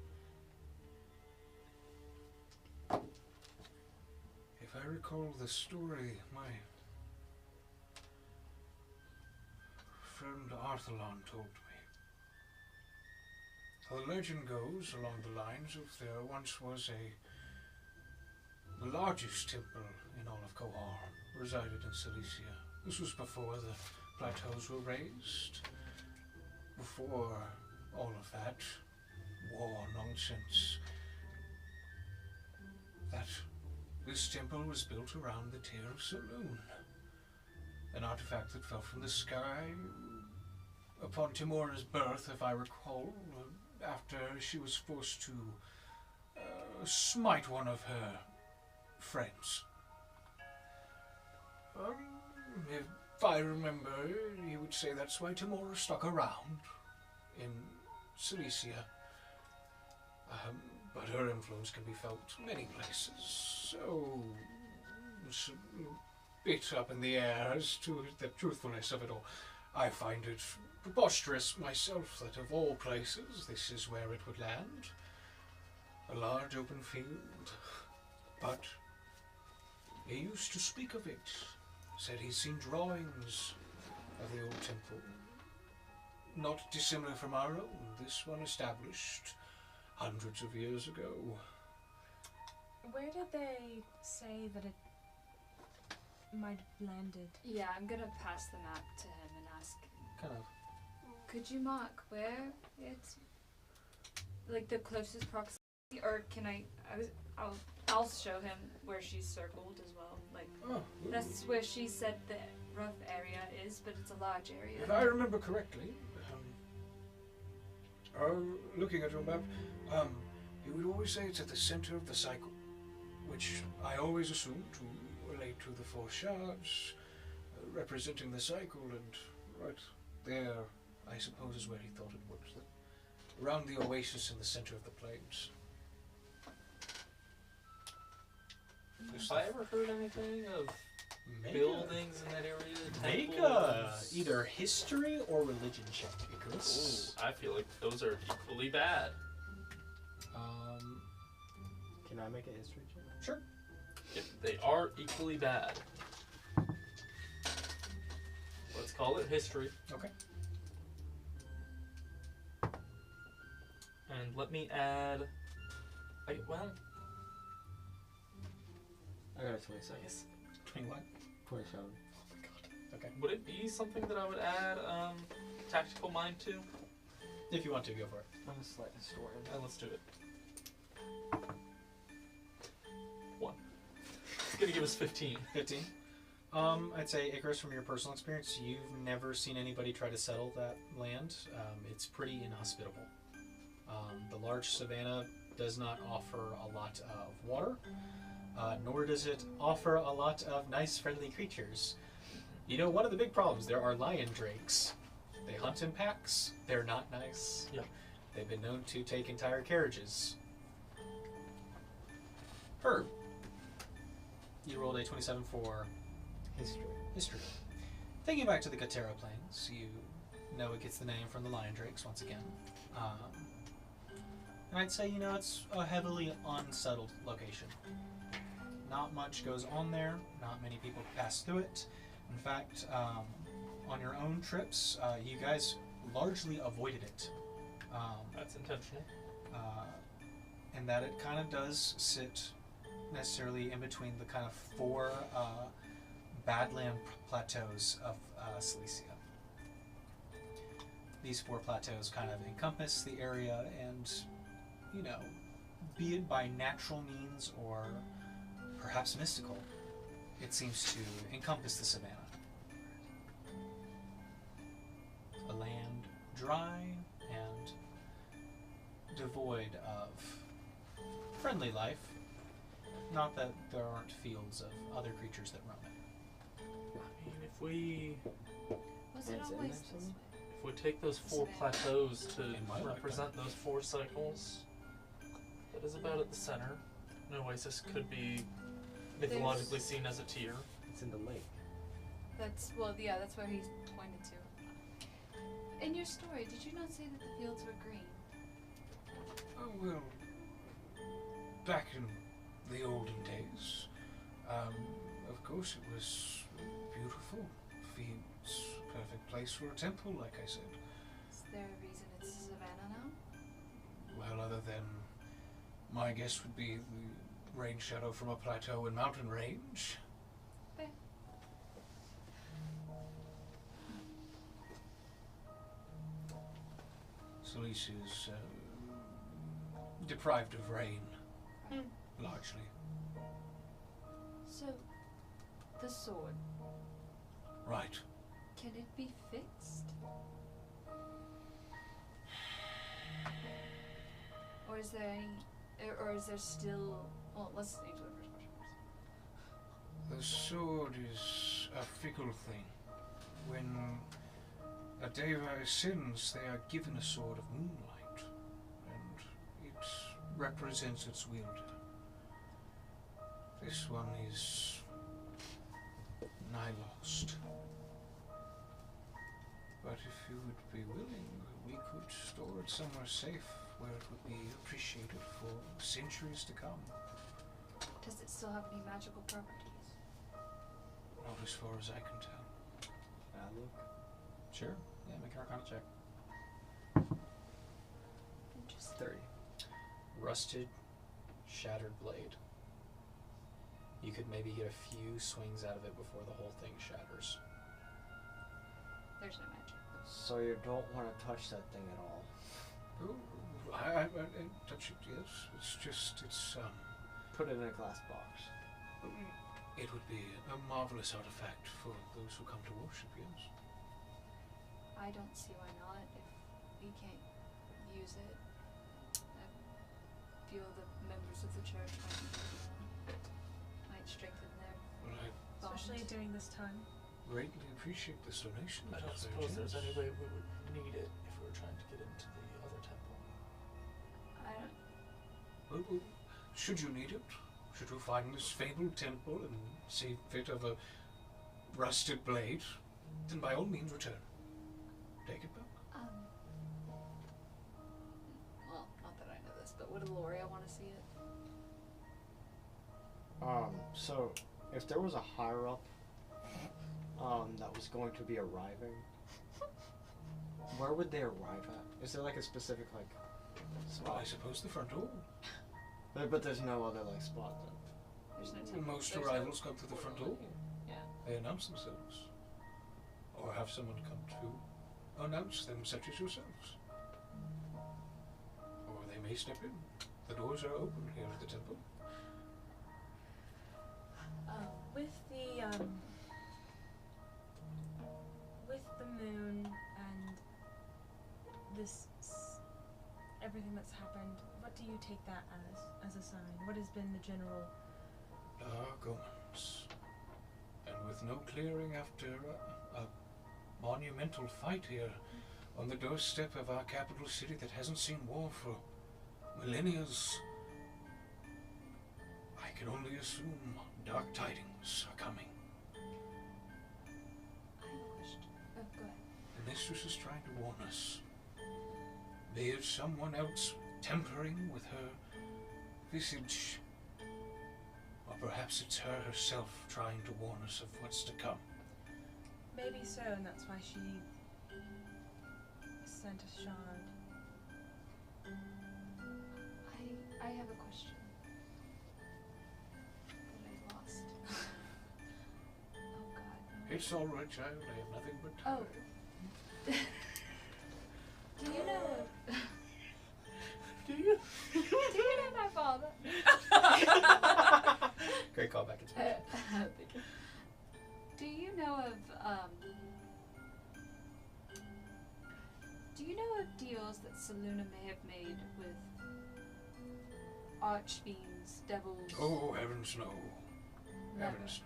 If I recall the story, my friend Arthelon told me. The legend goes along the lines of there once was the largest temple in all of Kohar resided in Cilicia. This was before the plateaus were raised, before all of that war nonsense. That this temple was built around the Tear of Selune, an artifact that fell from the sky upon Timora's birth, if I recall, after she was forced to smite one of her friends. If I remember, he would say that's why Timora stuck around in Cilicia. But her influence can be felt many places, so it's a bit up in the air as to the truthfulness of it all. I find it preposterous myself that of all places this is where it would land. A large open field. But he used to speak of it. Said he's seen drawings of the old temple. Not dissimilar from our own. This one established hundreds of years ago. Where did they say that it might have landed? Yeah, I'm gonna pass the map to him and ask, Kind of. could you mark where it's, like, the closest proximity, or can I'll show him where she's circled as well. Like, that's where she said the rough area is, but it's a large area. If I remember correctly, looking at your map, you would always say it's at the center of the cycle, which I always assumed to relate to the four shards, representing the cycle, and right there, I suppose, is where he thought it would. Around the oasis in the center of the plains. Have I ever heard anything of buildings in that area? Make Temples? either history or religion check, Icarus. Ooh, I feel like those are equally bad. Can I make a history check? Sure. Yep, they are equally bad. Let's call it history. Okay. And let me add. Well, I got a 27. 21. 27. Okay. would it be something that I would add tactical mind to? If you want to, go for it. I'm a slight historian. Let's do it. 1. It's gonna give us 15. 15. I'd say, Icarus, from your personal experience, you've never seen anybody try to settle that land. It's pretty inhospitable. The large savanna does not offer a lot of water, nor does it offer a lot of nice, friendly creatures. You know, one of the big problems, there are lion drakes. They hunt in packs. They're not nice. Yep. They've been known to take entire carriages. Herb. You rolled a 27 for history. Thinking back to the Katera Plains, you know it gets the name from the lion drakes once again. And I'd say, you know, it's a heavily unsettled location. Not much goes on there. Not many people pass through it. In fact, on your own trips, you guys largely avoided it. That's intentional. And that it kind of does sit necessarily in between the kind of 4 badland plateaus of Cilicia. These 4 plateaus kind of encompass the area and, you know, be it by natural means or perhaps mystical, it seems to encompass the savanna. A land dry and devoid of friendly life. Not that there aren't fields of other creatures that roam it. I mean, if we Was it Is it always next this one? way? if we take those 4 plateaus to In my represent those 4 cycles, that is about at the center. An oasis could be mythologically seen as a tier. It's in the lake. That's that's where he pointed to. In your story, did you not say that the fields were green? Oh, well, back in the olden days, of course it was beautiful. Fields, perfect place for a temple, like I said. Is there a reason it's Savannah now? Well, other than my guess would be the rain shadow from a plateau and mountain range. Fair. Cilicia is deprived of rain, largely. So, the sword, Right. can it be fixed? Or is there any, or is there still, well, let's answer the first question first. The sword is a fickle thing. When a deva sins, they are given a sword of moonlight, and it represents its wielder. This one is nigh lost. But if you would be willing, we could store it somewhere safe where it would be appreciated for centuries to come. Does it still have any magical properties? Not as far as I can tell. I look. Sure. Yeah, make an Arcana check. Interesting. 30. Rusted, shattered blade. You could maybe get a few swings out of it before the whole thing shatters. There's no magic. So you don't want to touch that thing at all. Oh, I touch it, yes. It's just, Put it in a glass box. it would be a marvelous artifact for those who come to worship, yes. I don't see why not if we can't use it. I feel the members of the church might strengthen their Well, I bond. Especially during this time. greatly appreciate this donation. I don't Mr. suppose there's Yes. any way we would need it if we were trying to get into the other temple. I don't. Well, should you need it, should you find this fabled temple and see fit of a rusted blade, then by all means return. Take it back. Well, not that I know this, but would Aloria want to see it? So if there was a higher up, that was going to be arriving, where would they arrive at? Is there like a specific like Well, spot? I suppose the front door. But there's no other like spot then. There's no Well, temple. most There's arrivals come through the front door. Yeah. They announce themselves. Or have someone come to announce them, such as yourselves. Or they may step in. The doors are open here at the temple. With the moon and everything that's happened, what do you take that as a sign? What has been the general? Dark omens. And with no clearing after a monumental fight here on the doorstep of our capital city that hasn't seen war for millennia, I can only assume dark tidings are coming. I have a question. Oh, go ahead. The mistress is trying to warn us. Be it someone else tempering with her visage, or perhaps it's her herself trying to warn us of what's to come. Maybe so, and that's why she sent a shard. I have a question that I lost. Oh God. It's all right, child. I have nothing but Oh. time. Do you know? Do you? Do you know my father? Great callback. It's Thank you. Do you know of do you know of deals that Selune may have made with archfiends, devils? Oh, heavens no. Never. Heavens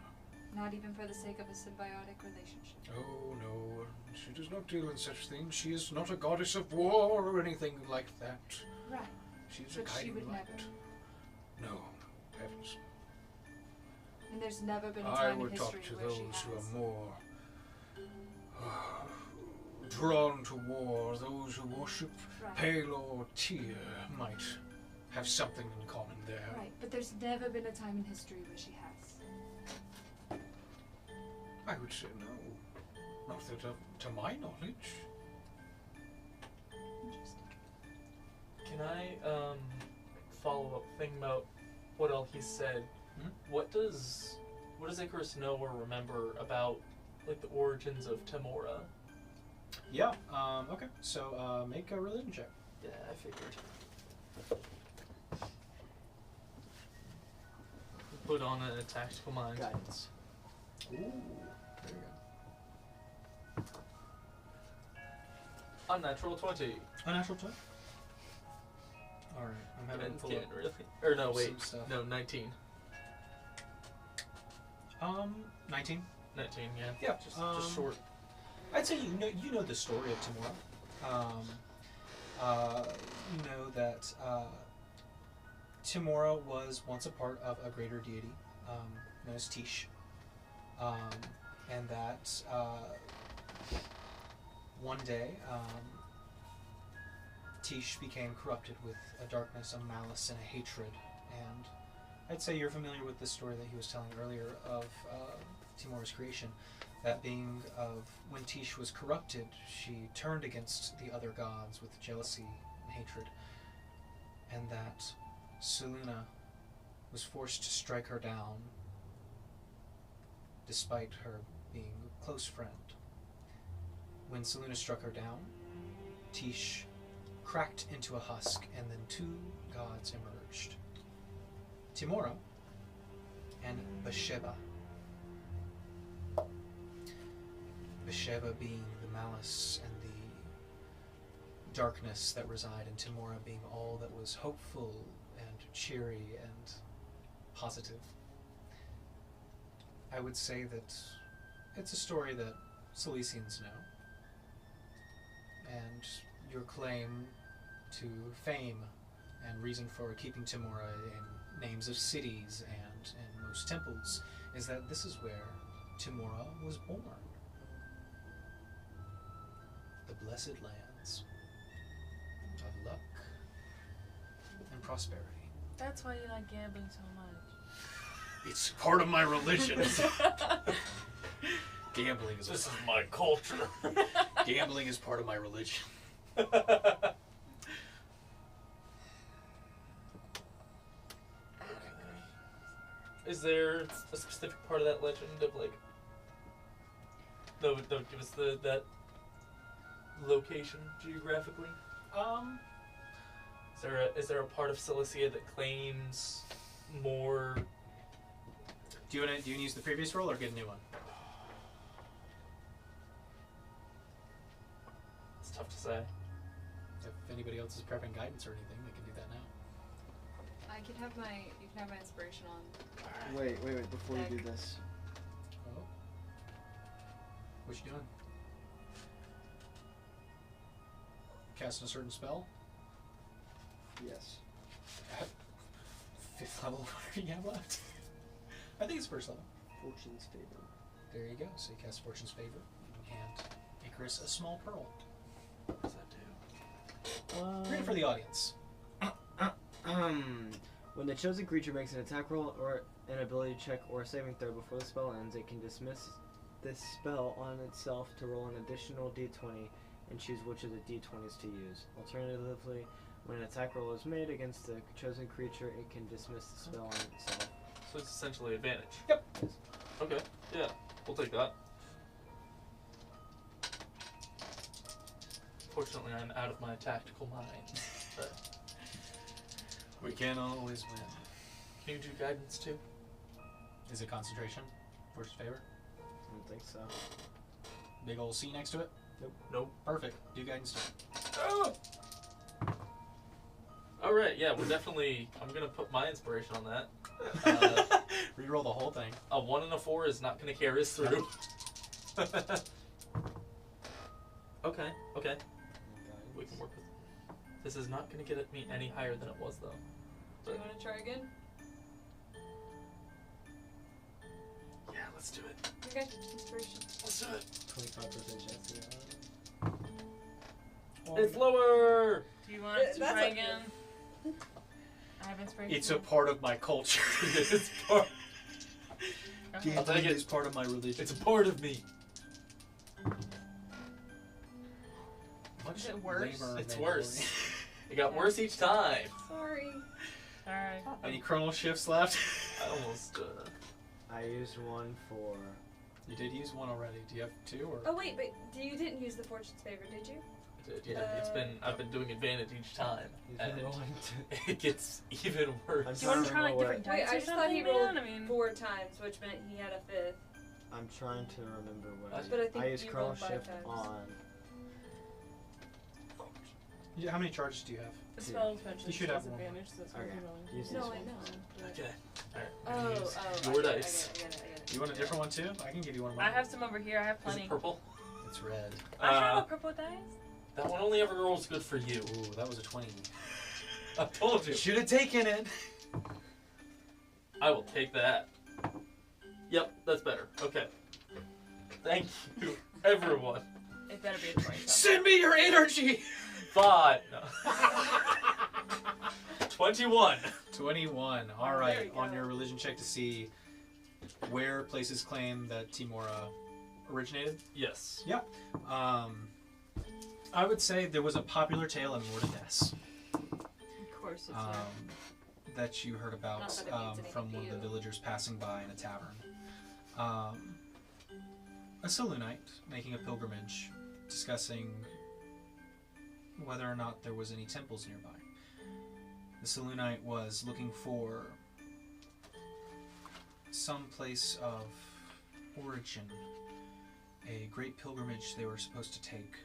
no. Not even for the sake of a symbiotic relationship. Oh, no. She does not deal in such things. She is not a goddess of war or anything like that. Right. She's But a she guiding would light. never. No. Heavens. And there's never been a I time in would history talk to where she those has. who are more drawn to war, those who worship Right. Pale or Tyr might have something in common there. Right, but there's never been a time in history where she has. I would say no. Not that to my knowledge. Interesting. Can I follow up thinking about what all he said? Hmm? What does Icarus know or remember about like the origins of Timora? Yeah. Okay. So make a religion check. Yeah, I figured. Put on a tactical mind. Guidance. Ooh. There you go. Unnatural 20. Unnatural 20. All right. I'm having to pull Again, up really? Or no, some wait. stuff. No, 19. 19. 19, yeah. Yeah, Just short. I'd say you know the story of Timora. You know that Timora was once a part of a greater deity known as Tish, and that one day Tish became corrupted with a darkness, a malice, and a hatred. And I'd say you're familiar with the story that he was telling earlier of Timora's creation. That being of when Tish was corrupted, she turned against the other gods with jealousy and hatred, and that Selune was forced to strike her down despite her being a close friend. When Selune struck her down, Tish cracked into a husk, and then two gods emerged. Timora and Bathsheba. Bathsheba being the malice and the darkness that reside in Timora being all that was hopeful and cheery and positive. I would say that it's a story that Silesians know, and your claim to fame and reason for keeping Timora in names of cities and in most temples is that this is where Timora was born. The blessed lands of luck and prosperity. That's why you like gambling so much. It's part of my religion. Gambling is This is my culture. Gambling is part of my religion. Is there a specific part of that legend of like that would give us that location geographically? Is there a part of Cilicia that claims more? Do you want to use the previous roll or get a new one? It's tough to say. If anybody else is prepping guidance or anything, they can do that now. You can have my inspiration on. Wait, before you do this. Oh. What you doing? Casting a certain spell? Yes. At 5th level, what do you have left? I think it's 1st level. Fortune's favor. There you go. So you cast Fortune's Favor and hand Icarus a small pearl. What does that do? Read it for the audience. When the chosen creature makes an attack roll or an ability check or a saving throw before the spell ends, it can dismiss this spell on itself to roll an additional d20 and choose which of the d20s to use. Alternatively, when an attack roll is made against the chosen creature, it can dismiss the spell on itself. So it's essentially advantage. Yep. Okay. Yeah, we'll take that. Fortunately, I'm out of my tactical mind. But We can always win. can you do guidance too? Is it concentration? Fortune's Favor? I don't think so. Big old C next to it? Nope. Perfect. Do guidance too. Oh! All right. Yeah, we're definitely. I'm gonna put my inspiration on that. Reroll the whole thing. A 1 and a 4 is not gonna carry us through. Okay. Okay. We can work with. This is not gonna get me any higher than it was though. Do you want to try again? Yeah, let's do it. Okay, inspiration. Let's do it. 25% chance to get It's lower. Do you want to That's try okay. again? I have inspiration. It's a part of my culture. It's part. Okay. I'll take it. It's part of my religion. It's a part of me. Is it worse? It's worse. It got worse each time. Sorry. Alright. Any chronal shifts left? I almost. I used one for... You did use one already. Do you have 2 or? Oh wait, but you didn't use the Fortune's Favor, did you? Yeah, I've been doing advantage each time, and rolling it gets even worse. Do you want to try like different Wait, dice I or just thought he something, rolled man? I mean, 4 times, which meant he had a 5th. I'm trying to remember what But I think I used you Chrono rolled 5 Shift times. on... How many charges do you have? the spell eventually You should have disadvantage, so that's why Okay. you're rolling. Use No, this I one. know. Okay. Alright. Oh, Your I get it, dice. I get it. You want a different one too? I can give you one of I mine. have some over here. I have Is plenty. it purple? It's red. I have a purple dice. That one only ever rolls good for you. Ooh, that was a 20. I told you. Should have taken it. I will take that. Yep, that's better. Okay. Thank you, everyone. It better be a 20. Send me your energy. 5. No. 21. 21. All Oh, there right. you go. On your religion check to see where places claim that Timora originated. Yes. I would say there was a popular tale in Mordeness Of course it's that you heard about Not that it means anything from to one of the you. villagers passing by in a tavern. A Selunite making a pilgrimage, discussing whether or not there was any temples nearby. The Selunite was looking for some place of origin, a great pilgrimage they were supposed to take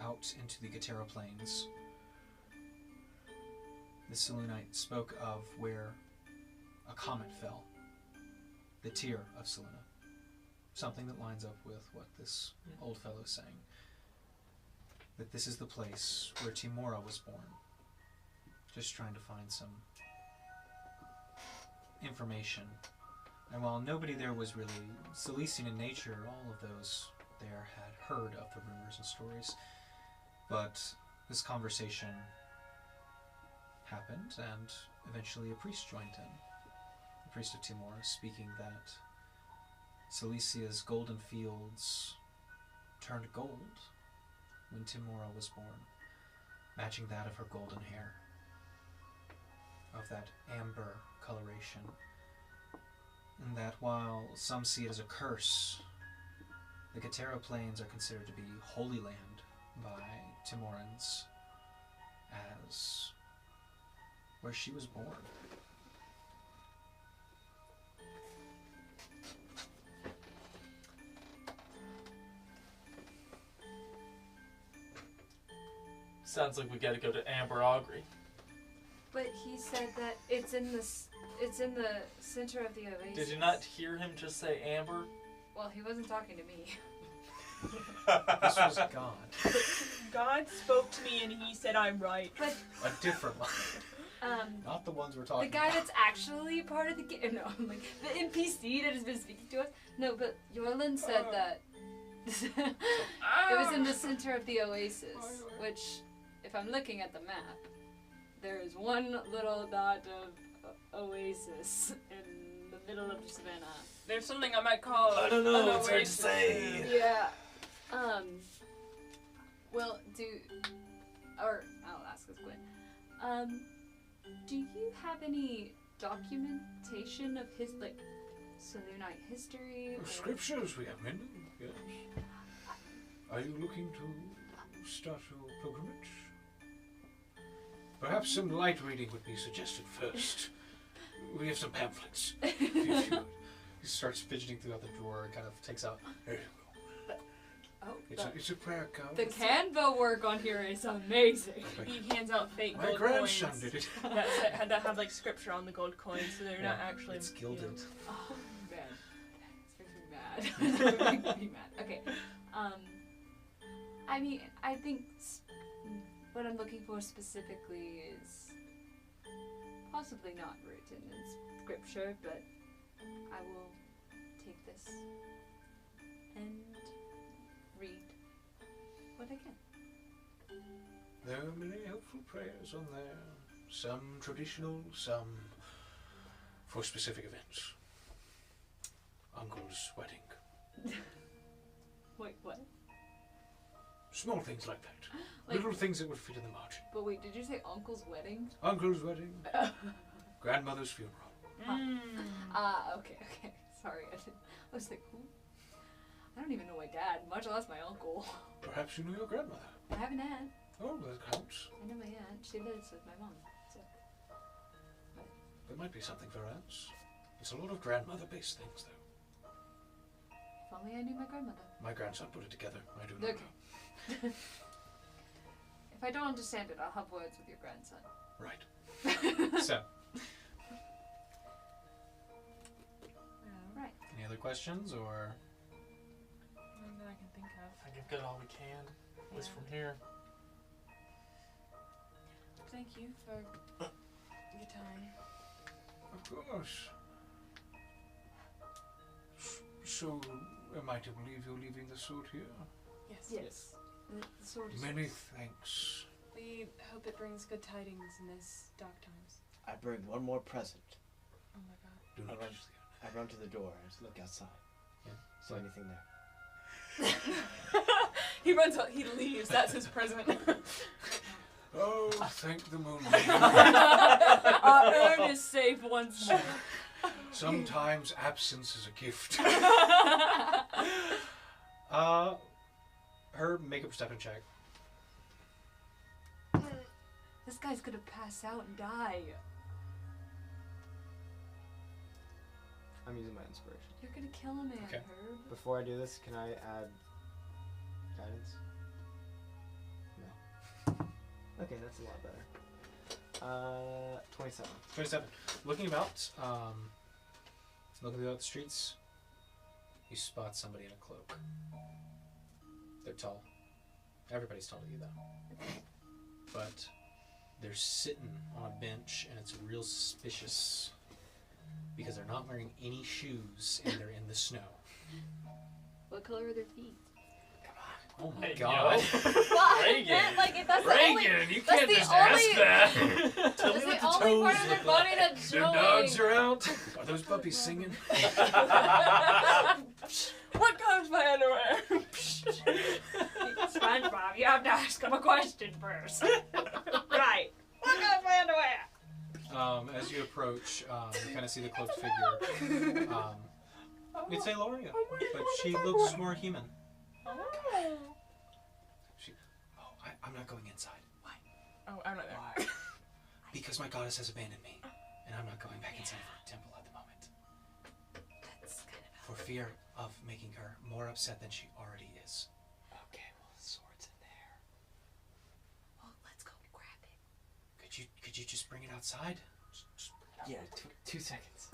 out into the Gatera Plains. The Selunite spoke of where a comet fell, the tear of Seluna. Something that lines up with what this old fellow is saying. That this is the place where Timora was born. Just trying to find some information And while nobody there was really Selene in nature, all of those there had heard of the rumors and stories. But this conversation happened, and eventually a priest joined in. The priest of Timor, speaking that Silesia's golden fields turned gold when Timora was born, matching that of her golden hair, of that amber coloration. And that while some see it as a curse, the Katera Plains are considered to be holy land by Timorans, as where she was born. Sounds like we gotta go to Amber Augury. But he said that it's in the center of the oasis. Did you not hear him just say Amber? Well, he wasn't talking to me. This was God. God spoke to me and he said I'm right. But A different one. Not the ones we're the talking guy about. that's actually part of the game. No, I'm like the NPC that has been speaking to us. No, but Yorlin said that it was in the center of the oasis, which, if I'm looking at the map, there is one little dot of oasis in the middle of the savannah. There's something I might call. I don't know, an it's hard to oasis. say. Yeah. Well, I'll ask this Gwen. Do you have any documentation of his, like, Selunite history? or- Scriptures we have many, yes. Are you looking to start your pilgrimage? Perhaps some light reading would be suggested first. We have some pamphlets. If you would. He starts fidgeting throughout the drawer and kind of takes out. There you go. Oh, It's a prayer card. the Canva work on here is amazing. He hands out fake My gold grandson coins did it. that have like scripture on the gold coins, so they're not actually. It's gilded. Oh man, this makes me mad. This makes me mad. Okay, I mean, I think what I'm looking for specifically is possibly not written in scripture, but I will take this and read what I can. There are many helpful prayers on there. Some traditional, some for specific events. Uncle's wedding. Wait, what? Small things like that. Like- Little things that would fit in the margin. But wait, did you say uncle's wedding? Uncle's wedding. Grandmother's funeral. Okay. Sorry, I was like, who? I don't even know my dad, much less my uncle. Perhaps you know your grandmother. I have an aunt. Oh, that counts. I know my aunt. She lives with my mom. So. There might be something for aunts. There's a lot of grandmother-based things, though. If only I knew my grandmother. My grandson put it together. I do not Okay. know. If I don't understand it, I'll have words with your grandson. Right. So, Right. any other questions, or? Nothing that I can think of. I think we've got all we can, at least from here. Thank you for your time. Of course. So, am I to believe you're leaving the sword here? Yes. Yes. The sword is Many thanks. We hope it brings good tidings in this dark times. I bring one more present. Oh my god. Do not Alright. touch the I run to the door and just look outside. Yeah. So anything there? He runs out, he leaves, that's his present. Oh, thank the moon. Our urn is safe once more. Sometimes absence is a gift. Her makeup perception check. This guy's gonna pass out and die. I'm using my inspiration. You're gonna kill a man, Okay. Herb. Before I do this, can I add guidance? No. Okay, that's a lot better. 27. 27. Looking about the streets, you spot somebody in a cloak. They're tall. Everybody's taller than you, though. But they're sitting on a bench, and it's real suspicious because they're not wearing any shoes and they're in the snow. What color are their feet? Oh my Hey, god. Reagan. Like, if that's the only, Reagan, you that's can't the just ask only- that. Tell that's me what the the only toes part of their look body like. that's Their showing. dogs are out. Are those puppies singing? What color's my underwear? SpongeBob, you have to ask him a question first. Right. What color's my underwear? As you approach, you kind of see the cloaked figure. You'd say Loria, but she looks more human. I'm not going inside. Why? Oh, I'm not there. Why? Because my goddess has abandoned me, and I'm not going back inside her temple at the moment. That's kind of. For fear of making her more upset than she already is. Okay, well, the sword's in there. Well, let's go grab it. Could you just bring it outside? Yeah, 2 seconds.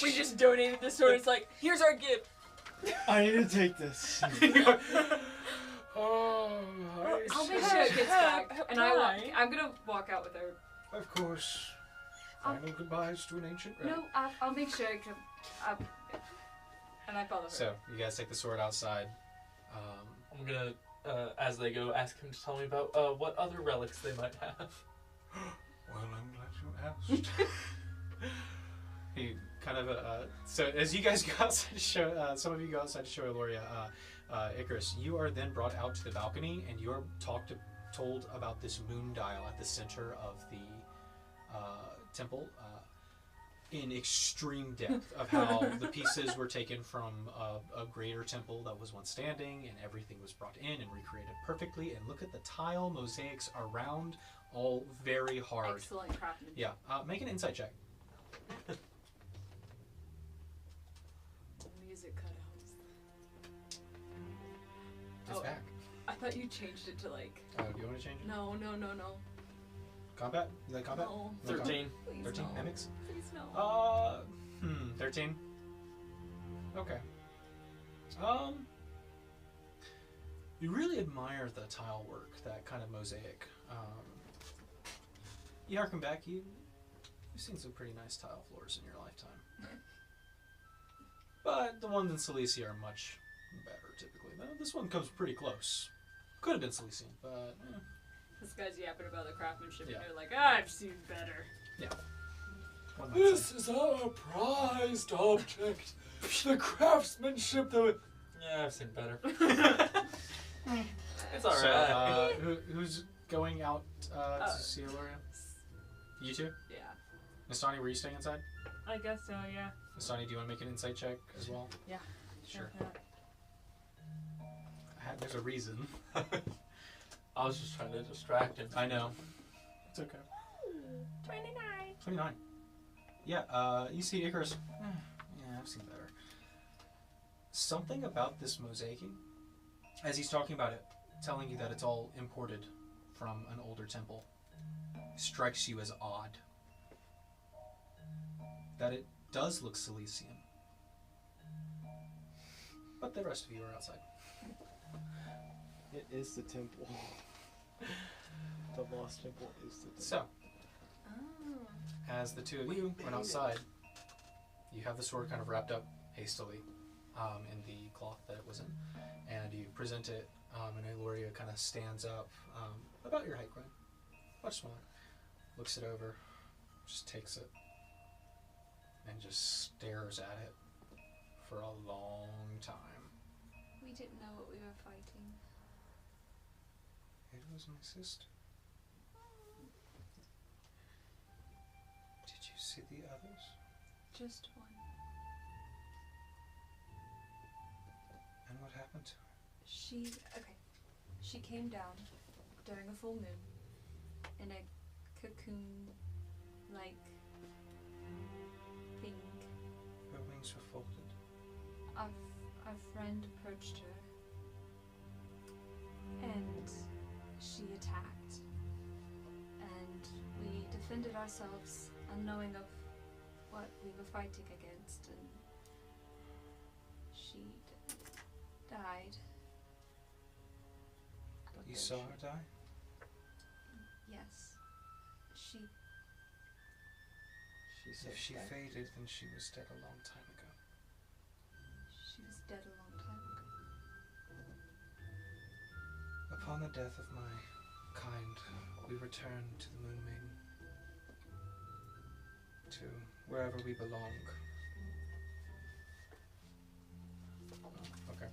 We just donated this sword. It's like, here's our gift. I need to take this. Oh, I'll make sure it gets back. And I'm gonna walk out with her. Of course. Final goodbyes to an ancient relic. No, I'll make sure it comes up. And I follow her. So, you guys take the sword outside. I'm gonna, as they go, ask him to tell me about what other relics they might have. Well, I'm glad you asked. He kind of, so as you guys go outside to show, some of you go outside to show Eloria, Icarus, you are then brought out to the balcony and you're told about this moon dial at the center of the temple in extreme depth of how the pieces were taken from a greater temple that was once standing and everything was brought in and recreated perfectly. And look at the tile mosaics around, all very hard. Excellent craftsmanship. Yeah, make an insight check. Music cutouts. It's Oh. back. I thought you changed it to like. Do you want to change it? No. Combat? You like combat? No. 13. Please 13? no. Mimics? Please no. 13. Okay. You really admire the tile work, that kind of mosaic. You harken back, you've seen some pretty nice tile floors in your lifetime. But the ones in Cilicia are much better, typically. This one comes pretty close. Could have been Cilician, but This guy's yapping about the craftsmanship, Yeah. and you're like, I've seen better. one might say. This is our prized object. The craftsmanship that we... Yeah, I've seen better. It's alright. So, who's going out to see Eloria? You two? Yeah. Nastani, were you staying inside? I guess so, yeah. Nastani, do you want to make an insight check as well? Yeah. Sure. Yeah. There's a reason. I was just trying to distract him. I know. It's okay. 29. 29. Yeah, you see Icarus. Yeah, I've seen better. Something about this mosaicing, as he's talking about it, telling you that it's all imported from an older temple, strikes you as odd. That it does look Cilician. But the rest of you are outside. It is the temple. The lost temple is the temple. So, Oh. as the two of you went outside, you have the sword kind of wrapped up hastily in the cloth that it was in, and you present it, and Eloria kind of stands up, about your height, Gwen, much smaller, looks it over, just takes it, and just stares at it for a long time. We didn't know what we were fighting. It was my sister. Did you see the others? Just one. And what happened to her? She came down during a full moon in a cocoon-like thing. Her wings were folded. Our friend approached her, and she attacked, and we defended ourselves, unknowing of what we were fighting against, and she died. You saw her die? Yes. She She You said If she dead. faded, then she was dead a long time ago. She was dead a long time ago. Upon the death of my kind, we return to the looming, to wherever we belong. Oh, okay.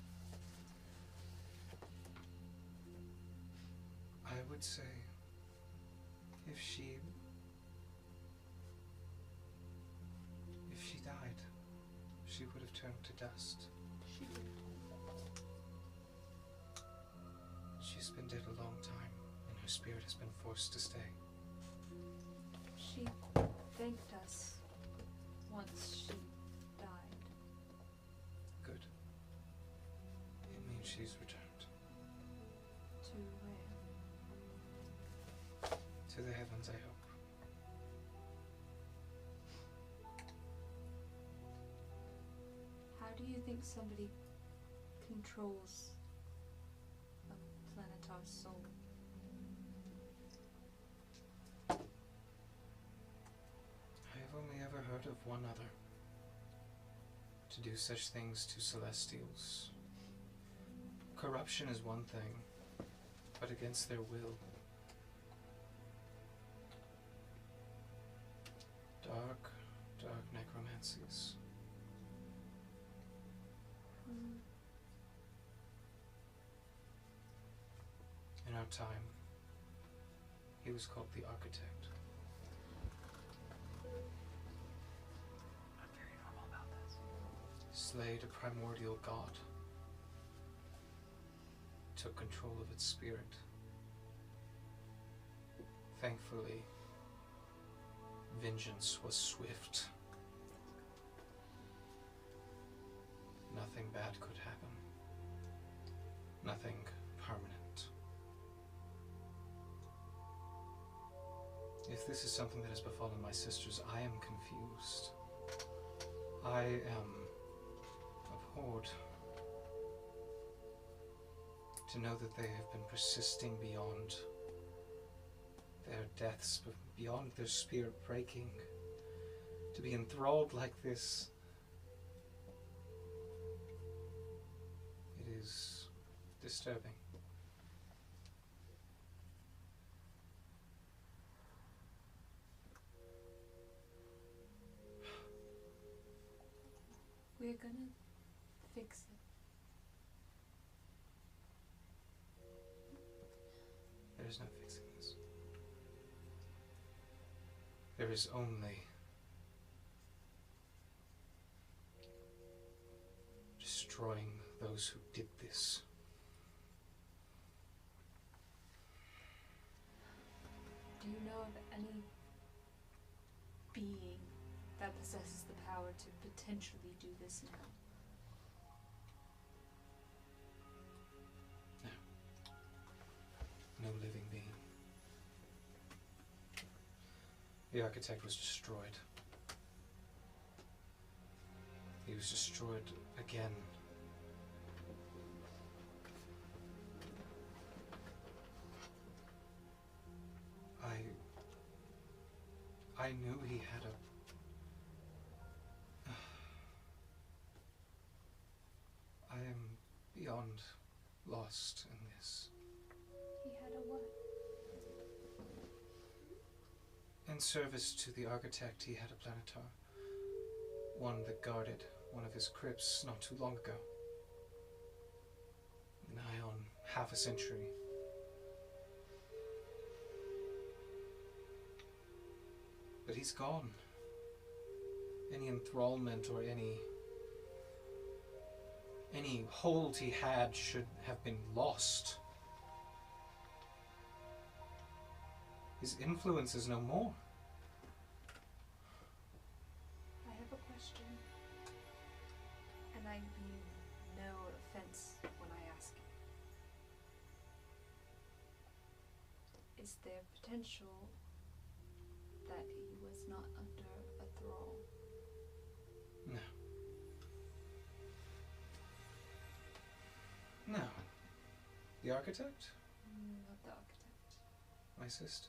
I would say if she died, she would have turned to dust. She did. She's been dead a long time, and her spirit has been forced to stay. She thanked us once she died. Good. It means she's returned To where? to the heavens, I hope. How do you think somebody controls a planetar soul? I have only ever heard of one other to do such things to celestials. Corruption is one thing, but against their will. Dark, dark necromancies. In our time, he was called the Architect. I'm very normal about this. Slayed a primordial god. Took control of its spirit. Thankfully, vengeance was swift. Nothing bad could happen. Nothing permanent. If this is something that has befallen my sisters, I am confused. I am abhorred to know that they have been persisting beyond their deaths, but beyond their spirit breaking, to be enthralled like this. It is disturbing. We're gonna fix it. There is no fixing this. There is only destroying those who did this. Do you know of any being that possesses the power to potentially do this now? No living being. The Architect was destroyed. He was destroyed again. I knew he had a... I am beyond lost in this. He had a what? In service to the Architect, he had a planetar. One that guarded one of his crypts not too long ago. Nigh on half a century. But he's gone. Any enthrallment or any hold he had should have been lost. His influence is no more. I have a question. And I mean no offense when I ask it. Is there potential that he was not under a thrall? No. No. The Architect? Not the Architect. My sister.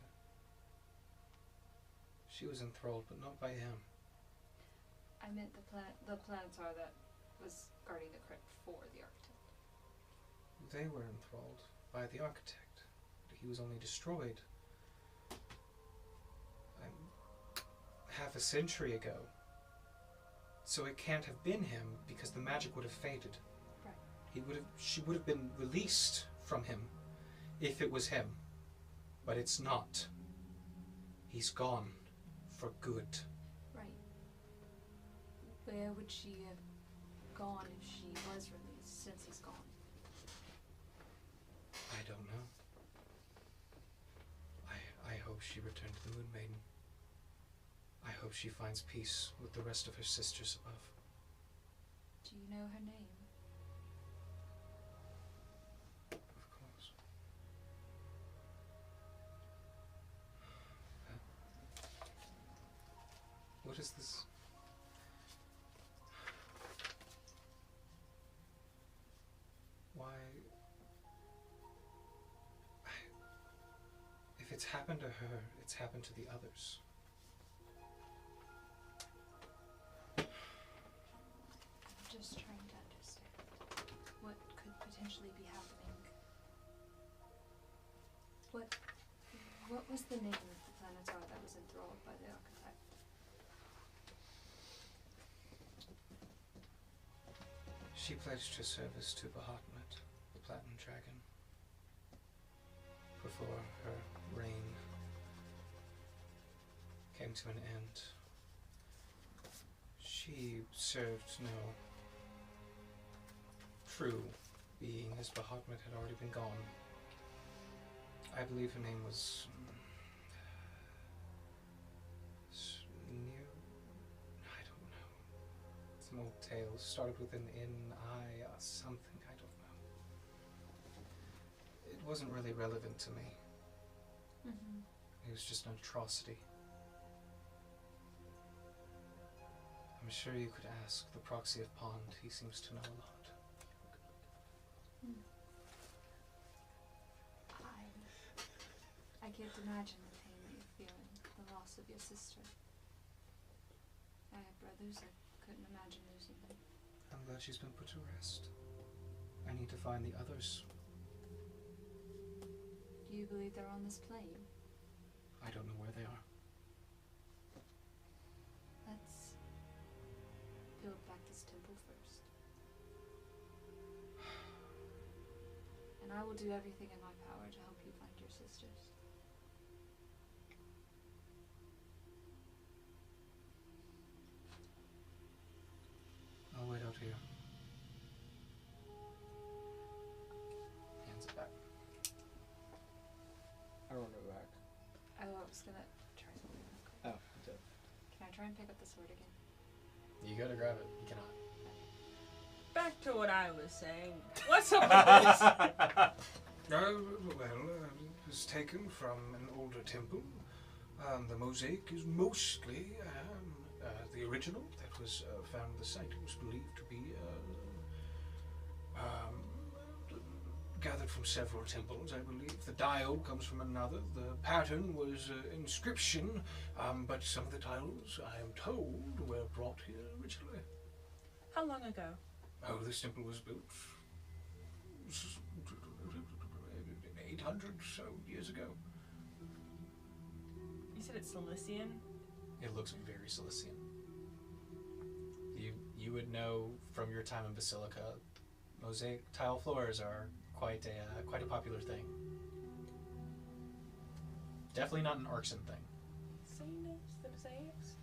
She was enthralled, but not by him. I meant the planetar that was guarding the crypt for the architect. They were enthralled by the architect. He was only destroyed half a century ago. So it can't have been him because the magic would have faded. Right. She would have been released from him if it was him. But it's not. He's gone for good. Right. Where would she have gone if she was released since he's gone? I don't know. I hope she returned to the Moon Maiden. I hope she finds peace with the rest of her sisters above. Do you know her name? Of course. What is this? Why? If it's happened to her, it's happened to the others. I'm just trying to understand what could potentially be happening. What was the name of the planetar that was enthralled by the architect? She pledged her service to Bahamut, the Platinum Dragon, before her reign came to an end. She served no true being, as Bahamut had already been gone. I believe her name was I don't know. Some old tales started with an N-I something, I don't know. It wasn't really relevant to me. Mm-hmm. It was just an atrocity. I'm sure you could ask the proxy of Pond. He seems to know a lot. I can't imagine the pain that you're feeling, the loss of your sister. I have brothers, I couldn't imagine losing them. I'm glad she's been put to rest. I need to find the others. Do you believe they're on this plane? I don't know where they are. Let's build back this temple first. And I will do everything in my power to help you find your sisters. I'll wait out here. Hands it back. I don't know back. Oh, I was gonna try something real quick. Oh, you did. Can I try and pick up the sword again? You gotta grab it. You cannot. Back to what I was saying. What's up with this? It was taken from an older temple. The mosaic is mostly the original that was found at the site. It was believed to be gathered from several temples, I believe. The dial comes from another. The pattern was inscription, but some of the tiles, I am told, were brought here originally. How long ago? Oh, this temple was built 800 so years ago. You said it's Cilician? It looks very Cilician. You would know from your time in Basilica, mosaic tile floors are quite a popular thing. Definitely not an Arxen thing. So you know the mosaics?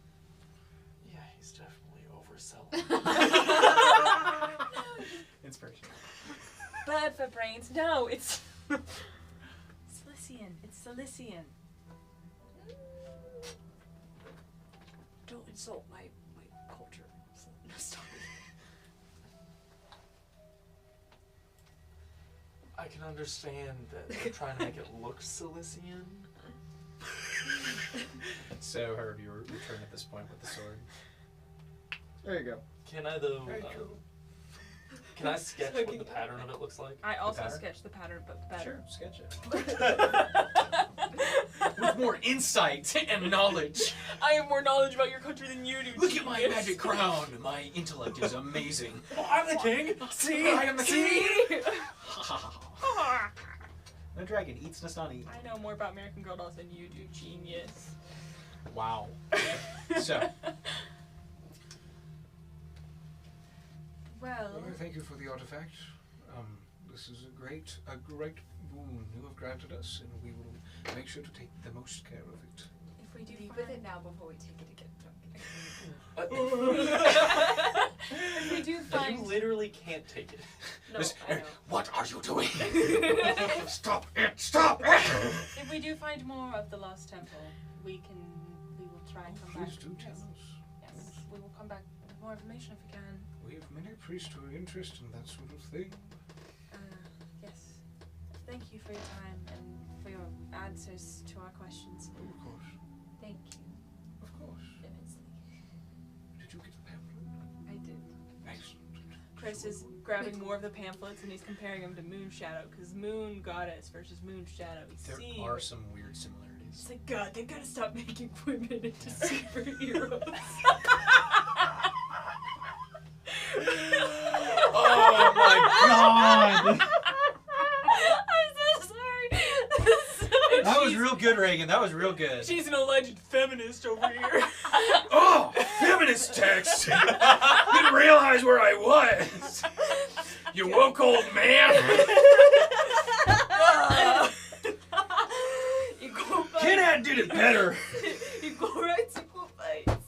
Yeah, he's definitely overselling. Inspiration. Bad for brains. No, it's Cilician. It's Cilician. Don't insult my culture. No, stop it. I can understand that they're trying to make it look Cilician. So, Herb, you return at this point with the sword. There you go. Can I though? Very cool. Can I sketch what the pattern of it looks like? I also pattern? sketched the pattern, but better. Sure, sketch it. with more insight and knowledge. I have more knowledge about your country than you do. Look at my genius. magic crown. My intellect is amazing. Oh, I'm the king. See, I am the king. See? No dragon eats Nastani. I know more about American Girl dolls than you do, genius. Wow. So, Well, Thank you for the artifact. This is a great boon you have granted us, and we will make sure to take the most care of it. if we do Leave find... with it now before we take it again. if we do You find... literally can't take it. No, I know. what are you doing? Stop it! Stop it! If we do find more of the Lost Temple, we will try and come back. Please do tell Yes. us. Yes, we will come back with more information if we can. We have many priests who are interested in that sort of thing. Yes. Thank you for your time and for your answers to our questions. Oh, of course. Thank you Of course. immensely. Did you get the pamphlet? I did. Excellent. Chris is grabbing more of the pamphlets and he's comparing them to Moon Shadow because Moon Goddess versus Moon Shadow. There are some weird similarities. It's like, God, they gotta stop making women into superheroes. Oh my god! I'm so sorry. That was real good, Reagan. That was real good. She's an alleged feminist over here. Oh, feminist text! Didn't realize where I was. You woke old man. Equal fights. Kenad did it better. Equal rights, equal fights.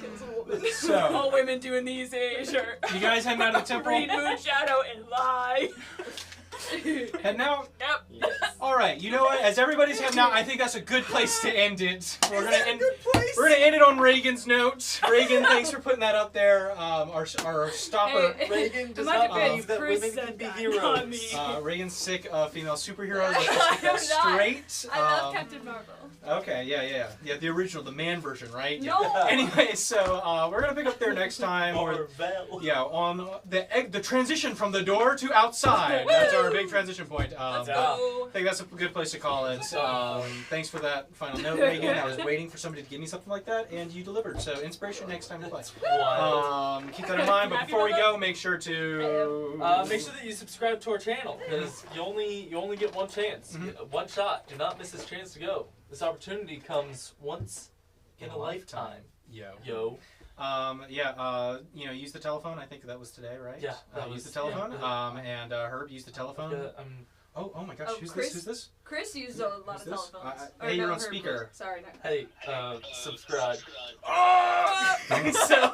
Kills a woman. So- All women doing these days are You guys heading out of the temple? read Moon Shadow and lie. Heading out? Yep. All right. You know what? As everybody's heading out, I think that's a good place to end it. We're gonna end. place. We're gonna end it on Reagan's note. Reagan, thanks for putting that up there. Our stopper. Hey, Reagan does Imagine not if believe that Chris women said can be that, heroes. not me. Reagan's sick of female superheroes. Let's just I'm get that not. straight. I love Captain Marvel. Okay, yeah, the original, the man version, right? No. Yeah. Anyway, so we're gonna pick up there next time. Or Vel. Yeah, on the transition from the door to outside. That's our big transition point. Let's Yeah. go. I think that's a good place to call it. Thanks for that final note, Reagan. I was waiting for somebody to give me something like that, and you delivered. So inspiration next time we play. Wild. Keep that in mind. But before we go, make sure to Make sure that you subscribe to our channel because you only get one chance, one shot. Do not miss this chance to go. This opportunity comes once in a lifetime. Yo. Use the telephone. I think that was today, right? Yeah, that use the was- telephone. yeah. And Herb, use the telephone. Oh my gosh, Oh, who's Chris? this? Who's this? Chris used a lot Who's of this? telephones. Hey, Or you're no, on her speaker. book. Sorry, not Hey, subscribe. So,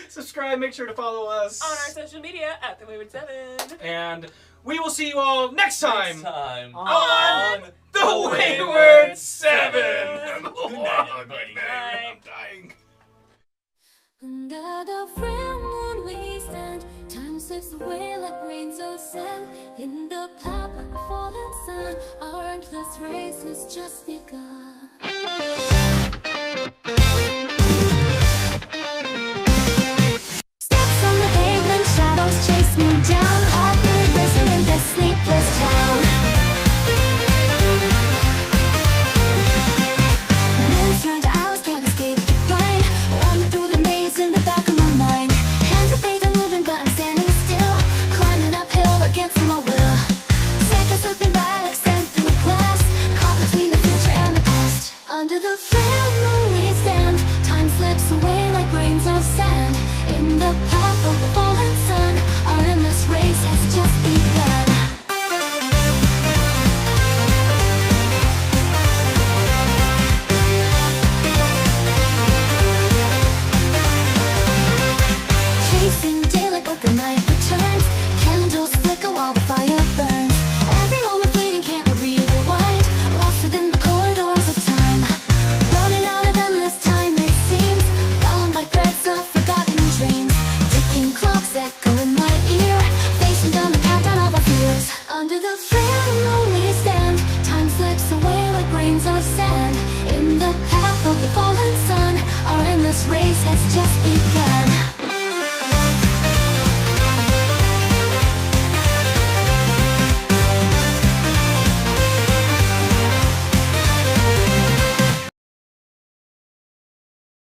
subscribe. Make sure to follow us On our social media at the Wayward 7. and we will see you all next time. Next time on the Wayward 7. Good night, everybody. I'm dying. Under the full moon we stand. Time slips away like rain so sad. In the path of the fallen sun, our endless race has just begun. Steps on the pavement, shadows chase me down. Awkward risen in this sleepless town. Moon's turned out, can't escape the grind. Running through the maze in the back of my mind. Hands and feet are moving, but I'm standing still. Climbing uphill against my will. Seconds slipping by like sand through glass. Caught between the future and the past. Under the full moon we stand. Time slips away like grains of sand. In the path of the fallen sun, our endless race has just begun. Chasing daylight, but the night returns. Candles flicker while the fire burns. Every moment fleeting, can't rewind. Lost within the corridors of time. Running out of endless time, it seems. Bound by threads of forgotten dreams. Ticking clocks echo in my ear. Facing down the countdown of our fears. Under the full moon we stand. Time slips away like grains of sand. In the path of the fallen sun, our endless race has just begun.